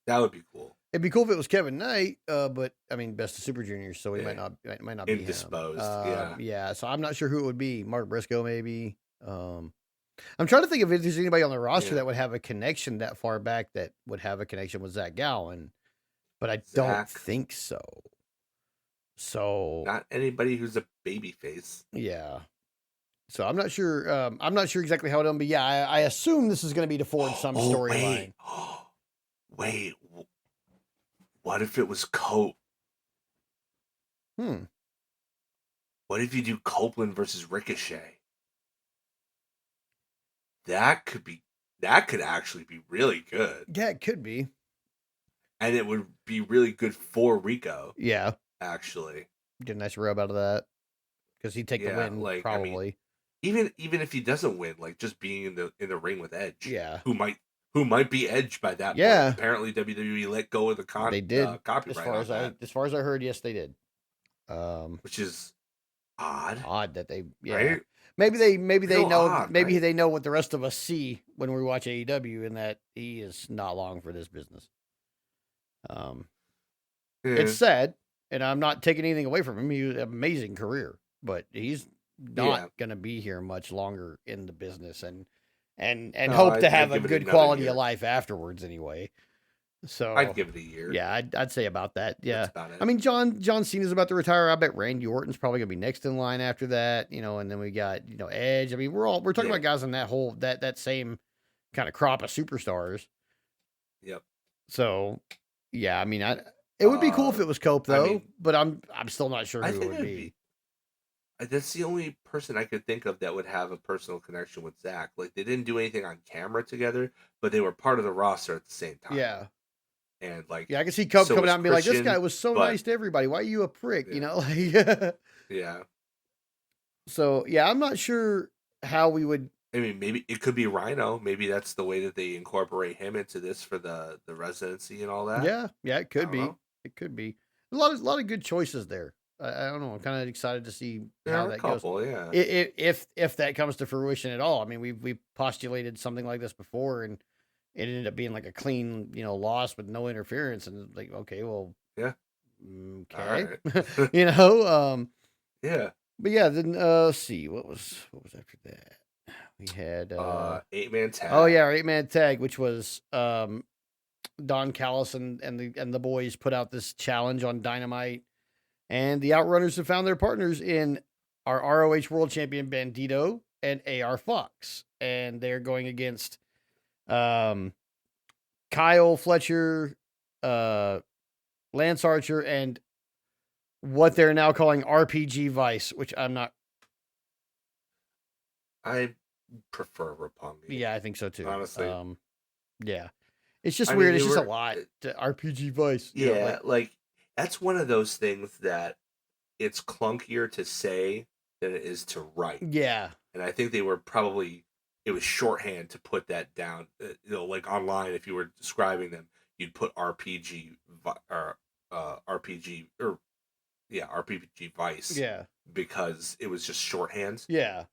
That would be cool. It'd be cool if it was Kevin Knight, but I mean, Best of Super Juniors, so he might not be indisposed. Yeah. So I'm not sure who it would be. Mark Briscoe, maybe. I'm trying to think if there's anybody on the roster that would have a connection that far back that would have a connection with Zach Gowen, but I don't think so. So not anybody who's a baby face. Yeah. So I'm not sure. I'm not sure exactly how it'll be. Yeah, I assume this is going to be to forward some storyline. Wait. What if it was Cope? What if you do Copeland versus Ricochet? That could actually be really good. Yeah, it could be. And it would be really good for Rico. Yeah. Actually. Get a nice rub out of that. Because he'd take the win, like, probably. I mean, even if he doesn't win, like just being in the ring with Edge. Yeah. Who might be Edge by that point. Apparently WWE let go of the they did. Copyright as far as I heard, yes, they did. Which is odd. Odd that they right? Maybe they know they know what the rest of us see when we watch AEW and that he is not long for this business. It's sad, and I'm not taking anything away from him. He had an amazing career, but he's not going to be here much longer in the business and hope to have a good quality of life afterwards anyway. So I'd give it a year. yeah, I'd say about that. Yeah. That's about it. I mean, John Cena's about to retire. I bet Randy Orton's probably gonna be next in line after that. And then we got Edge. I mean, we're talking Yeah. about guys in that whole that same kind of crop of superstars. Yep. So yeah, I mean, it would be cool if it was Cope though, mean, but I'm still not sure I who it think would it'd be. that's the only person I could think of that would have a personal connection with Zach. Like they didn't do anything on camera together, but they were part of the roster at the same time. Yeah. And like, Yeah, I can see Cope so coming was out and be like, "This guy Christian, was so but nice to everybody. Why are you a prick?" yeah, Like, yeah. so yeah, I'm not sure how we would. I mean, maybe it could be Rhino. Maybe that's the way that they incorporate him into this for the residency and all that. Yeah, it I could don't be. know. It could be a lot of good choices there. I don't know. I'm kind of excited to see There how are a that goes. couple, yeah. If that comes to fruition at all. I mean, we postulated something like this before, and it ended up being like a clean, loss with no interference, and it's like, okay, well, Yeah. All okay, right. Yeah. But yeah, then let's see what was after that. We had 8-man tag. oh yeah, our 8-man tag, which was Don Callis and the boys put out this challenge on Dynamite, and the Outrunners have found their partners in our ROH World Champion Bandito and AR Fox, and they're going against Kyle Fletcher, Lance Archer, and what they're now calling RPG Vice, which I'm not. I prefer Roppongi. Yeah, I think so too. Honestly. Yeah. It's just weird. It's just a lot. RPG Vice. Yeah, like that's one of those things that it's clunkier to say than it is to write. Yeah. And I think they were probably it was shorthand to put that down. Like online, if you were describing them, you'd put RPG or RPG or RPG Vice. Yeah. Because it was just shorthand. Yeah.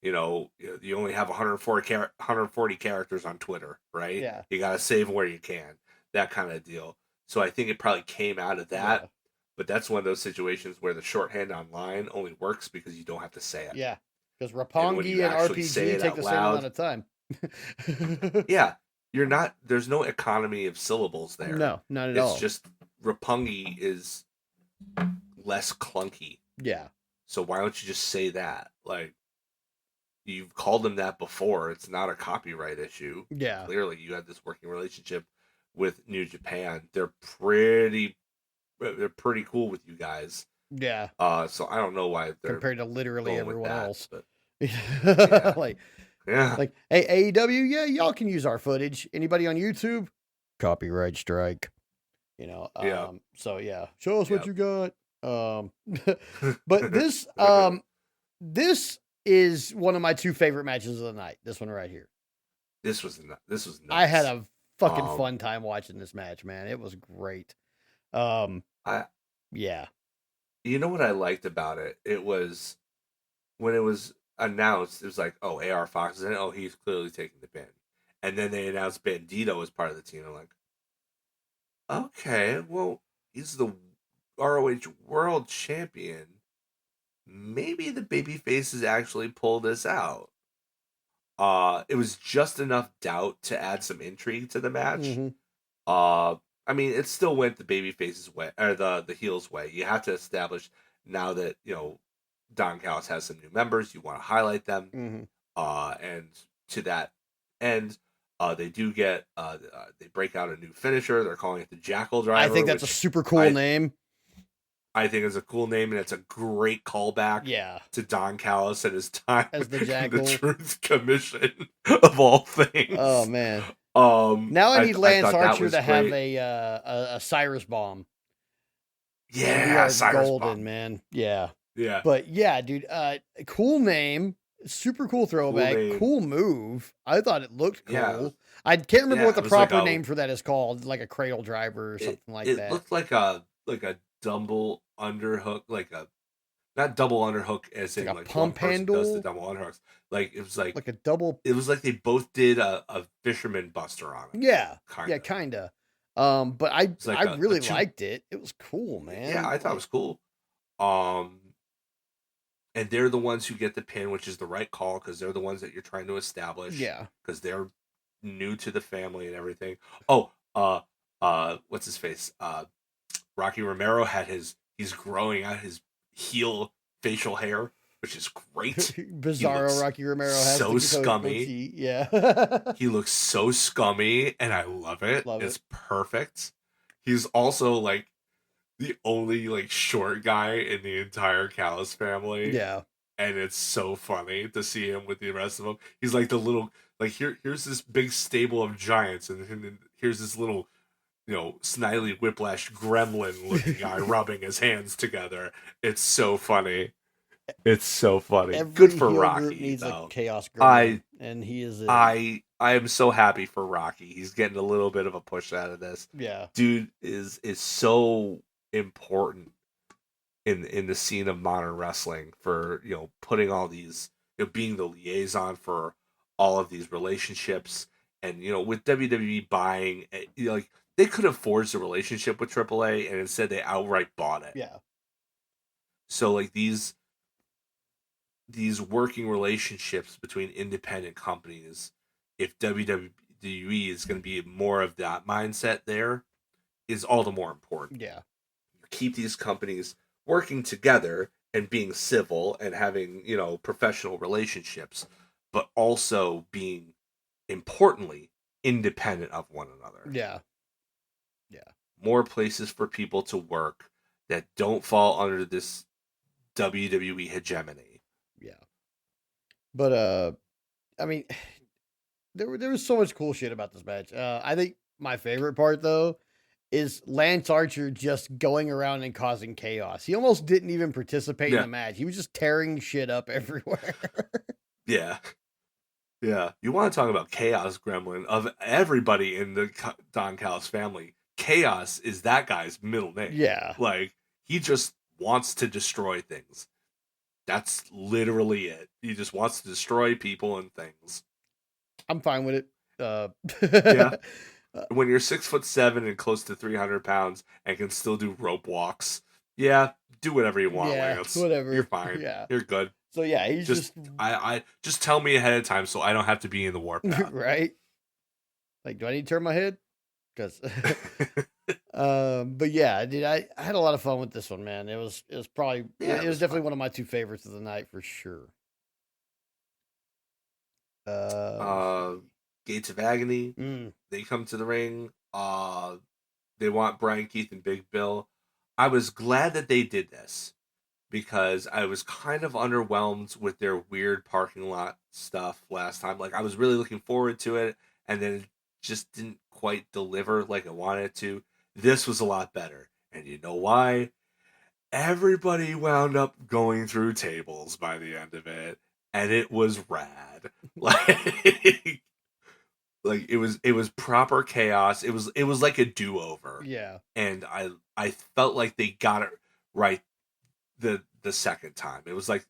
You only have 140 characters on Twitter, right? Yeah. You got to save them where you can. That kind of deal. So I think it probably came out of that. Yeah. But that's one of those situations where the shorthand online only works because you don't have to say it. Yeah. Because Roppongi and RPG take the same amount of time. Yeah. There's no economy of syllables there. No, not at all. It's just Roppongi is less clunky. Yeah. So why don't you just say that? Like, you've called them that before. It's not a copyright issue. Yeah. Clearly, you had this working relationship with New Japan. They're pretty cool with you guys. Yeah. So I don't know why they're compared to literally everyone else. But, yeah. Like hey, AEW, yeah, y'all can use our footage. Anybody on YouTube? Copyright strike. Yeah. So yeah, show us what you got. But this this is one of my two favorite matches of the night. This one right here. This was nuts. I had a fucking fun time watching this match, man. It was great. Yeah. You know what I liked about it? It was when it was announced, it was like, oh, AR Fox is in it. Oh, he's clearly taking the pin. And then they announced Bandito as part of the team. I'm like, okay, well, he's the ROH World Champion. Maybe the baby faces actually pull this out. It was just enough doubt to add some intrigue to the match. Mm-hmm. I mean, it still went the baby faces way or the heels way. You have to establish now that Don Callis has some new members. You want to highlight them. Mm-hmm. And to that end, they do get they break out a new finisher. They're calling it the Jackal Driver. I think that's a super cool name. I think it's a cool name, and it's a great callback to Don Callis and his time as the Jackal. The Truth Commission of all things. Oh man. Now I need Lance Archer to have a Cyrus bomb. Yeah, Cyrus golden bomb. Man. Yeah. Yeah. But yeah, dude, cool name, super cool throwback, cool move. I thought it looked cool. Yeah. I can't remember what the proper name for that is called, like a cradle driver or something like that. It looked like a double underhook, not double underhook as in like pump handle. Does the double underhooks? Like it was like a double. It was like they both did a fisherman buster on it. Yeah, kinda. But I really liked it. It was cool, man. Yeah, I thought it was cool. And they're the ones who get the pin, which is the right call because they're the ones that you're trying to establish. Yeah, because they're new to the family and everything. Oh, what's his face? Rocky Romero he's growing out his heel facial hair, which is great. Bizarro Rocky Romero has so the scummy. goatee. Yeah. He looks so scummy, and I love it. Love It's it. perfect. He's also like the only like short guy in the entire Callis family. Yeah. And it's so funny to see him with the rest of them. He's like the little like here's this big stable of giants, and here's this little snidely whiplash gremlin looking guy rubbing his hands together. It's so funny. It's so funny. Good Every for heel group Rocky needs a though. chaos gremlin, I and he is it. I am so happy for Rocky. He's getting a little bit of a push out of this. Yeah. Dude is so important in the scene of modern wrestling for putting all these being the liaison for all of these relationships. And with WWE buying, like they could have forged a relationship with AAA, and instead they outright bought it. Yeah. So like these working relationships between independent companies, if WWE is going to be more of that mindset, there is all the more important. Yeah. Keep these companies working together and being civil and having professional relationships, but also being importantly independent of one another. Yeah. More places for people to work that don't fall under this WWE hegemony. Yeah. But I mean, there was so much cool shit about this match. I think my favorite part though is Lance Archer just going around and causing chaos. He almost didn't even participate in Yeah. the match. He was just tearing shit up everywhere. Yeah. Yeah. You want to talk about Chaos Gremlin? Of everybody in the Don Callis family, Chaos is that guy's middle name. Yeah. Like, he just wants to destroy things. That's literally it. He just wants to destroy people and things. I'm fine with it. Yeah. When you're 6'7" and close to 300 pounds and can still do rope walks, yeah, do whatever you want, Yeah, Lance. whatever. You're fine. Yeah. You're good. So yeah, he's just I just tell me ahead of time so I don't have to be in the warpath. right. Like, do I need to turn my head? Because, but yeah, dude, I had a lot of fun with this one, man. It was probably Yeah, it was definitely one of my two favorites of the night for sure. Gates of Agony. Mm, They come to the ring. They want Brian Keith and Big Bill. I was glad that they did this because I was kind of underwhelmed with their weird parking lot stuff last time. Like I was really looking forward to it, and then it just didn't quite deliver like I wanted it to. This was a lot better. And you know why? Everybody wound up going through tables by the end of it, and it was rad. Like it was proper chaos. It was like a do-over. yeah. And I felt like they got it right the second time. It was like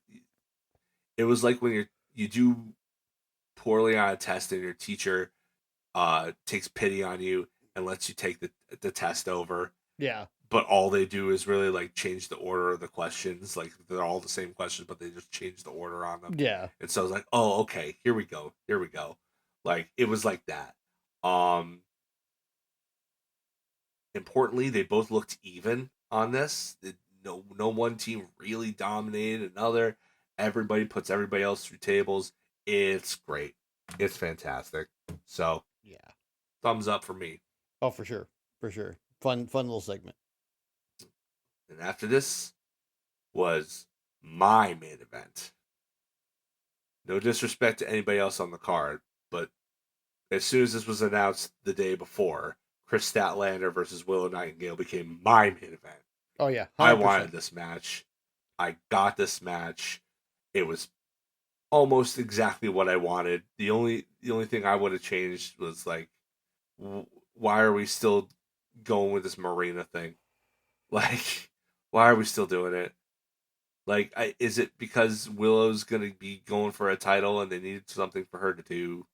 when you do poorly on a test and your teacher takes pity on you and lets you take the test over. Yeah. But all they do is really like change the order of the questions. Like they're all the same questions, but they just change the order on them. Yeah. And so I was like, oh, okay, here we go. Like it was like that. Importantly, they both looked even on this. No one team really dominated another. Everybody puts everybody else through tables. It's great. It's fantastic. So Yeah. thumbs up for me. Oh, for sure. For sure. Fun little segment. And after this was my main event. No disrespect to anybody else on the card, but as soon as this was announced the day before, Chris Statlander versus Willow Nightingale became my main event. Oh yeah. 100%. I wanted this match. I got this match. It was almost exactly what I wanted. The only thing I would have changed was like, why are we still going with this Marina thing? Like, why are we still doing it? Like, is it because Willow's gonna be going for a title and they needed something for her to do?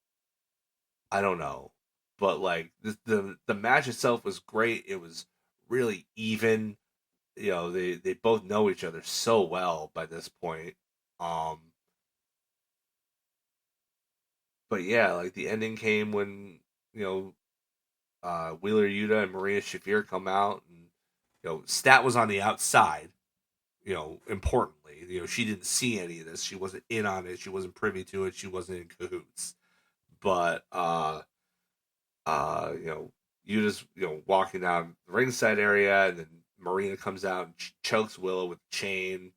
I don't know, but like the match itself was great. It was really even. They both know each other so well by this point. But yeah, like the ending came when Wheeler Yuta and Maria Shafir come out, and Stat was on the outside. Importantly, she didn't see any of this. She wasn't in on it. She wasn't privy to it. She wasn't in cahoots. But Yuta's walking down the ringside area, and then Marina comes out and chokes Willow with a chain.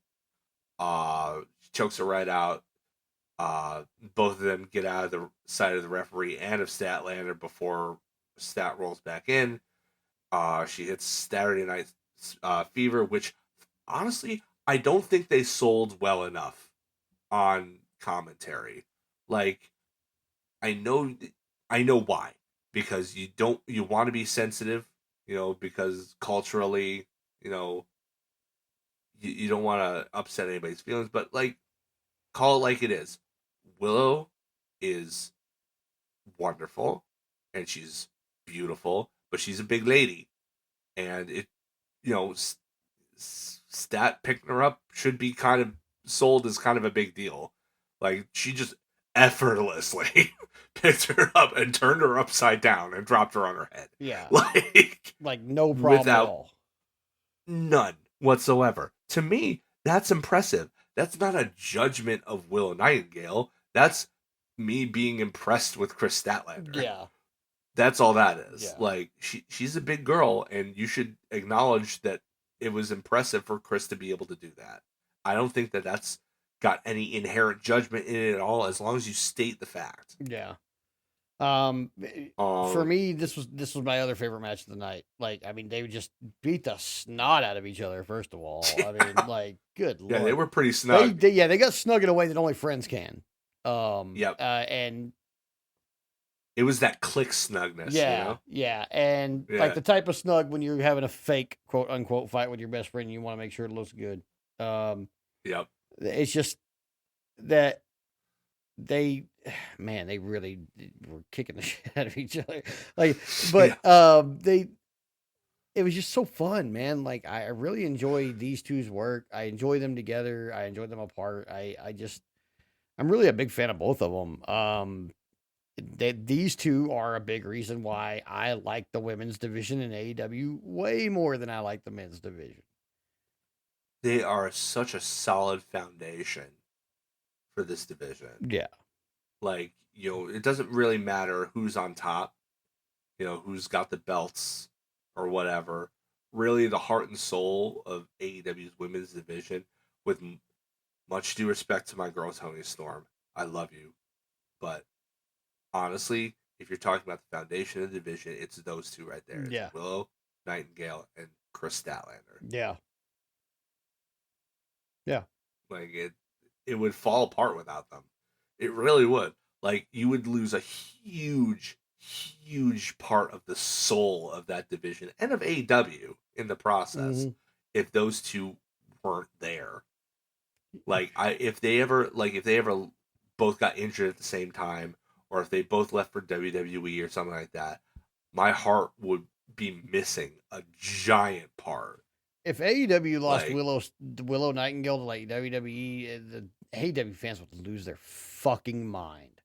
Chokes her right out. Both of them get out of the side of the referee and of Statlander before Stat rolls back in. She hits Saturday Night Fever, which honestly I don't think they sold well enough on commentary. Like, I know why, because you want to be sensitive, because culturally, you don't want to upset anybody's feelings, but like, call it like it is. Willow is wonderful and she's beautiful, but she's a big lady, and it, Stat picking her up should be kind of sold as kind of a big deal. Like, she just effortlessly picked her up and turned her upside down and dropped her on her head. Yeah. Like no problem without at all. None whatsoever. To me, that's impressive. That's not a judgment of Willow Nightingale. That's me being impressed with Chris Statlander. Yeah. That's all that is. Yeah. Like, she's a big girl, and you should acknowledge that it was impressive for Chris to be able to do that. I don't think that that's got any inherent judgment in it at all, as long as you state the fact. Yeah. For me, this was my other favorite match of the night. Like, I mean, they would just beat the snot out of each other. First of all, I mean, like, good lord, they were pretty snug. They got snug in a way that only friends can. Yep. And it was that click snugness. Yeah, and like the type of snug when you're having a fake quote unquote fight with your best friend, you want to make sure it looks good. Yep. It's just that they really were kicking the shit out of each other. Like, but it was just so fun, man. Like, I really enjoy these two's work. I enjoy them together. I enjoy them apart. I'm really a big fan of both of them. These two are a big reason why I like the women's division in AEW way more than I like the men's division. They are such a solid foundation for this division. Yeah. Like, it doesn't really matter who's on top, who's got the belts or whatever. Really, the heart and soul of AEW's women's division, with much due respect to my girl Tony Storm, I love you, but honestly, if you're talking about the foundation of the division, it's those two right there. It's Willow Nightingale and Chris Statlander. Yeah. Like, it would fall apart without them. It really would. Like, you would lose a huge part of the soul of that division and of AEW in the process if those two weren't there. Like, if they ever both got injured at the same time, or if they both left for WWE or something like that, my heart would be missing a giant part. If AEW lost Willow Nightingale to like WWE, the AEW fans would lose their fucking mind.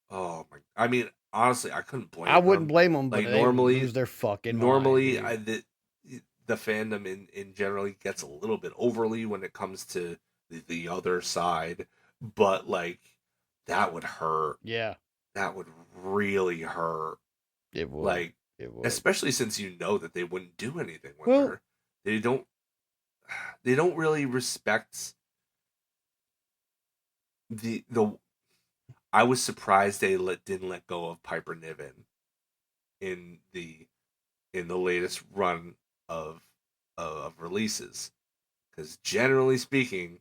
Oh my! I mean, honestly, I couldn't blame. I wouldn't blame them, but like, normally, they lose their fucking normally, mind. The fandom in generally gets a little bit overly when it comes to the other side, but like, that would hurt. Yeah, that would really hurt. It would. Like, it would. Especially since that they wouldn't do anything with her. They don't really respect the. I was surprised they didn't let go of Piper Niven in the latest run of releases, because generally speaking,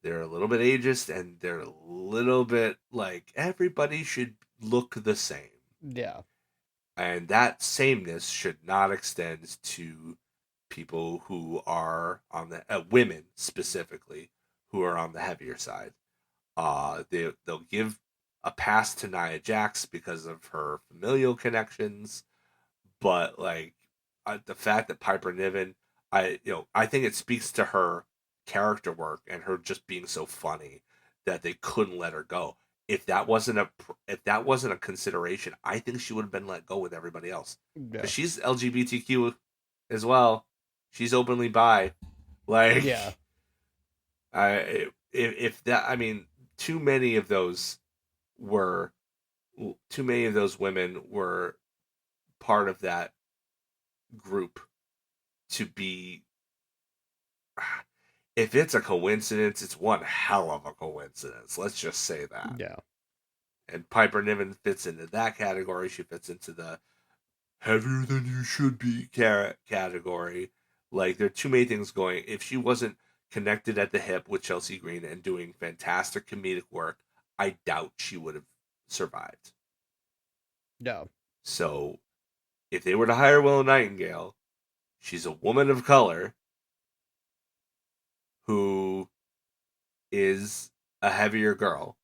they're a little bit ageist and they're a little bit like everybody should look the same. Yeah, and that sameness should not extend to people who are on the women specifically who are on the heavier side. They'll give a pass to Nia Jax because of her familial connections, but like, the fact that Piper Niven, I think it speaks to her character work and her just being so funny that they couldn't let her go. if that wasn't a consideration, I think she would have been let go with everybody else. Yeah. Because she's LGBTQ as well. She's openly bi. Like, Yeah. if that, I mean, too many of those were, too many of those women were part of that group to be. If it's a coincidence, it's one hell of a coincidence. Let's just say that. Yeah. And Piper Niven fits into that category. She fits into the heavier than you should be category. Like, there are too many things going. If she wasn't connected at the hip with Chelsea Green and doing fantastic comedic work, I doubt she would have survived. No. So, if they were to hire Willow Nightingale, she's a woman of color who is a heavier girl.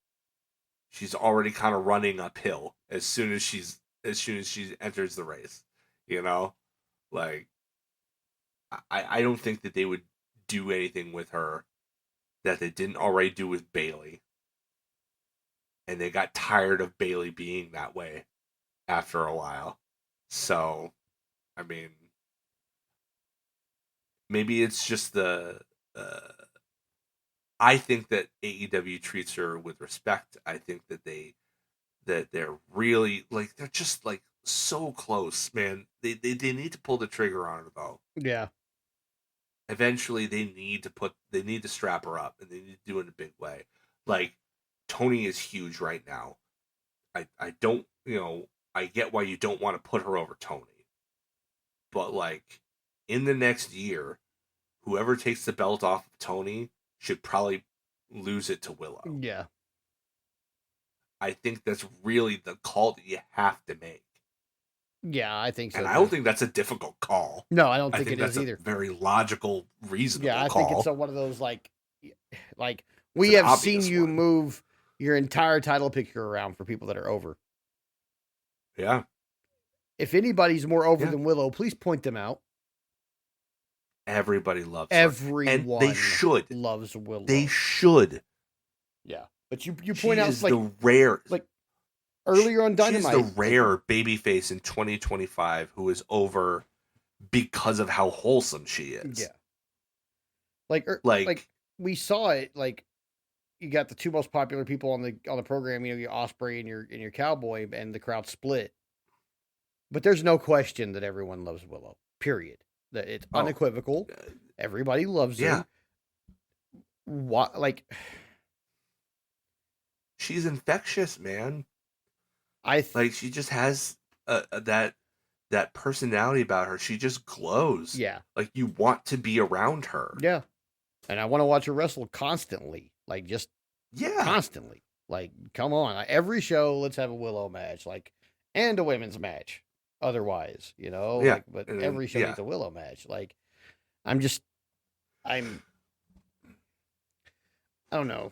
She's already kind of running uphill as soon as she enters the race. You know, like, I don't think that they would do anything with her that they didn't already do with Bailey. And they got tired of Bailey being that way after a while. So, I mean, maybe it's just I think that AEW treats her with respect. I think that they're really, like, they're just, like, so close, man. They need to pull the trigger on her, though. Yeah. Eventually they need to strap her up, and they need to do it in a big way. Like, Tony is huge right now. I don't, I get why you don't want to put her over Tony. But, like, in the next year, whoever takes the belt off of Tony should probably lose it to Willow. Yeah. I think that's really the call that you have to make. Yeah, I think so. And I don't think that's a difficult call. No, I don't think think it is that's either. a very logical, reasonable Yeah, I call. think it's one of those, like we have seen you move your entire title picture around for people that are over. Yeah. If anybody's more over than Willow, please point them out. Everybody loves her. Everyone and they should. loves Willow. They should. Yeah. But you point out, is like, the rare, like, earlier on Dynamite. She's the rare babyface in 2025 who is over because of how wholesome she is. Yeah. Like we saw it, like, you got the two most popular people on the program, your Osprey and your Cowboy, and the crowd split. But there's no question that everyone loves Willow. Period. That it's unequivocal. Everybody loves her. What, like, she's infectious, man. like, she just has that personality about her. She just glows. Yeah. Like, you want to be around her. Yeah. And I want to watch her wrestle constantly. Like, just constantly. Like, come on. Every show, let's have a Willow match. Like, and a women's match. Otherwise, Yeah. Like, but every show needs a Willow match. Like, I don't know.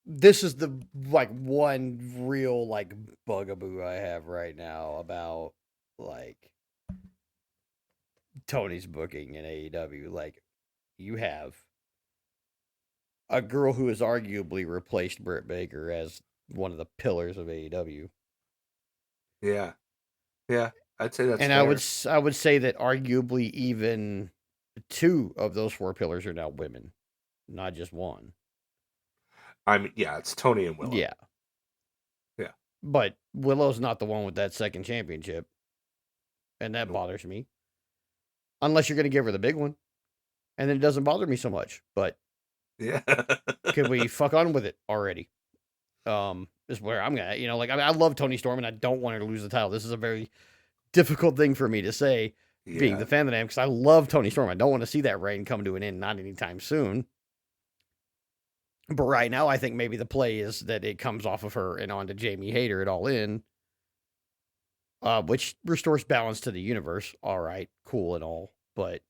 This is the, like, one real, like, bugaboo I have right now about, like, Tony's booking in AEW. Like, you have a girl who has arguably replaced Britt Baker as one of the pillars of AEW. Yeah. Yeah. I'd say that's and fair. I would say that arguably even two of those four pillars are now women, not just one. It's Tony and Willow. Yeah. Yeah. But Willow's not the one with that second championship. And that bothers me. Unless you're going to give her the big one. And then it doesn't bother me so much. But yeah, can we fuck on with it already? Is where I'm at. Like, I love Toni Storm and I don't want her to lose the title. This is a very difficult thing for me to say, being the fan that I am, because I love Toni Storm. I don't want to see that reign come to an end, not anytime soon. But right now, I think maybe the play is that it comes off of her and onto Jamie Hayter at All In, which restores balance to the universe. All right, cool and all. But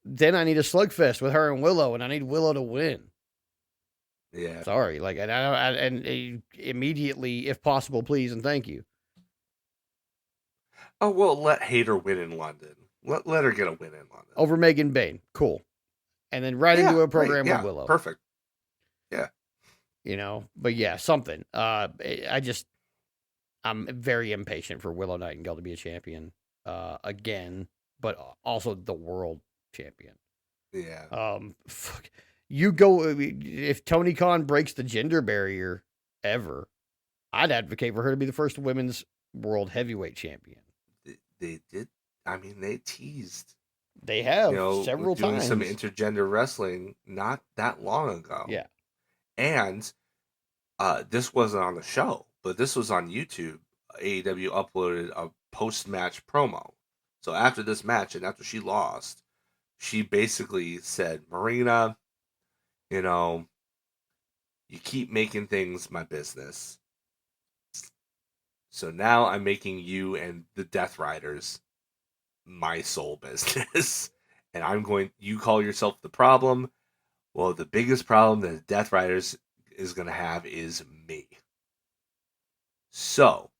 then I need a slugfest with her and Willow, and I need Willow to win. Yeah. Sorry, like, and immediately, if possible, please and thank you. Oh, well, let Hayter win in London. Let her get a win in on this. over Megan Bain. Cool. And then right into a program with Willow. Perfect. Yeah. You know, but yeah, something. I'm very impatient for Willow Nightingale to be a champion again, but also the world champion. Yeah. Fuck. You go if Tony Khan breaks the gender barrier ever, I'd advocate for her to be the first women's world heavyweight champion. They did. I mean, they teased. They have doing several times. Some intergender wrestling not that long ago. Yeah. And this wasn't on the show, but this was on YouTube. AEW uploaded a post-match promo. So after this match and after she lost, she basically said, Marina, you keep making things my business. So now I'm making you and the Death Riders my sole business. And you call yourself the problem. Well, the biggest problem that the Death Riders is going to have is me. So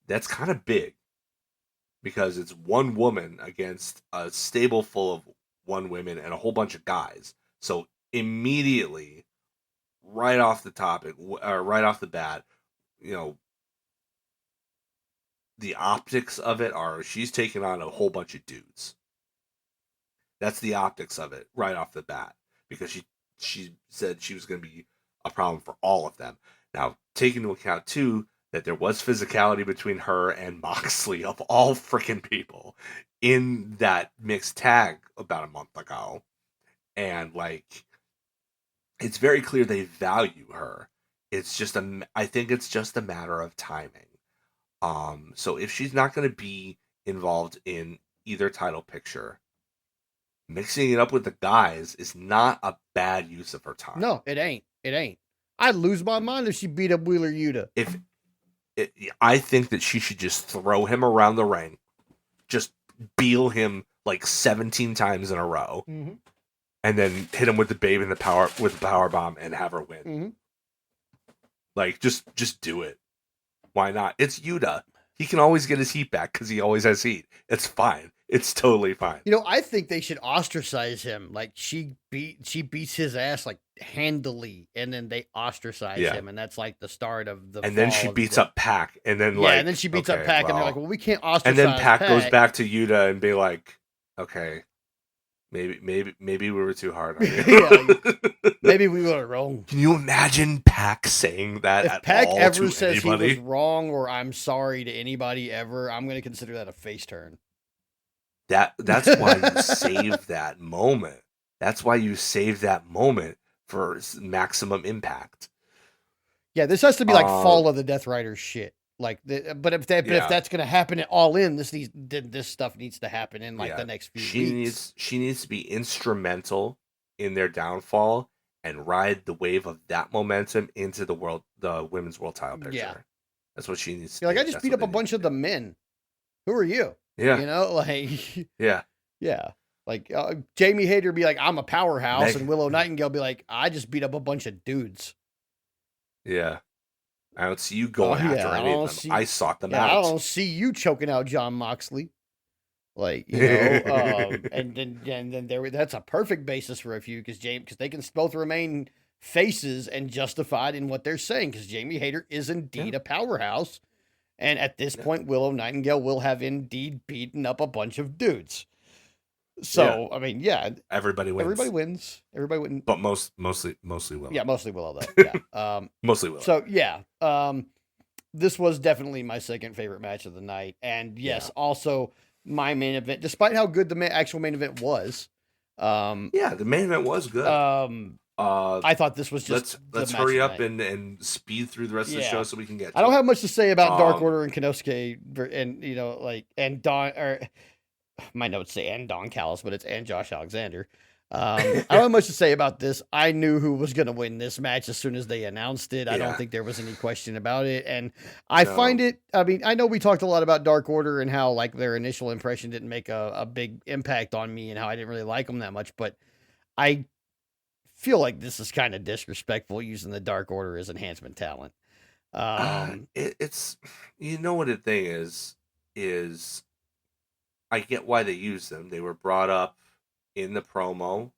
that's kind of big because it's one woman against a stable full of one woman and a whole bunch of guys. So immediately, right off the bat, the optics of it are she's taking on a whole bunch of dudes. That's the optics of it right off the bat because she said she was going to be a problem for all of them. Now, take into account too that there was physicality between her and Moxley of all freaking people in that mixed tag about a month ago, and it's very clear they value her. I think it's just a matter of timing. So if she's not going to be involved in either title picture, mixing it up with the guys is not a bad use of her time. No, it ain't. It ain't. I'd lose my mind if she beat up Wheeler Yuta. I think that she should just throw him around the ring, just beal him like 17 times in a row, and then hit him with the babe in the power bomb and have her win. Just do it. Why not? It's Yuta. He can always get his heat back because he always has heat. It's fine. It's totally fine. I think they should ostracize him. Like she beats his ass like handily, and then they ostracize him, and that's like the start of the. And then she beats up Pac, and then and then she beats up Pac, and they're like, "Well, we can't ostracize." And then Pac goes back to Yuta and be like, "Okay, maybe we were too hard on you. Maybe we were wrong." Can you imagine Pac saying that? If Pac ever says he was wrong or I'm sorry to anybody ever, I'm going to consider that a face turn. That's why you save that moment. That's why you save that moment for maximum impact. Yeah, this has to be like Fall of the Death Riders shit. But if that's going to happen at All In, this stuff needs to happen in the next few weeks. She needs to be instrumental in their downfall and ride the wave of that momentum into the women's world title picture. Yeah. That's what she needs to do. I just beat up a bunch of the men. Who are you? Yeah. Yeah. Yeah. Like Jamie Hayter be like, I'm a powerhouse, and Willow Nightingale be like, I just beat up a bunch of dudes. Yeah. I don't see you going after any of them. I sought them out. I don't see you choking out John Moxley. And then that's a perfect basis for a feud because they can both remain faces and justified in what they're saying because Jamie Hayter is indeed a powerhouse. And at this point, Willow Nightingale will have indeed beaten up a bunch of dudes. So, everybody wins. Everybody wins. Everybody wins. But mostly Willow. Yeah, mostly Willow, though. Yeah. Mostly Willow. So, this was definitely my second favorite match of the night. And yes, also my main event, despite how good the actual main event was. The main event was good. I thought this was just let's hurry up and speed through the rest of the show so we can get to I don't have much to say about Dark Order and Konosuke and Don, or my notes say and Don Callis, but it's and Josh Alexander. I don't have much to say about this. I knew who was going to win this match as soon as they announced it. I don't think there was any question about it. And I find it, I know we talked a lot about Dark Order and how their initial impression didn't make a big impact on me and how I didn't really like them that much, but I feel like this is kind of disrespectful using the Dark Order as enhancement talent. It's what the thing is I get why they use them. They were brought up in the promo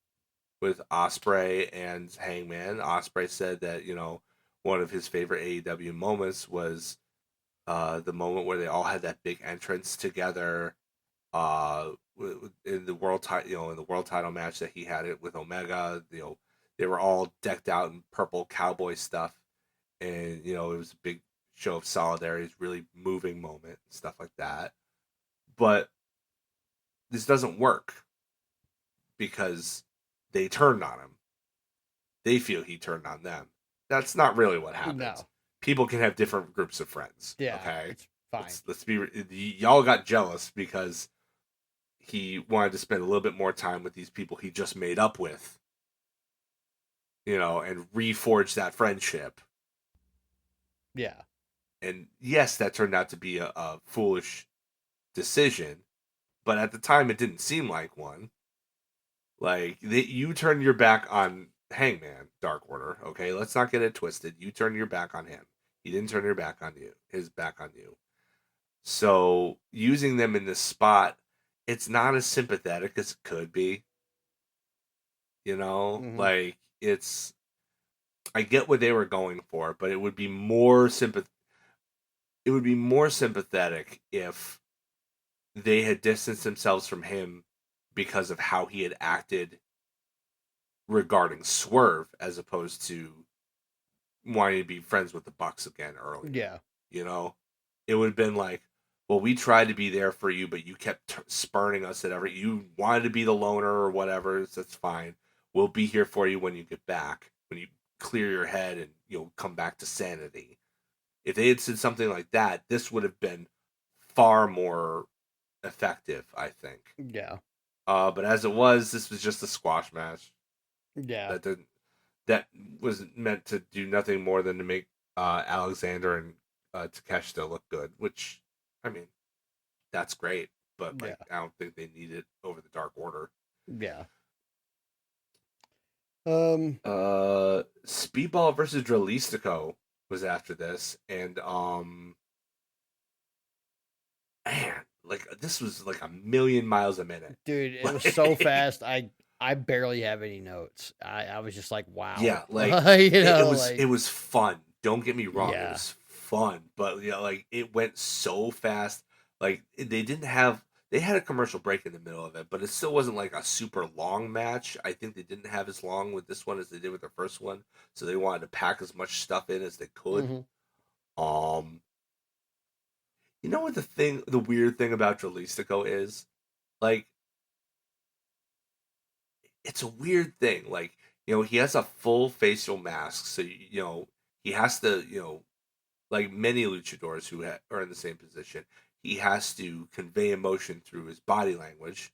with Osprey and Hangman. Osprey said that, one of his favorite AEW moments was the moment where they all had that big entrance together in the world title match that he had it with Omega. They were all decked out in purple cowboy stuff, and it was a big show of solidarity. It's really moving moment and stuff like that. But this doesn't work because they turned on him. They feel he turned on them. That's not really what happens. No. People can have different groups of friends. Yeah. Okay. It's fine. Let's be. Y'all got jealous because he wanted to spend a little bit more time with these people he just made up with, and reforge that friendship. Yeah. And yes, that turned out to be a foolish decision, but at the time it didn't seem like one. Like, you turned your back on Hangman, Dark Order, okay? Let's not get it twisted. You turned your back on him. He didn't turn his back on you. So, using them in this spot, it's not as sympathetic as it could be. Mhm. Like, I get what they were going for, but it would be more sympathetic if they had distanced themselves from him because of how he had acted regarding Swerve, as opposed to wanting to be friends with the Bucks again earlier. Yeah. It would have been like, well, we tried to be there for you, but you kept spurning us at you wanted to be the loner or whatever. That's fine. We'll be here for you when you get back, when you clear your head and you'll come back to sanity. If they had said something like that, this would have been far more effective, I think. Yeah. But as it was, this was just a squash match. Yeah. That was meant to do nothing more than to make Alexander and Takeshita look good, which, I mean, that's great, but Yeah. I don't think they need it over the Dark Order. Yeah. Speedball versus Dralistico was after this, and man, like, this was like a million miles a minute. Dude, it was so fast. I barely have any notes. I was just like, wow. Yeah, like it was fun. Don't get me wrong, Yeah. it was fun, but like, it went so fast. Like, they had a commercial break in the middle of it, but it still wasn't like a super long match. I think they didn't have as long with this one as they did with the first one, so they wanted to pack as much stuff in as they could. Mhm. You know what the weird thing about Jalistico is? Like, it's a weird thing. Like, he has a full facial mask, so he has to, like many luchadors who are in the same position, he has to convey emotion through his body language.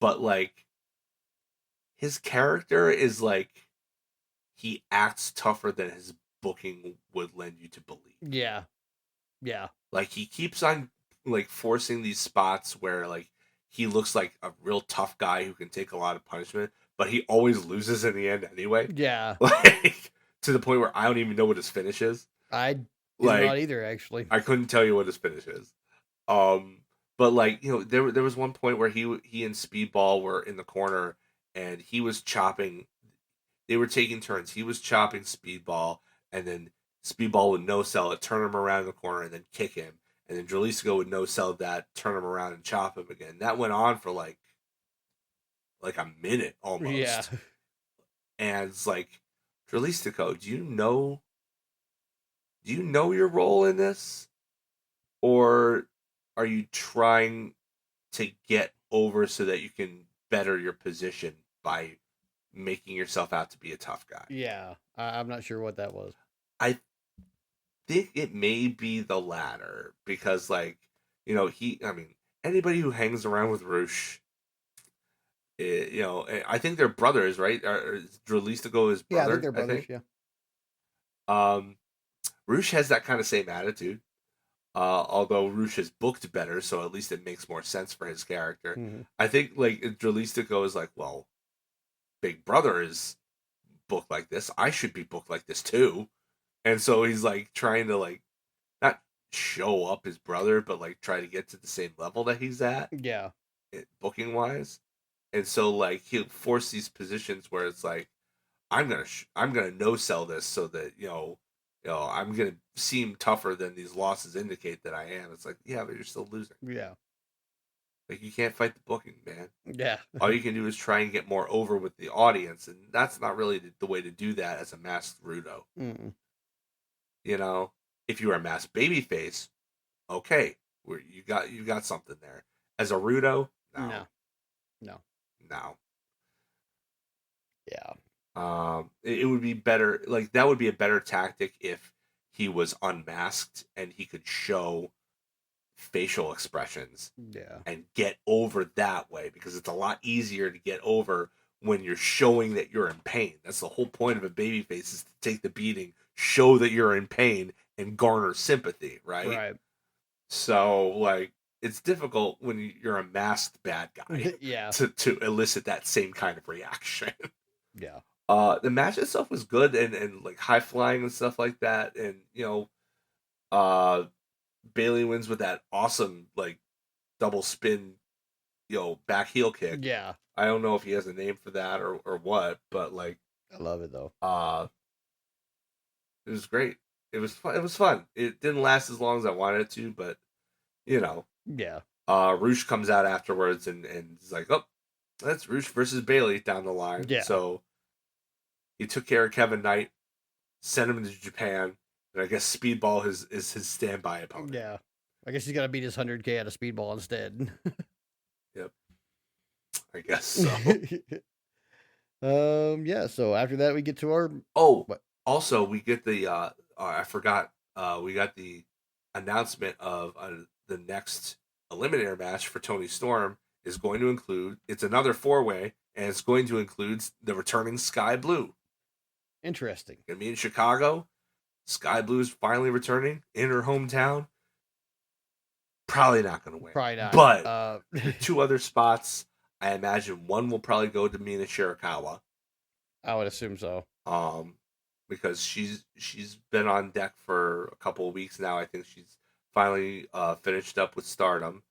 But like, his character is like, he acts tougher than his booking would lend you to believe. Yeah. Yeah. Like, he keeps on like forcing these spots where like he looks like a real tough guy who can take a lot of punishment, but he always loses in the end anyway. Yeah. Like, to the point where I don't even know what his finish is. I do Like, not either, actually. I couldn't tell you what his finish is. But like, there was one point where he and Speedball were in the corner and he was chopping. They were taking turns. He was chopping Speedball, and then Speedball would no sell it, turn him around in the corner, and then kick him. And then Jalisco would no sell that, turn him around, and chop him again. That went on for like a minute almost. Yeah. And it's like, Jalisco, do you know your role in this? Or are you trying to get over so that you can better your position by making yourself out to be a tough guy? Yeah. I'm not sure what that was. I think it may be the latter because, like, anybody who hangs around with Roosh, I think they're brothers, right? Is Dralistico his brother? Yeah, I think they're brothers, yeah. Roosh has that kind of same attitude. Although Roosh is booked better, so at least it makes more sense for his character. Mhm. I think like Dralistico is like, well, Big Brother is booked like this. I should be booked like this too. And so he's like trying to like not show up his brother, but like try to get to the same level that he's at, Yeah. booking wise. And so like he'll force these positions where it's like I'm gonna no sell this so that I'm gonna seem tougher than these losses indicate that I am. It's like, yeah, but you're still losing. Yeah. Like, you can't fight the booking, man. Yeah. All you can do is try and get more over with the audience, and that's not really the way to do that as a masked Rudo. Mm-mm. You know, if you were a masked babyface, okay, you got something there. As a Rudo, No. no. Yeah. It would be better. Like, that would be a better tactic if he was unmasked and he could show facial expressions Yeah. and get over that way, because it's a lot easier to get over when you're showing that you're in pain. That's the whole point of a babyface, is to take the beating, show that you're in pain, and garner sympathy, right? Right. So, like, it's difficult when you're a masked bad guy Yeah. to elicit that same kind of reaction. Yeah. The match itself was good and like high flying and stuff like that, and Bailey wins with that awesome like double spin, back heel kick. Yeah. I don't know if he has a name for that or what, but like, I love it though. it was great. It was fun. It was fun. It didn't last as long as I wanted it to, but Yeah. Roosh comes out afterwards and is like, oh, that's Roosh versus Bailey down the line. Yeah. So he took care of Kevin Knight, sent him to Japan, and I guess Speedball is his standby opponent. Yeah. I guess he's got to beat his 100K out of Speedball instead. Yep. I guess so. Yeah, so after that we get to our what? Also we get the I forgot, we got the announcement of the next eliminator match for Tony Storm is going to include, it's another 4-way, and it's going to include the returning Sky Blue. Interesting. Gonna be in Chicago. Sky Blue is finally returning in her hometown. Probably not gonna win. Probably not. But the 2 other spots, I imagine one will probably go to Mina Shirakawa. I would assume so. Because she's been on deck for a couple of weeks now. I think she's finally finished up with Stardom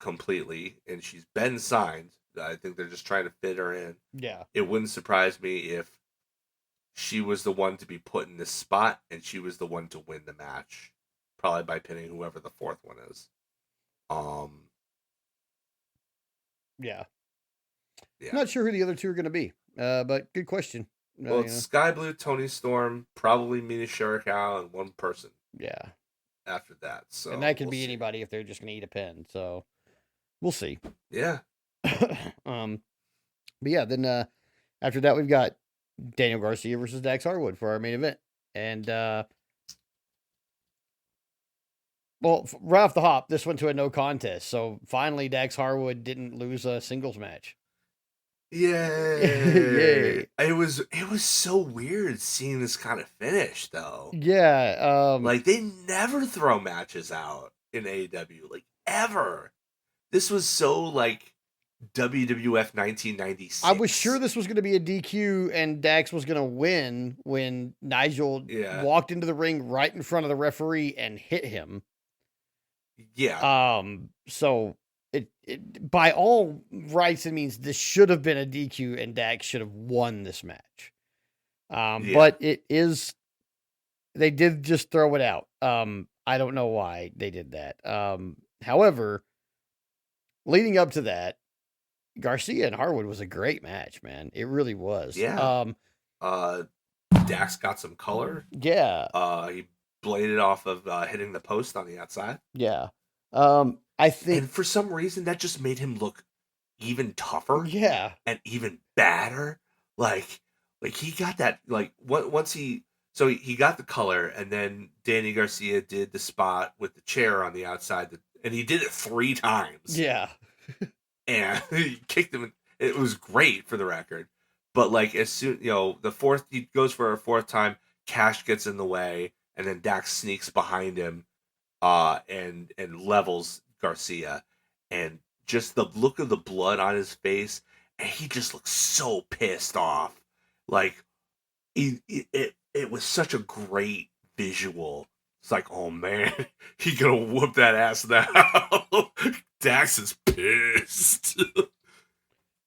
completely, and she's been signed. I think they're just trying to fit her in. Yeah. It wouldn't surprise me if she was the one to be put in this spot, and she was the one to win the match, probably by pinning whoever the 4th one is. Yeah. Yeah. Not sure who the other 2 are going to be, but good question. Well, it's Sky Blue, Tony Storm, probably Mina Shirakawa, and one person. Yeah. After that, so and that could be anybody if they're just going to eat a pin. So we'll see. Yeah. But yeah, then after that we've got Daniel Garcia versus Dax Harwood for our main event, and well, right off the hop, this went to a no contest. So finally, Dax Harwood didn't lose a singles match. Yay! It was so weird seeing this kind of finish, though. Yeah. Like, they never throw matches out in AEW, like, ever. This was so like WWF 1996. I was sure this was going to be a DQ and Dax was going to win when Nigel walked into the ring right in front of the referee and hit him. Yeah. So it by all rights, it means this should have been a DQ and Dax should have won this match. But it is, they did just throw it out. I don't know why they did that. However, leading up to that, Garcia and Harwood was a great match, man. It really was. Yeah. Dax got some color. Yeah. He bladed off of hitting the post on the outside. Yeah. I think, and for some reason that just made him look even tougher. Yeah. And even badder. Like he got that, like, once he got the color, and then Danny Garcia did the spot with the chair on the outside, and he did it 3 times. Yeah. And he kicked him. It was great, for the record. But like, as soon, the 4th, he goes for a 4th time, Cash gets in the way, and then Dax sneaks behind him, and levels Garcia, and just the look of the blood on his face, and he just looks so pissed off. Like, it was such a great visual It's like, oh man, he gonna whoop that ass now. Dax is pissed.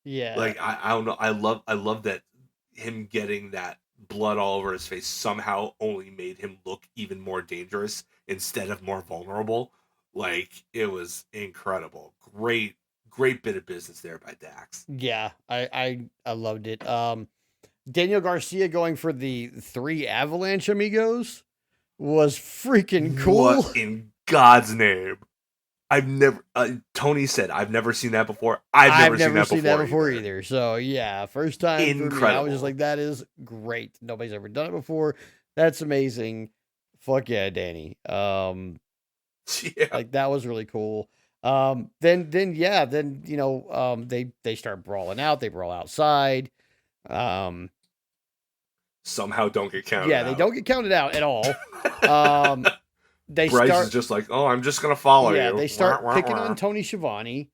Yeah. Like I don't know. I love that him getting that blood all over his face somehow only made him look even more dangerous instead of more vulnerable. Like it was incredible. Great bit of business there by Dax. Yeah, I loved it. Daniel Garcia going for the 3 Avalanche Amigos was freaking cool. What in God's name? I've never. Tony said I've never seen that before. I've never seen that before either. So yeah, first time for me. I was Incredible. just like, that is great. Nobody's ever done it before. That's amazing. Fuck yeah, Danny. Yeah. Like that was really cool. Then you know, they start brawling out. They brawl outside. Somehow don't get counted. Yeah, out. they don't get counted out at all. They Bryce start is just like, oh, I'm just gonna follow you. Yeah, they start Wah, wah, picking wah. on Tony Schiavone,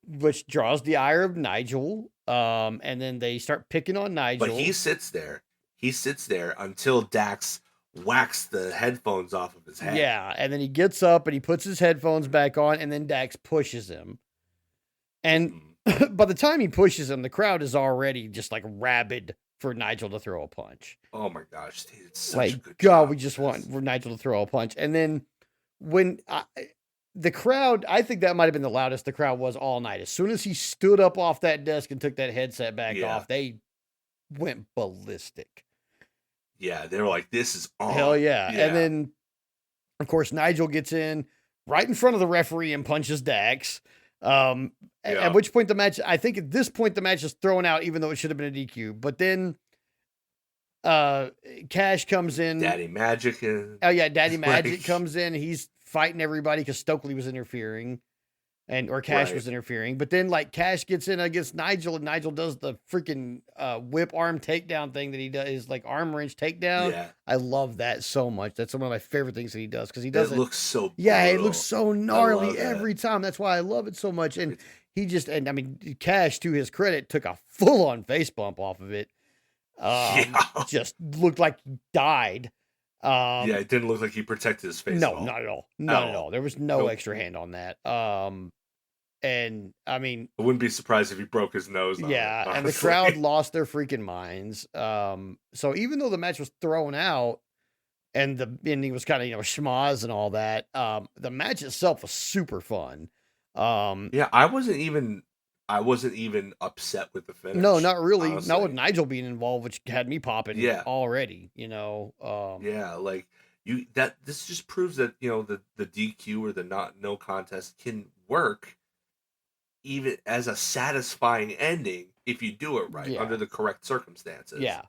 which draws the ire of Nigel. And then they start picking on Nigel. But he sits there. He sits there until Dax whacks the headphones off of his head. Yeah, and then he gets up and he puts his headphones back on, and then Dax pushes him. And by the time he pushes him, the crowd is already just like rabid for Nigel to throw a punch. Oh my gosh, they did such Like, a good God, job we with just this. want Nigel to throw a punch. And then when the crowd, I think that might have been the loudest the crowd was all night. As soon as he stood up off that desk and took that headset back Yeah. off, they went ballistic. Yeah, they were like, this is on. Hell yeah. And then, of course, Nigel gets in right in front of the referee and punches Dax. At which point the match, I think at this point the match is thrown out, even though it should have been a DQ. But then Cash comes in. Daddy Magic. Daddy Magic comes in. He's fighting everybody because Stokely was interfering. Or Cash was interfering. But then like Cash gets in against Nigel, and Nigel does the freaking whip arm takedown thing that he does, is like arm wrench takedown. Yeah. I love that so much. That's one of my favorite things that he does, because he does It looks so Yeah, it brutal. looks so gnarly love that. every time. That's why I love it so much. And he just, and I mean, Cash, to his credit, took a full on face bump off of it. Just looked like he died. Yeah, it didn't look like he protected his face. No, at all. not at all. Not At at all. all. There was no Nope. extra hand on that. And I mean, I wouldn't be surprised if he broke his nose. yeah, on it, and the honestly. crowd lost their freaking minds. So even though the match was thrown out and the ending was kind of, you know, schmoz and all that, the match itself was super fun. Yeah, I wasn't even upset with the finish. No, not really. honestly. Not with Nigel being involved, which had me popping Yeah. already, you know. Yeah, like this just proves that, you know, the DQ or the no contest can work even as a satisfying ending if you do it right Yeah. under the correct circumstances. Yeah.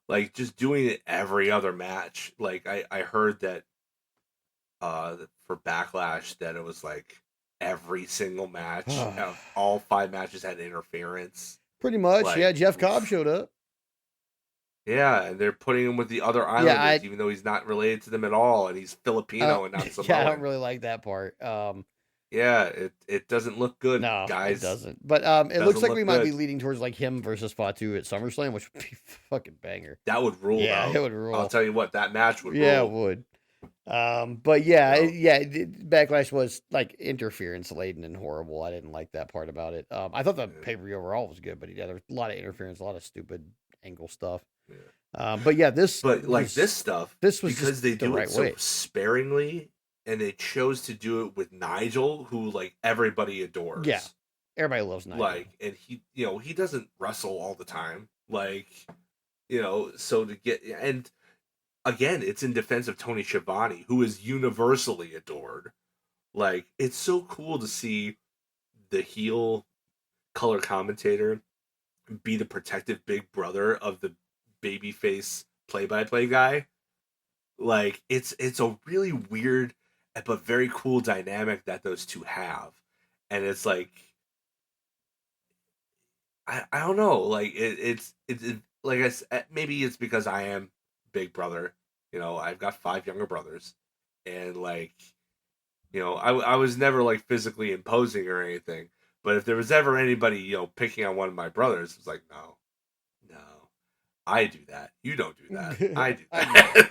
Like just doing it every other match. Like I heard that for Backlash that it was like every single match, all 5 matches had interference. Pretty much. Like, yeah, Jeff Cobb showed up. Yeah, and they're putting him with the other Islanders, even though he's not related to them at all, and he's Filipino and not Samoan. Yeah, I don't really like that part. Yeah, it doesn't look good, No, guys. it doesn't. But it looks like look we might be good. leading towards like him versus Fatu at SummerSlam, which would be fucking banger. That would rule. Yeah, though. it would rule. I'll tell you what, that match would Yeah, rule. it would. But yeah, No. Backlash was like interference laden and horrible. I didn't like that part about it. I thought the pay-per-view overall was good, but yeah, there was a lot of interference, a lot of stupid angle stuff. Yeah. But yeah, this stuff. this was because just they the do right it so way. sparingly, and they chose to do it with Nigel, who like everybody adores. Yeah, everybody loves Nigel. Like, and he doesn't wrestle all the time. Like, so to get, and again, it's in defense of Tony Schiavone, who is universally adored. Like, it's so cool to see the heel color commentator be the protective big brother of the babyface play-by-play guy. Like, it's a really weird but very cool dynamic that those two have. And it's like, I don't know, like it's like I said, maybe it's because I am big brother. I've got 5 younger brothers, and like, I was never like physically imposing or anything. But if there was ever anybody picking on one of my brothers, it was like, no, I do that. You don't do that. I do that.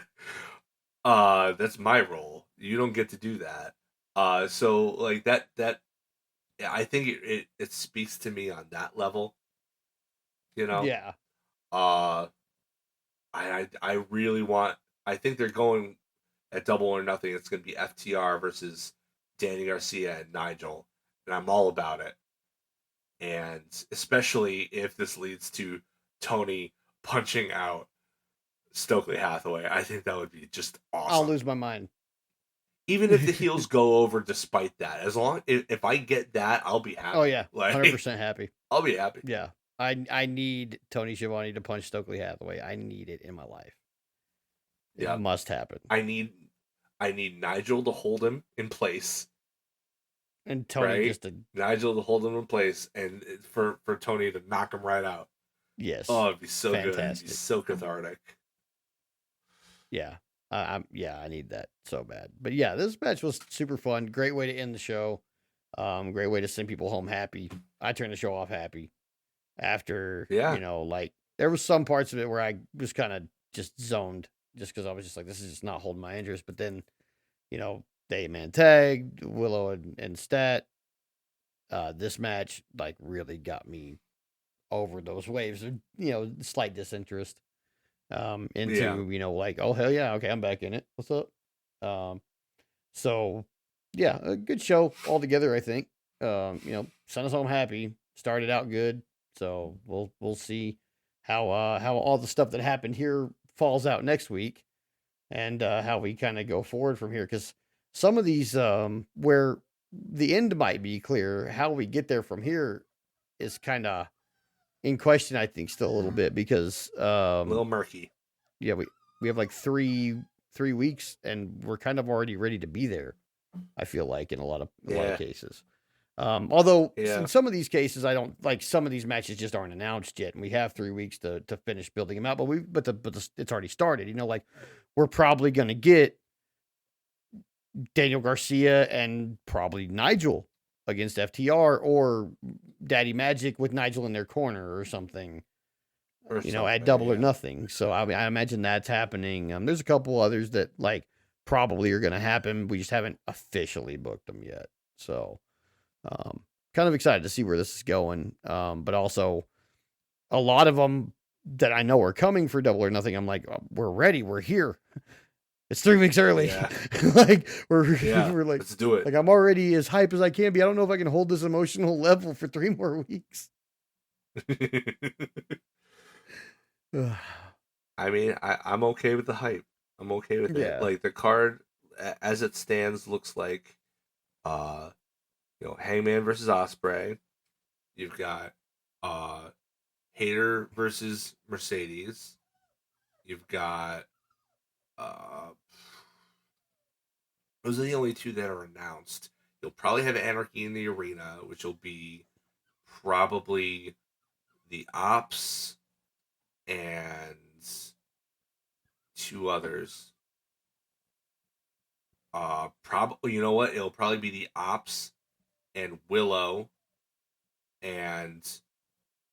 That's my role. You don't get to do that. So like that yeah, I think it speaks to me on that level, you know. Yeah. Uh I really want I think they're going at Double or Nothing. It's going to be FTR versus Danny Garcia and Nigel, and I'm all about it. And especially if this leads to Tony punching out Stokely Hathaway, I think that would be just I'll awesome. lose my mind. Even if the heels go over despite that, as long if I get that, I'll be happy. Oh yeah, Like 100% happy. I'll be happy. Yeah, I need Tony Schiavone to punch Stokely Hathaway. I need it in my life. It Yeah, must happen. I need Nigel to hold him in place, And Tony right? just to Nigel to hold him in place, and for Tony to knock him right out. yes, Oh, it'd be so good. It'd be fantastic. so cathartic. Yeah, I need that so bad. But yeah, this match was super fun. Great way to end the show. Great way to send people home happy. I turned the show off happy after Yeah. like there was some parts of it where I was kind of just zoned just because I was just like, this is just not holding my interest. But then, they man tagged Willow and Stat. This match like really got me over those waves of slight disinterest into like, oh hell yeah, okay, I'm back in it. What's up? So yeah, a good show altogether, I think. Sent us home happy. Started out good, so we'll see how all the stuff that happened here falls out next week, and how we kind of go forward from here. Because some of these where the end might be clear, how we get there from here is kind of in question. I think still a little bit because A little murky. yeah, we have like three weeks, and we're kind of already ready to be there. I feel like in a lot of cases. Although in some of these cases, I don't like some of these matches just aren't announced yet, and we have 3 weeks to finish building them out. But it's already started. Like we're probably going to get Daniel Garcia and probably Nigel against FTR or Daddy Magic with Nigel in their corner or something. At Double or Nothing. So I mean, I imagine that's happening. There's a couple others that like probably are going to happen. We just haven't officially booked them yet. So, kind of excited to see where this is going. But also a lot of them that I know are coming for Double or Nothing. I'm like, oh, we're ready. We're here. It's 3 weeks early. Yeah. Like we're like, let's do it. Like I'm already as hype as I can be. I don't know if I can hold this emotional level for 3 more weeks. I mean, I'm okay with the hype. I'm okay with it. Like the card as it stands looks like Hangman versus Osprey. You've got Hater versus Mercedes. You've got those are the only two that are announced. You'll probably have Anarchy in the Arena, which will be probably the Ops and 2 others. Probably, you know what? It'll probably be the Ops and Willow, and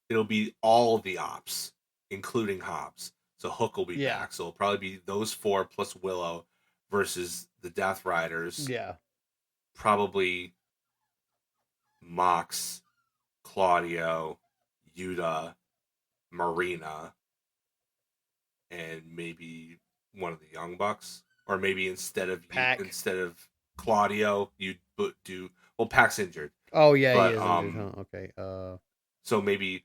it'll be all of the Ops, including Hobbs. So Hook will be back. So it'll probably be those 4 plus Willow versus the Death Riders. Yeah. Probably Mox, Claudio, Yuta, Marina, and maybe one of the Young Bucks. Or maybe instead of Claudio, you'd do Pac's injured. Oh yeah, he is injured. Huh? Okay. So maybe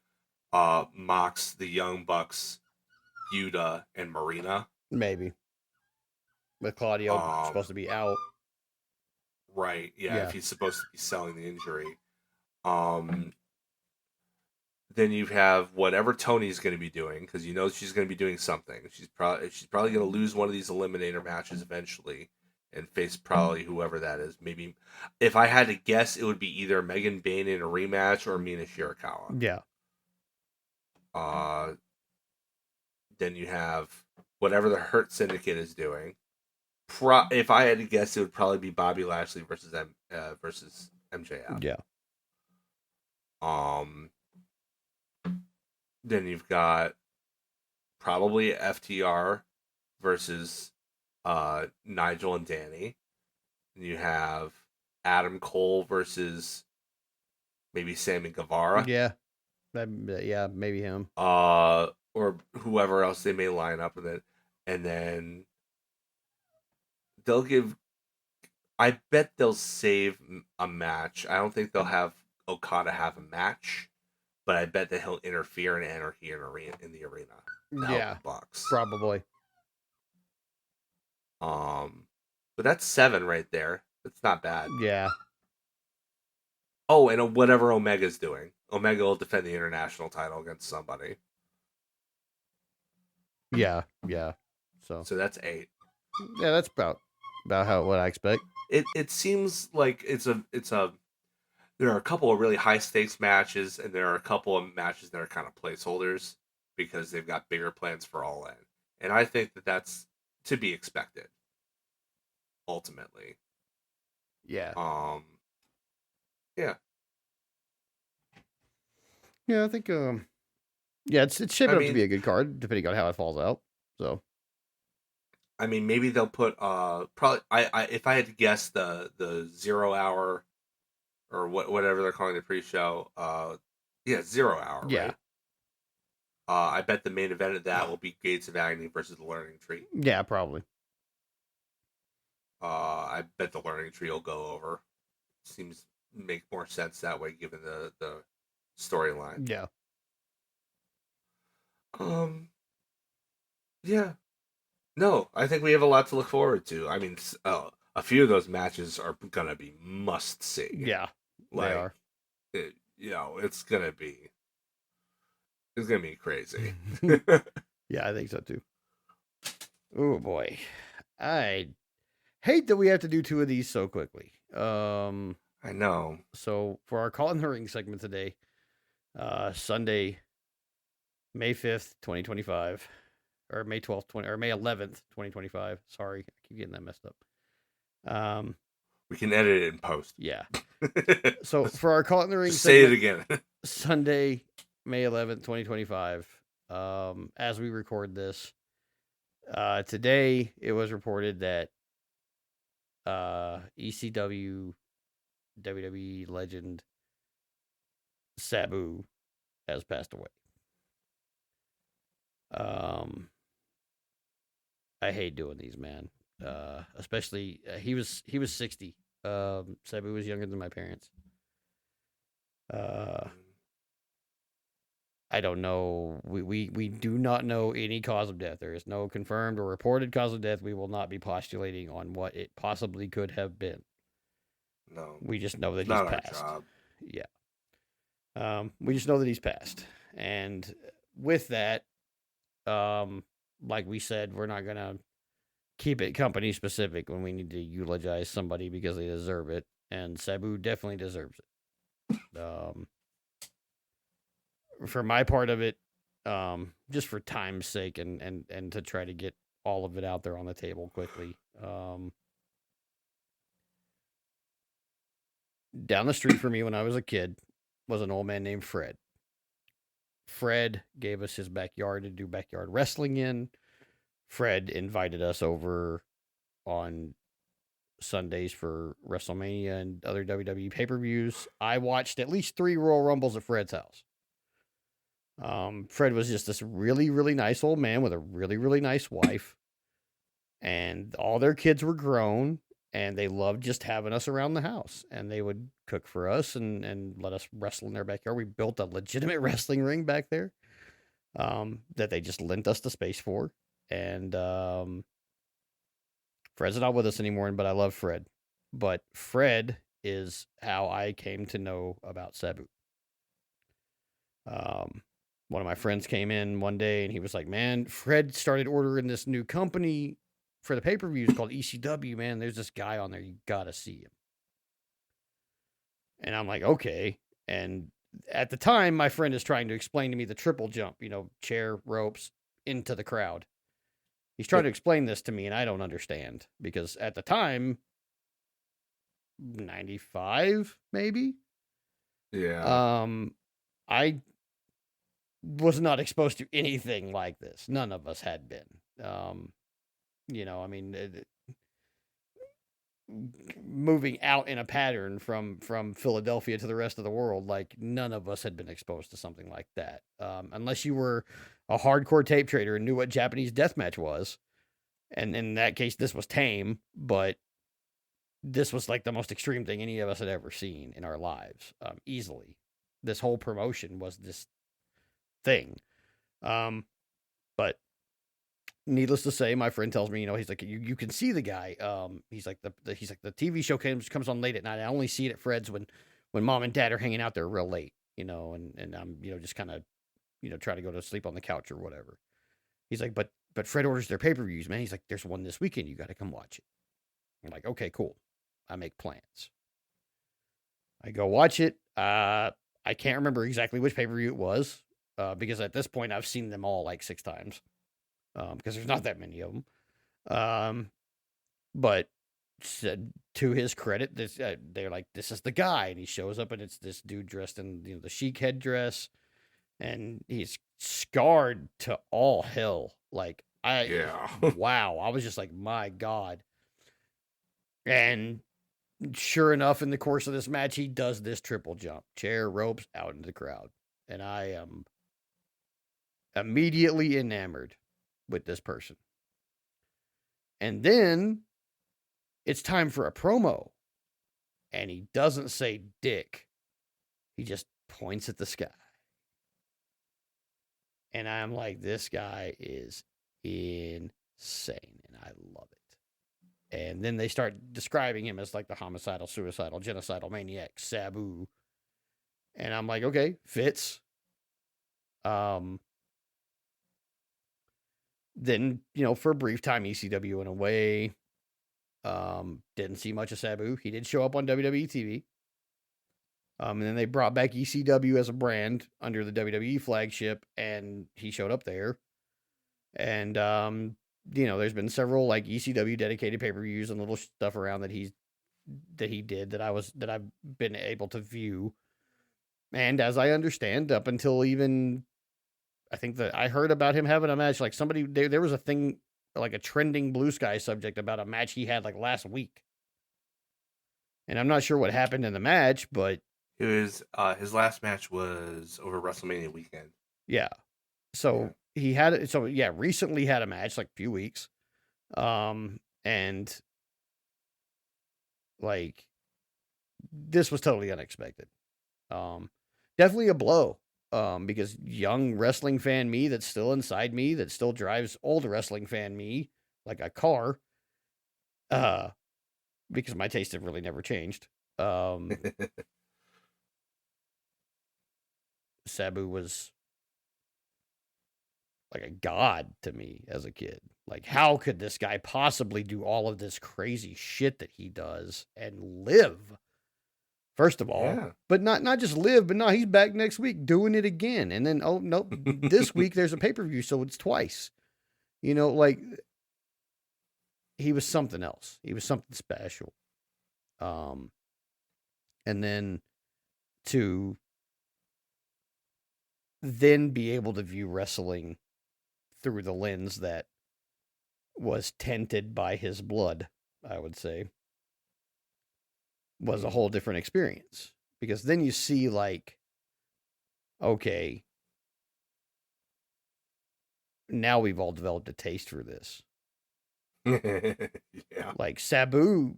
Mox, the Young Bucks, Yuta, and Marina. Maybe. With Claudio supposed to be out. Right. Yeah, if he's supposed to be selling the injury. Then you have whatever Tony's going to be doing, because she's going to be doing something. She's probably going to lose one of these eliminator matches eventually, and face probably whoever that is. Maybe, if I had to guess, it would be either Megan Bayne in a rematch or Mina Shirakawa. Yeah. Then you have whatever the Hurt Syndicate is doing. If I had to guess, it would probably be Bobby Lashley versus MJF. Yeah. Then you've got probably FTR versus Nigel and Danny. You have Adam Cole versus maybe Sammy Guevara, Yeah, yeah, maybe him. or whoever else they may line up with it, and then they'll give. I bet they'll save a match. I don't think they'll have Okada have a match, but I bet that he'll interfere and enter in the arena to help Yeah, the Bucks. probably. But that's 7 right there. That's not bad. Yeah, Oh, and whatever Omega's doing, Omega will defend the international title against somebody. yeah. So So that's 8. yeah, that's about how what I expect. It seems like it's a there are a couple of really high stakes matches, and there are a couple of matches that are kind of placeholders because they've got bigger plans for All In, and I think that that's to be expected. Ultimately, Yeah, yeah. yeah. I think yeah, it's shaping I up to be mean, a good card depending on how it falls out. So maybe they'll put probably I if I had to guess the 0 hour or whatever they're calling the pre-show, yeah, 0 hour, yeah, right? I bet the main event of that will be Gates of Agony versus the Learning Tree. yeah, probably. I bet the Learning Tree will go over. Seems make more sense that way given the storyline. Yeah, Um, yeah, no, I think we have a lot to look forward to. I mean, a few of those matches are gonna be must see. yeah, they Like, are. it's gonna be crazy. Yeah, I think so too. Oh boy, I hate that we have to do 2 of these so quickly. I know. So for our call in the ring segment today, Sunday, May 5th, 2025, or May 12th, or May 11th, 2025. Sorry, I keep getting that messed up. We can edit it in post. Yeah. So for our call in the ring Just say it segment, again. Sunday, May 11th, 2025, as we record this, today it was reported that ECW WWE legend Sabu has passed away. I hate doing these, man. Especially he was 60. Sabu was younger than my parents. I don't know. We do not know any cause of death. There is no confirmed or reported cause of death. We will not be postulating on what it possibly could have been. No, We just know that it's he's not our passed. job. Yeah. We just know that he's passed, and with that, like we said, we're not gonna keep it company specific when we need to eulogize somebody because they deserve it, and Sabu definitely deserves it. For my part of it, just for time's sake and to try to get all of it out there on the table quickly. Down the street from me when I was a kid was an old man named Fred. Fred gave us his backyard to do backyard wrestling in. Fred invited us over on Sundays for WrestleMania and other WWE pay-per-views. I watched at least 3 Royal Rumbles at Fred's house. Fred was just this really, really nice old man with a really, really nice wife. And all their kids were grown, and they loved just having us around the house. And they would cook for us and let us wrestle in their backyard. We built a legitimate wrestling ring back there that they just lent us the space for. And Fred's not with us anymore, but I love Fred. But Fred is how I came to know about Sabu. One of my friends came in one day and he was like, man, Fred started ordering this new company for the pay-per-views called ECW, man. There's this guy on there. You got to see him. And I'm like, okay. And at the time, my friend is trying to explain to me the triple jump, chair, ropes, into the crowd. He's trying to explain this to me, and I don't understand. Because at the time, 95, maybe? Yeah. I was not exposed to anything like this. None of us had been. You know, I mean, moving out in a pattern from Philadelphia to the rest of the world, like none of us had been exposed to something like that, unless you were a hardcore tape trader and knew what Japanese deathmatch was. And in that case, this was tame, but this was like the most extreme thing any of us had ever seen in our lives, easily. This whole promotion was this thing. But needless to say, my friend tells me, you know, he's like, you can see the guy. He's like the TV show comes on late at night. I only see it at Fred's when mom and dad are hanging out there real late, you know, and I'm, you know, just kind of, you know, try to go to sleep on the couch or whatever. He's like, but Fred orders their pay-per-views, man. He's like, there's one this weekend. You got to come watch it. I'm like, okay, cool. I make plans. I go watch it. I can't remember exactly which pay-per-view it was, because at this point I've seen them all like 6 times, because there's not that many of them. But said, to his credit, this they're like, this is the guy, and he shows up, and it's this dude dressed in, you know, the chic headdress, and he's scarred to all hell. Like, Yeah. wow, I was just like, my God. And sure enough, in the course of this match, he does this triple jump, chair, ropes, out into the crowd. And I am immediately enamored with this person. And then it's time for a promo. And he doesn't say dick. He just points at the sky. And I'm like, this guy is insane. And I love it. And then they start describing him as like the homicidal, suicidal, genocidal maniac, Sabu. And I'm like, okay, fits. Then, you know, for a brief time, ECW went away. Didn't see much of Sabu. He did show up on WWE TV. And then they brought back ECW as a brand under the WWE flagship, and he showed up there. And, you know, there's been several like ECW dedicated pay-per-views and little stuff around that he did that I've been able to view. And as I understand, up until even, I think that I heard about him having a match, like somebody, there was a thing, like a trending Blue Sky subject about a match he had like last week. And I'm not sure what happened in the match, but It was his last match was over WrestleMania weekend. yeah. So he had, so yeah, recently had a match, like a few weeks. And like, this was totally unexpected. Definitely a blow. Because young wrestling fan me, that's still inside me, that still drives old wrestling fan me like a car, because my tastes have really never changed. Sabu was like a god to me as a kid. Like, how could this guy possibly do all of this crazy shit that he does and live? First of all, Yeah. but not just live, but no, he's back next week doing it again. And then, oh, nope, this week there's a pay-per-view, so it's twice. You know, like, he was something else. He was something special. And then to then be able to view wrestling through the lens that was tainted by his blood, I would say, was a whole different experience. Because then you see, like, okay, now we've all developed a taste for this. Yeah. Like, Sabu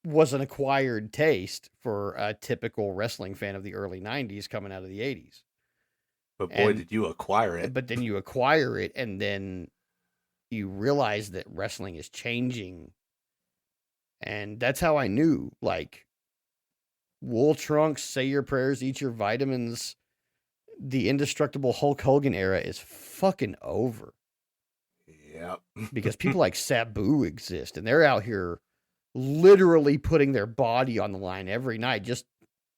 was an acquired taste for a typical wrestling fan of the early 90s coming out of the 80s. But boy, did you acquire it. But then you acquire it, and then you realize that wrestling is changing. And that's how I knew, like, wool trunks, say your prayers, eat your vitamins. The indestructible Hulk Hogan era is fucking over. Yep. Because people like Sabu exist, and they're out here literally putting their body on the line every night just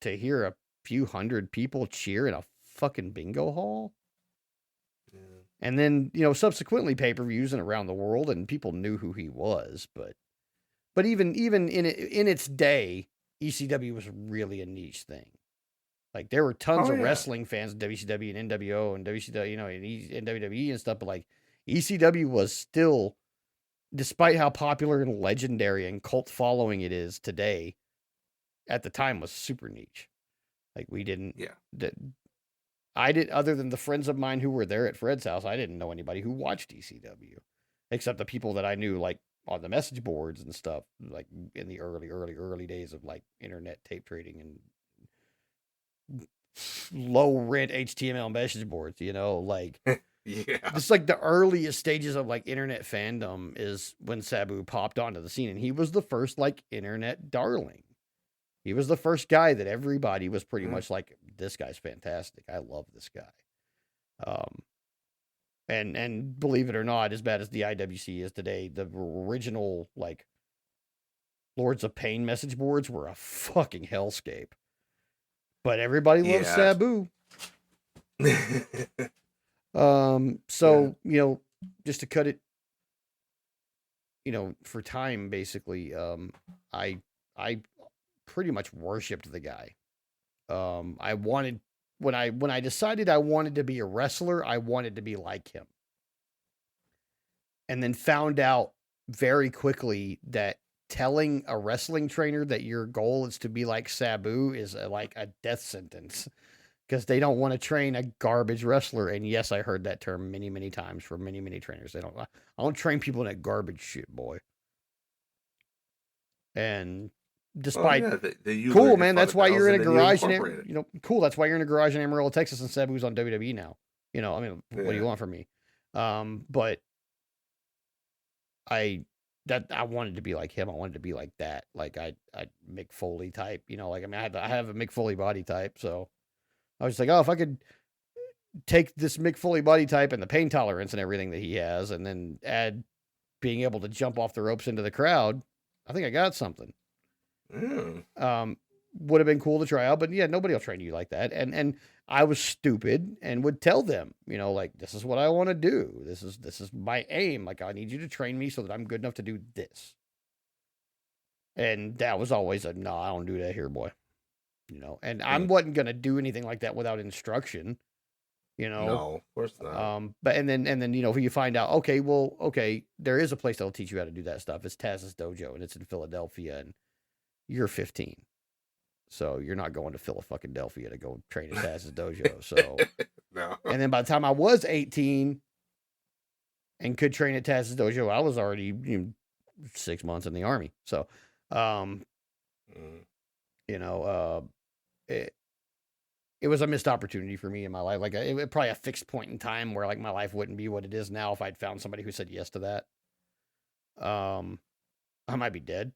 to hear a few hundred people cheer in a fucking bingo hall. Yeah. And then, you know, subsequently pay-per-views and around the world, and people knew who he was, but even in its day, ECW was really a niche thing. Like, there were tons of wrestling fans in WCW and NWO and WCW, you know, and WWE and stuff, but like, ECW was still, despite how popular and legendary and cult following it is today, at the time was super niche. Like we didn't, Yeah. I did, other than the friends of mine who were there at Fred's house, I didn't know anybody who watched ECW, except the people that I knew, like on the message boards and stuff, like in the early days of like internet tape trading and low rent HTML message boards, you know, like Yeah. just like the earliest stages of like internet fandom is when Sabu popped onto the scene, and he was the first like internet darling. He was the first guy that everybody was pretty much like, this guy's fantastic. I love this guy. And believe it or not, as bad as the IWC is today, the original like Lords of Pain message boards were a fucking hellscape. But everybody loves Sabu. So, you know, just to cut it, you know, for time, basically, I pretty much worshipped the guy. I wanted, when I decided I wanted to be a wrestler, I wanted to be like him. And then found out very quickly that telling a wrestling trainer that your goal is to be like Sabu is like a death sentence, because they don't want to train a garbage wrestler. And yes, I heard that term many, many times from many, many trainers. I don't train people in that garbage shit, boy. And despite cool, man, that's why you're in a garage in, you know, cool. That's why you're in a garage in Amarillo, Texas, and Sabu's on WWE now. You know, I mean, what do you want from me? But I wanted to be like him. I wanted to be like that. Like I Mick Foley type, you know, like, I mean, I have a Mick Foley body type. So I was like, oh, if I could take this Mick Foley body type and the pain tolerance and everything that he has, and then add being able to jump off the ropes into the crowd, I think I got something. Would have been cool to try out, but yeah, nobody will train you like that. And I was stupid and would tell them, you know, like, this is what I want to do. This is my aim. Like, I need you to train me so that I'm good enough to do this. And that was always a, no, I don't do that here, boy. You know, and I wasn't going to do anything like that without instruction, you know? No, of course not. But, and then, you know, you find out, okay, there is a place that'll teach you how to do that stuff. It's Taz's Dojo, and it's in Philadelphia, and you're 15. So you're not going to Philadelphia to go train at Taz's Dojo. So, no. And then by the time I was 18 and could train at Taz's Dojo, I was already 6 months in the Army. So, you know, it was a missed opportunity for me in my life. Like, it was probably a fixed point in time where like my life wouldn't be what it is now if I'd found somebody who said yes to that. I might be dead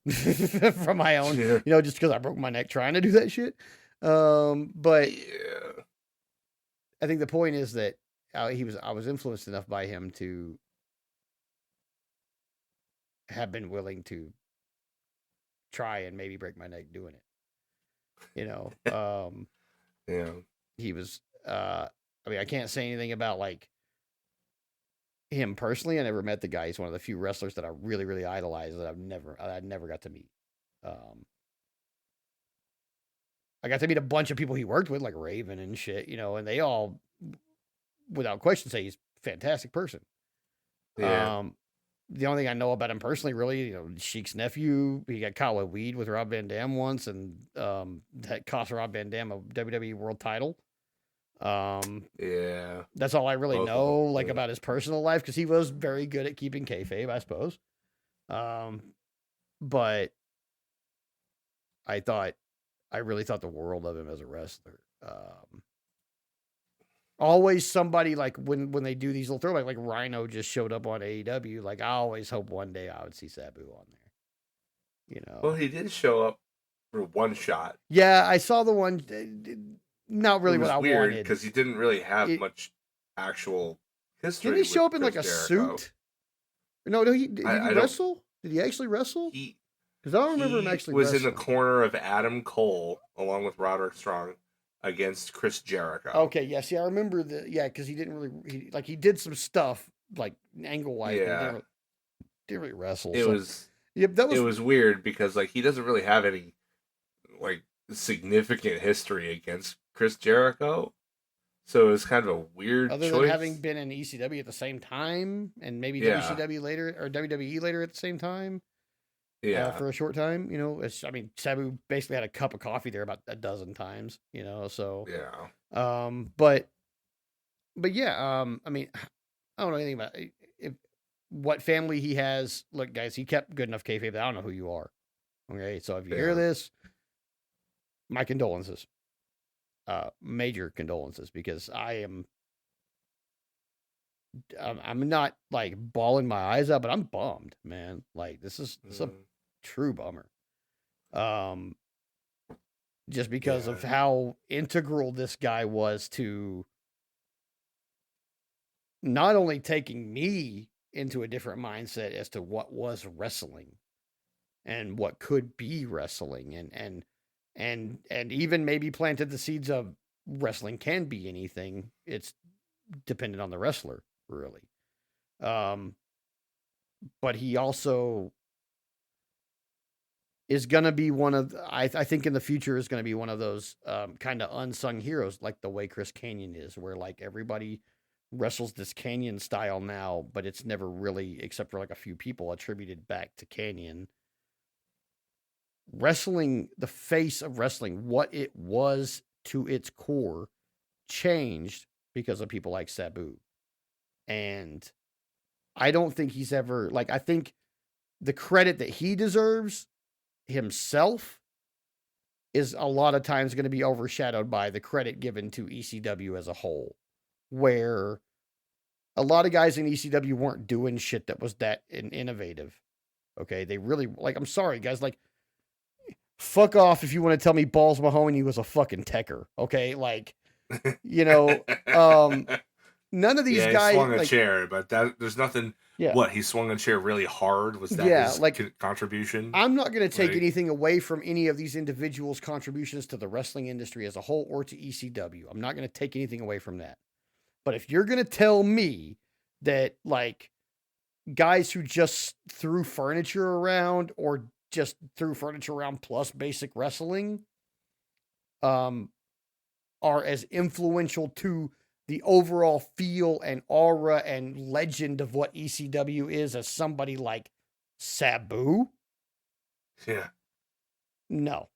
from my own, you know, just because I broke my neck trying to do that shit. But yeah. I think the point is that I was influenced enough by him to have been willing to try and maybe break my neck doing it. You know, yeah. He was, I mean, I can't say anything about like him personally. I never met the guy. He's one of the few wrestlers that I really, really idolize that I never got to meet. I got to meet a bunch of people he worked with, like Raven and shit, you know, and they all, without question, say he's a fantastic person. Yeah. The only thing I know about him personally, really, you know, Sheik's nephew, he got caught with weed with Rob Van Dam once, and that cost Rob Van Dam a WWE World Title. Yeah. That's all I really know, like, about his personal life, because he was very good at keeping kayfabe, I suppose. But I really thought the world of him as a wrestler. Always somebody, like, when they do these little throwbacks, like Rhino just showed up on AEW, like, I always hope one day I would see Sabu on there. You know. Well, he did show up for one shot. Yeah, I saw the one. Not really what I wanted, because he didn't really have much actual history. Didn't he show up in like a suit? No, did he wrestle? Did he actually wrestle? Because I don't remember him actually wrestling. He was in the corner of Adam Cole along with Roderick Strong against Chris Jericho. Okay, yeah. See, I remember because he didn't really he did some stuff like angle wise. Yeah, but didn't really wrestle. It was weird because like he doesn't really have any like significant history against Chris Jericho. So it's kind of a weird Other than choice. having been in ECW at the same time, and maybe Yeah. WCW later or WWE later at the same time, Yeah. for a short time. You know, I mean, Sabu basically had a cup of coffee there about a dozen times. You know, so Yeah. but yeah, I mean, I don't know anything about if what family he has. Look, guys, he kept good enough kayfabe that I don't know who you are. Okay, so if you hear Yeah. this, my condolences, major condolences, because I'm not like bawling my eyes out, but I'm bummed, man. Like this is a true bummer. Just because of Yeah. how integral this guy was to not only taking me into a different mindset as to what was wrestling and what could be wrestling, and even maybe planted the seeds of wrestling can be anything. It's dependent on the wrestler, really. But he also is going to be one of I think in the future is going to be one of those kind of unsung heroes, like the way Chris Canyon is, where like everybody wrestles this Canyon style now, but it's never really, except for like a few people, attributed back to Canyon. Wrestling, the face of wrestling, what it was to its core, changed because of people like Sabu. And I don't think he's ever, like, I think the credit that he deserves himself is a lot of times going to be overshadowed by the credit given to ECW as a whole, where a lot of guys in ECW weren't doing shit that was that innovative. Okay, they really, like, I'm sorry guys, like, fuck off if you want to tell me Balls Mahoney was a fucking techer. Okay, like, you know, none of these Yeah, he guys swung a like, chair, but there's nothing. yeah, What, he swung a chair really hard? Was that yeah, his like, contribution? I'm not going to take Like, anything away from any of these individuals' contributions to the wrestling industry as a whole or to ECW. I'm not going to take anything away from that. But if you're going to tell me that, like, guys who just threw furniture around or just threw furniture around plus basic wrestling are as influential to the overall feel and aura and legend of what ECW is as somebody like Sabu, yeah. no,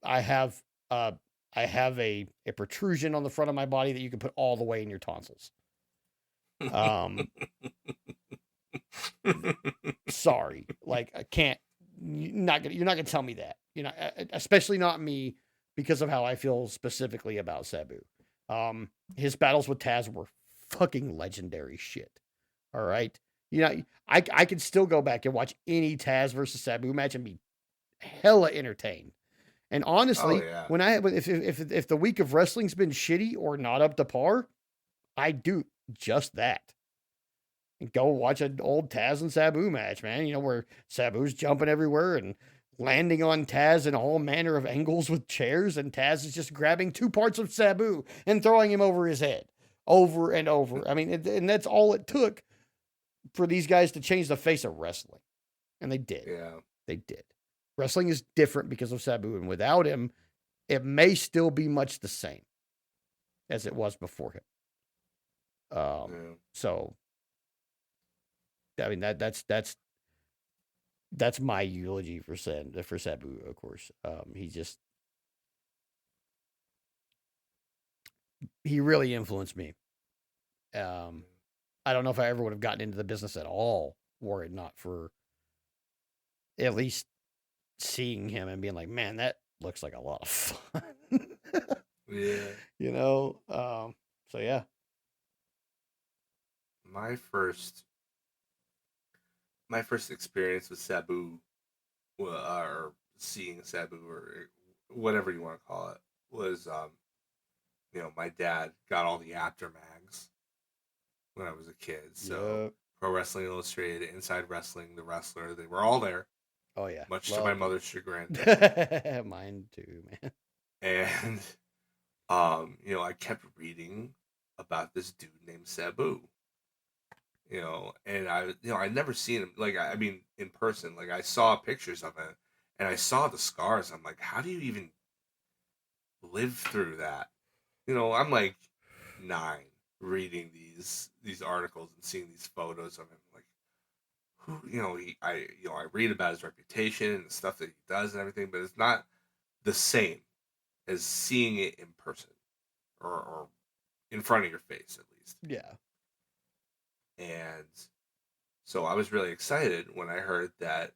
I have a protrusion on the front of my body that you can put all the way in your tonsils. Sorry, like, I can't. You're not gonna tell me that, you know, especially not me, because of how I feel specifically about Sabu. His battles with Taz were fucking legendary shit. All right, you know, I could still go back and watch any Taz versus Sabu match and be hella entertained. And Oh honestly, yeah. when if the week of wrestling's been shitty or not up to par, I do just that. And go watch an old Taz and Sabu match, man. You know, where Sabu's jumping everywhere and landing on Taz in all manner of angles with chairs, and Taz is just grabbing two parts of Sabu and throwing him over his head over and over. I mean, and that's all it took for these guys to change the face of wrestling. And they did. Yeah. They did. Wrestling is different because of Sabu, and without him, it may still be much the same as it was before him. Yeah. So, I mean, that's my eulogy for Sabu, of course. He really influenced me. I don't know if I ever would have gotten into the business at all were it not for at least seeing him and being like, man, that looks like a lot of fun. Yeah. You know? So yeah. My first experience with Sabu, or seeing Sabu, or whatever you want to call it, was my dad got all the after mags when I was a kid. So Yep. Pro Wrestling Illustrated, Inside Wrestling, The Wrestler, they were all there. Oh yeah. Much to my mother's chagrin. Mine too, man. And I kept reading about this dude named Sabu. And I'd never seen him, like, I mean, in person. Like, I saw pictures of him, and I saw the scars. I'm like, how do you even live through that? I'm like 9 reading these articles and seeing these photos of him. Like, who, I read about his reputation and the stuff that he does and everything, but it's not the same as seeing it in person or in front of your face, at least. Yeah. And so I was really excited when I heard that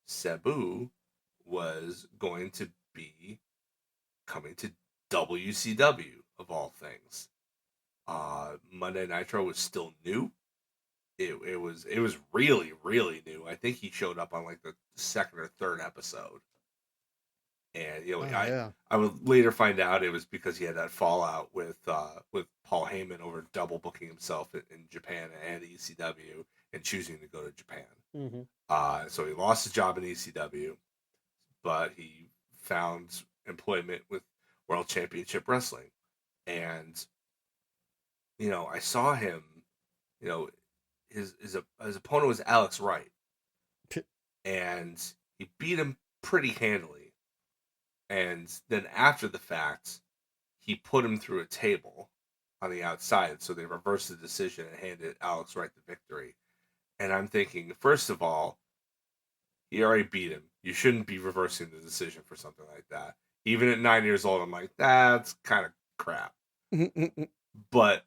Sabu was going to be coming to WCW, of all things. Monday Nitro was still new. It was really, really new. I think he showed up on like the second or third episode. And Yeah. I would later find out it was because he had that fallout with Paul Heyman over double booking himself in Japan and ECW and choosing to go to Japan. Mm-hmm. So he lost his job in ECW, but he found employment with World Championship Wrestling. And I saw him, his opponent was Alex Wright, and he beat him pretty handily. And then after the fact, he put him through a table on the outside, so they reversed the decision and handed Alex Wright the victory. And I'm thinking, first of all, he already beat him. You shouldn't be reversing the decision for something like that. Even at 9 years old, I'm like, that's kind of crap. But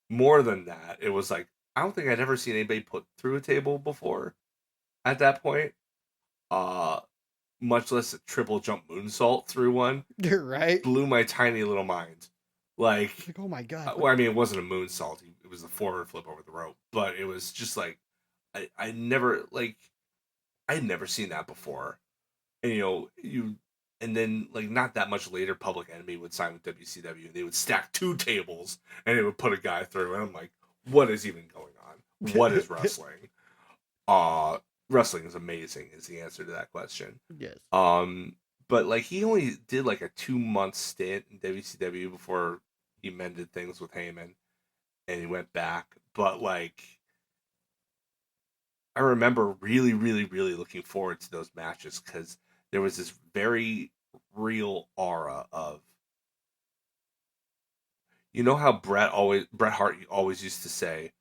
more than that, it was like, I don't think I'd ever seen anybody put through a table before at that point. Much less a triple jump moonsault through one. You're right. Blew my tiny little mind. Like, oh my god. Well, I mean, it wasn't a moonsault. It was a forward flip over the rope. But it was just like, I'd never seen that before. And and then like not that much later, Public Enemy would sign with WCW, and they would stack 2 tables, and they would put a guy through, and I'm like, what is even going on? What is wrestling? Wrestling is amazing is the answer to that question. Yes. But like he only did like a 2-month stint in WCW before he mended things with Heyman, and he went back. But like, I remember really, really, really looking forward to those matches because there was this very real aura of, how Bret Hart always used to say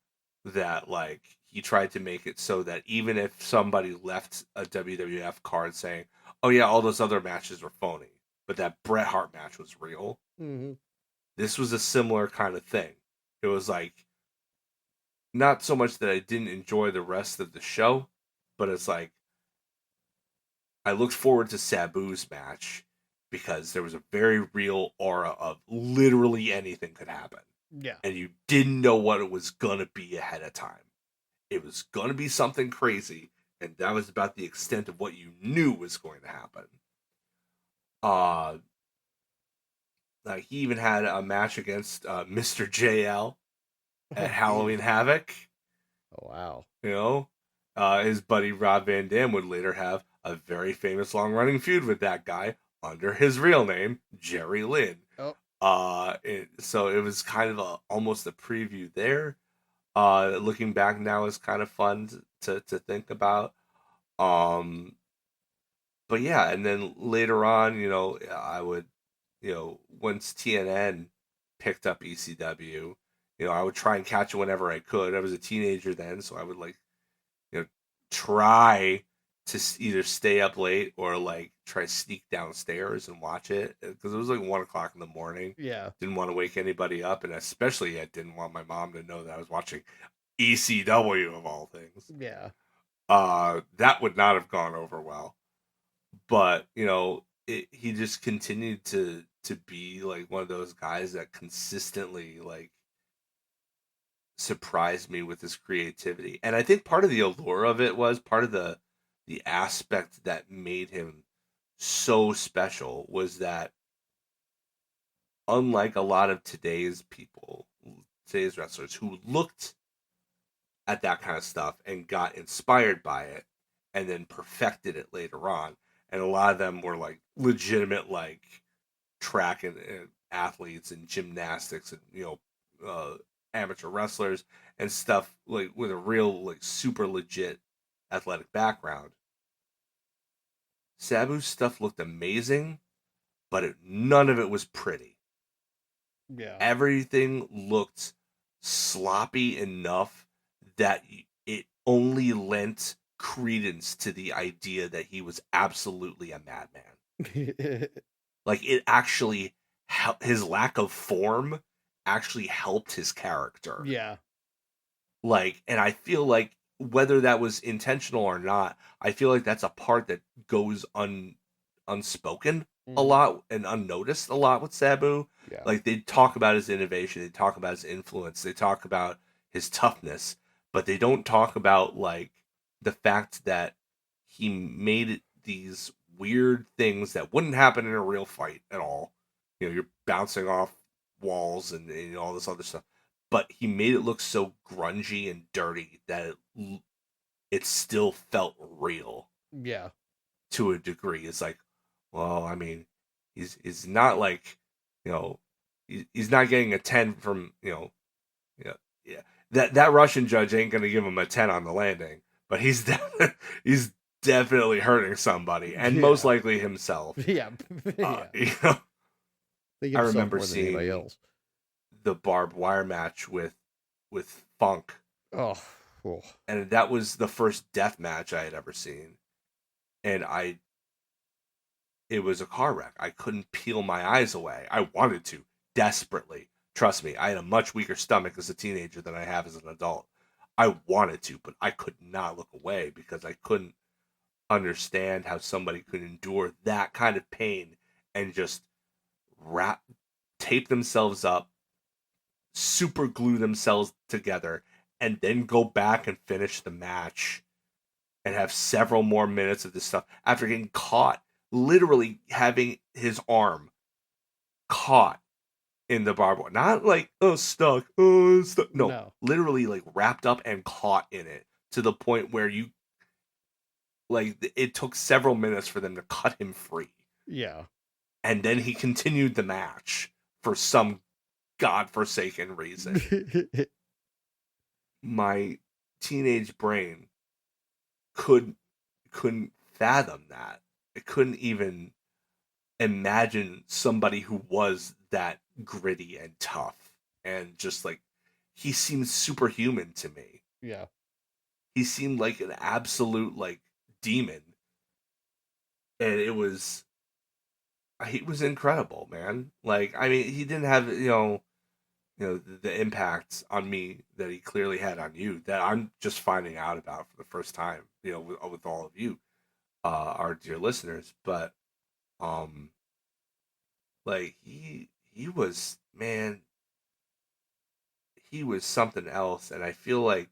that like he tried to make it so that even if somebody left a WWF card saying, "Oh yeah, all those other matches were phony," but that Bret Hart match was real. Mm-hmm. This was a similar kind of thing. It was like not so much that I didn't enjoy the rest of the show, but it's like I looked forward to Sabu's match because there was a very real aura of literally anything could happen. Yeah. And you didn't know what it was going to be ahead of time. It was going to be something crazy, and that was about the extent of what you knew was going to happen. Like he even had a match against Mr. JL at Halloween Havoc. Oh wow. His buddy Rob Van Dam would later have a very famous long-running feud with that guy under his real name, Jerry Lynn. Oh. So it was kind of almost a preview there. Looking back now is kind of fun to think about. But yeah, and then later on, I would, once TNN picked up ECW, I would try and catch it whenever I could. I was a teenager then, so I would try to either stay up late or try to sneak downstairs and watch it because it was 1:00 in the morning. Yeah. Didn't want to wake anybody up, and especially I didn't want my mom to know that I was watching ECW of all things. Yeah. That would not have gone over well. But he just continued to be one of those guys that consistently surprised me with his creativity. And I think part of the allure of it was part of the aspect that made him so special was that unlike a lot of today's wrestlers who looked at that kind of stuff and got inspired by it and then perfected it later on, and a lot of them were legitimate track and athletes and gymnastics and amateur wrestlers and stuff with a real super legit athletic background. Sabu's stuff looked amazing, but none of it was pretty. Yeah. Everything looked sloppy enough that it only lent credence to the idea that he was absolutely a madman. Like, it actually, his lack of form actually helped his character. Yeah. Like, and I feel like whether that was intentional or not, I feel like that's a part that goes unspoken a lot and unnoticed a lot with Sabu. Yeah. Like, they talk about his innovation, they talk about his influence, they talk about his toughness, but they don't talk about like the fact that he made these weird things that wouldn't happen in a real fight at all. You know, you're bouncing off walls and all this other stuff, but he made it look so grungy and dirty that it still felt real Yeah. to a degree. It's like, well, I mean, he's not like, you know, he's not getting a 10 from, yeah, yeah. That Russian judge ain't gonna give him a 10 on the landing, but he's definitely hurting somebody, and most Yeah. likely himself. Yeah. Yeah. You know, Think I himself remember more than anybody seeing else. the barbed wire match with Funk, Oh. Oh. and that was the first death match I had ever seen, and it was a car wreck. I couldn't peel my eyes away. I wanted to desperately. Trust me, I had a much weaker stomach as a teenager than I have as an adult. I wanted to, but I could not look away because I couldn't understand how somebody could endure that kind of pain and just tape themselves up, super glue themselves together, and then go back and finish the match and have several more minutes of this stuff after getting caught, literally having his arm caught in the barbed wire. Not like, oh, stuck, oh, stuck. No, No. literally like wrapped up and caught in it to the point where it took several minutes for them to cut him free. Yeah. And then he continued the match for some godforsaken reason. My teenage brain couldn't fathom that. It couldn't even imagine somebody who was that gritty and tough and just like he seemed superhuman to me. Yeah. He seemed like an absolute like demon, and he was incredible, man. Like, I mean, he didn't have the impact on me that he clearly had on you that I'm just finding out about for the first time, with all of you, our dear listeners. But um like he was, man, he was something else, and I feel like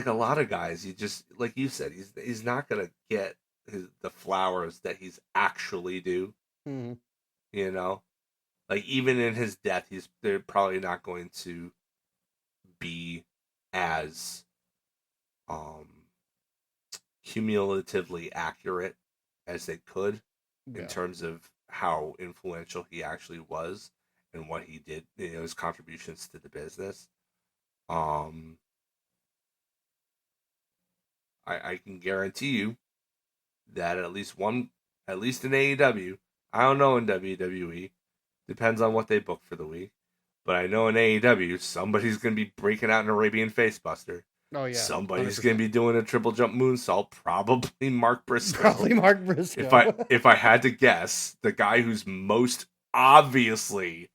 a lot of guys, he just, like you said, he's not gonna get the flowers that he's actually due. Mm-hmm. You know, like even in his death, they're probably not going to be as um cumulatively accurate as they could in Yeah. terms of how influential he actually was and what he did, his contributions to the business. Um, I can guarantee you that at least in AEW, I don't know in WWE, depends on what they book for the week, but I know in AEW, somebody's going to be breaking out an Arabian Facebuster. Oh yeah. Somebody's 100%. going to be doing a triple jump moonsault, probably Mark Briscoe. Probably Mark Briscoe. If I had to guess, the guy who's most obviously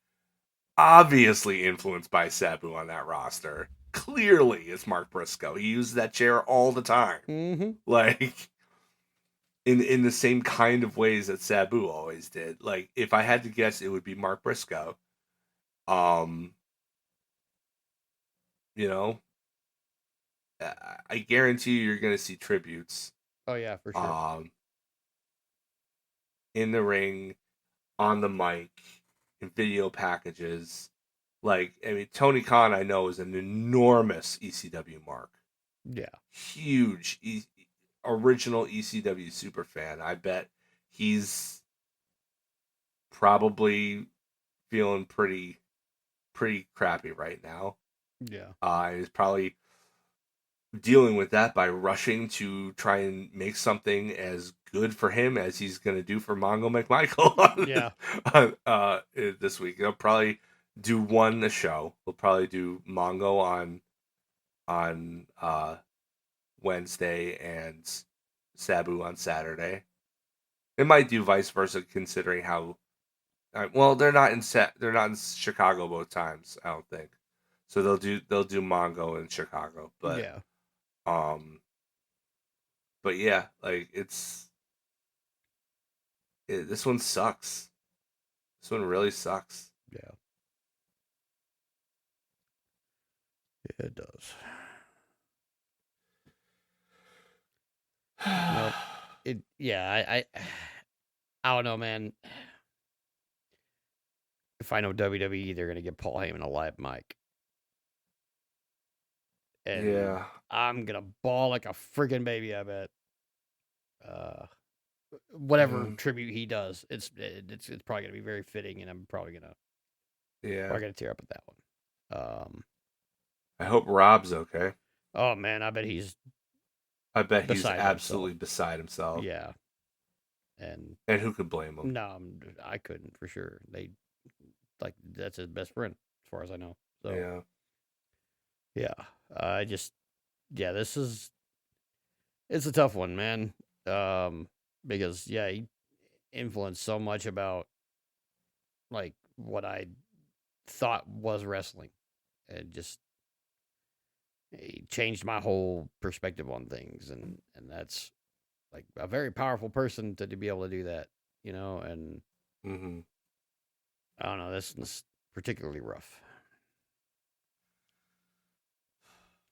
influenced by Sabu on that roster clearly is Mark Briscoe. He uses that chair all the time. Mm-hmm. Like in the same kind of ways that Sabu always did. Like, if I had to guess, it would be Mark Briscoe. Um, you know, I guarantee you're going to see tributes. Oh yeah, for sure. In the ring, on the mic, in video packages. Like, I mean, Tony Khan, I know, is an enormous ECW mark. Yeah. Huge original ECW super fan. I bet he's probably feeling pretty crappy right now. Yeah. He's probably dealing with that by rushing to try and make something as good for him, as he's going to do for Mongo McMichael. Yeah. This week they'll probably do one a show. We'll probably do Mongo on Wednesday and Sabu on Saturday. They might do vice versa, considering how. Well, they're not in Chicago both times, I don't think. So they'll do Mongo in Chicago, but Yeah. but yeah, like this one sucks. This one really sucks. Yeah. It does. Nope. I don't know, man. If I know WWE, they're gonna give Paul Heyman a live mic. And Yeah. I'm gonna bawl like a freaking baby, I bet. Whatever tribute he does, it's probably gonna be very fitting, and I'm probably gonna tear up at that one. I hope Rob's okay. Oh man, I bet he's absolutely beside himself. Yeah. And who could blame him? No, I couldn't for sure. That's his best friend, as far as I know. So yeah, it's a tough one, man. Because he influenced so much about like what I thought was wrestling, and just he changed my whole perspective on things, and that's like a very powerful person to be able to do that, and I don't know, this is particularly rough.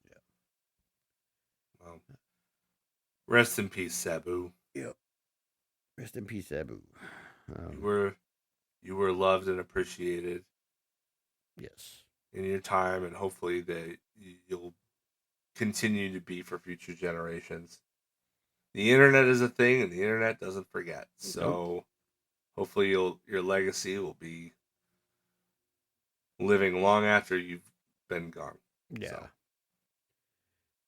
Yeah. Well, rest in peace, Sabu. Yep. Rest in peace, Sabu. You were loved and appreciated. Yes. In your time, and hopefully that you'll continue to be for future generations. The internet is a thing, and the internet doesn't forget. So hopefully your legacy will be living long after you've been gone. Yeah. So.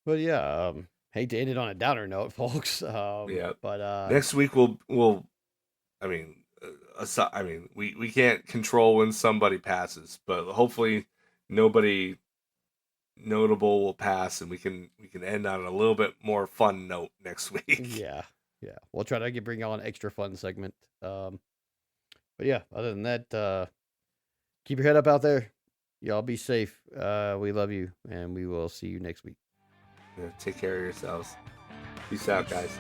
But yeah, hate to end it on a downer note, folks. But next week we'll I mean, we can't control when somebody passes, but hopefully nobody notable will pass, and we can end on a little bit more fun note next week. Yeah. We'll try to bring y'all an extra fun segment. But yeah, other than that, keep your head up out there. Y'all be safe. We love you, and we will see you next week. Yeah, take care of yourselves. Peace out, guys.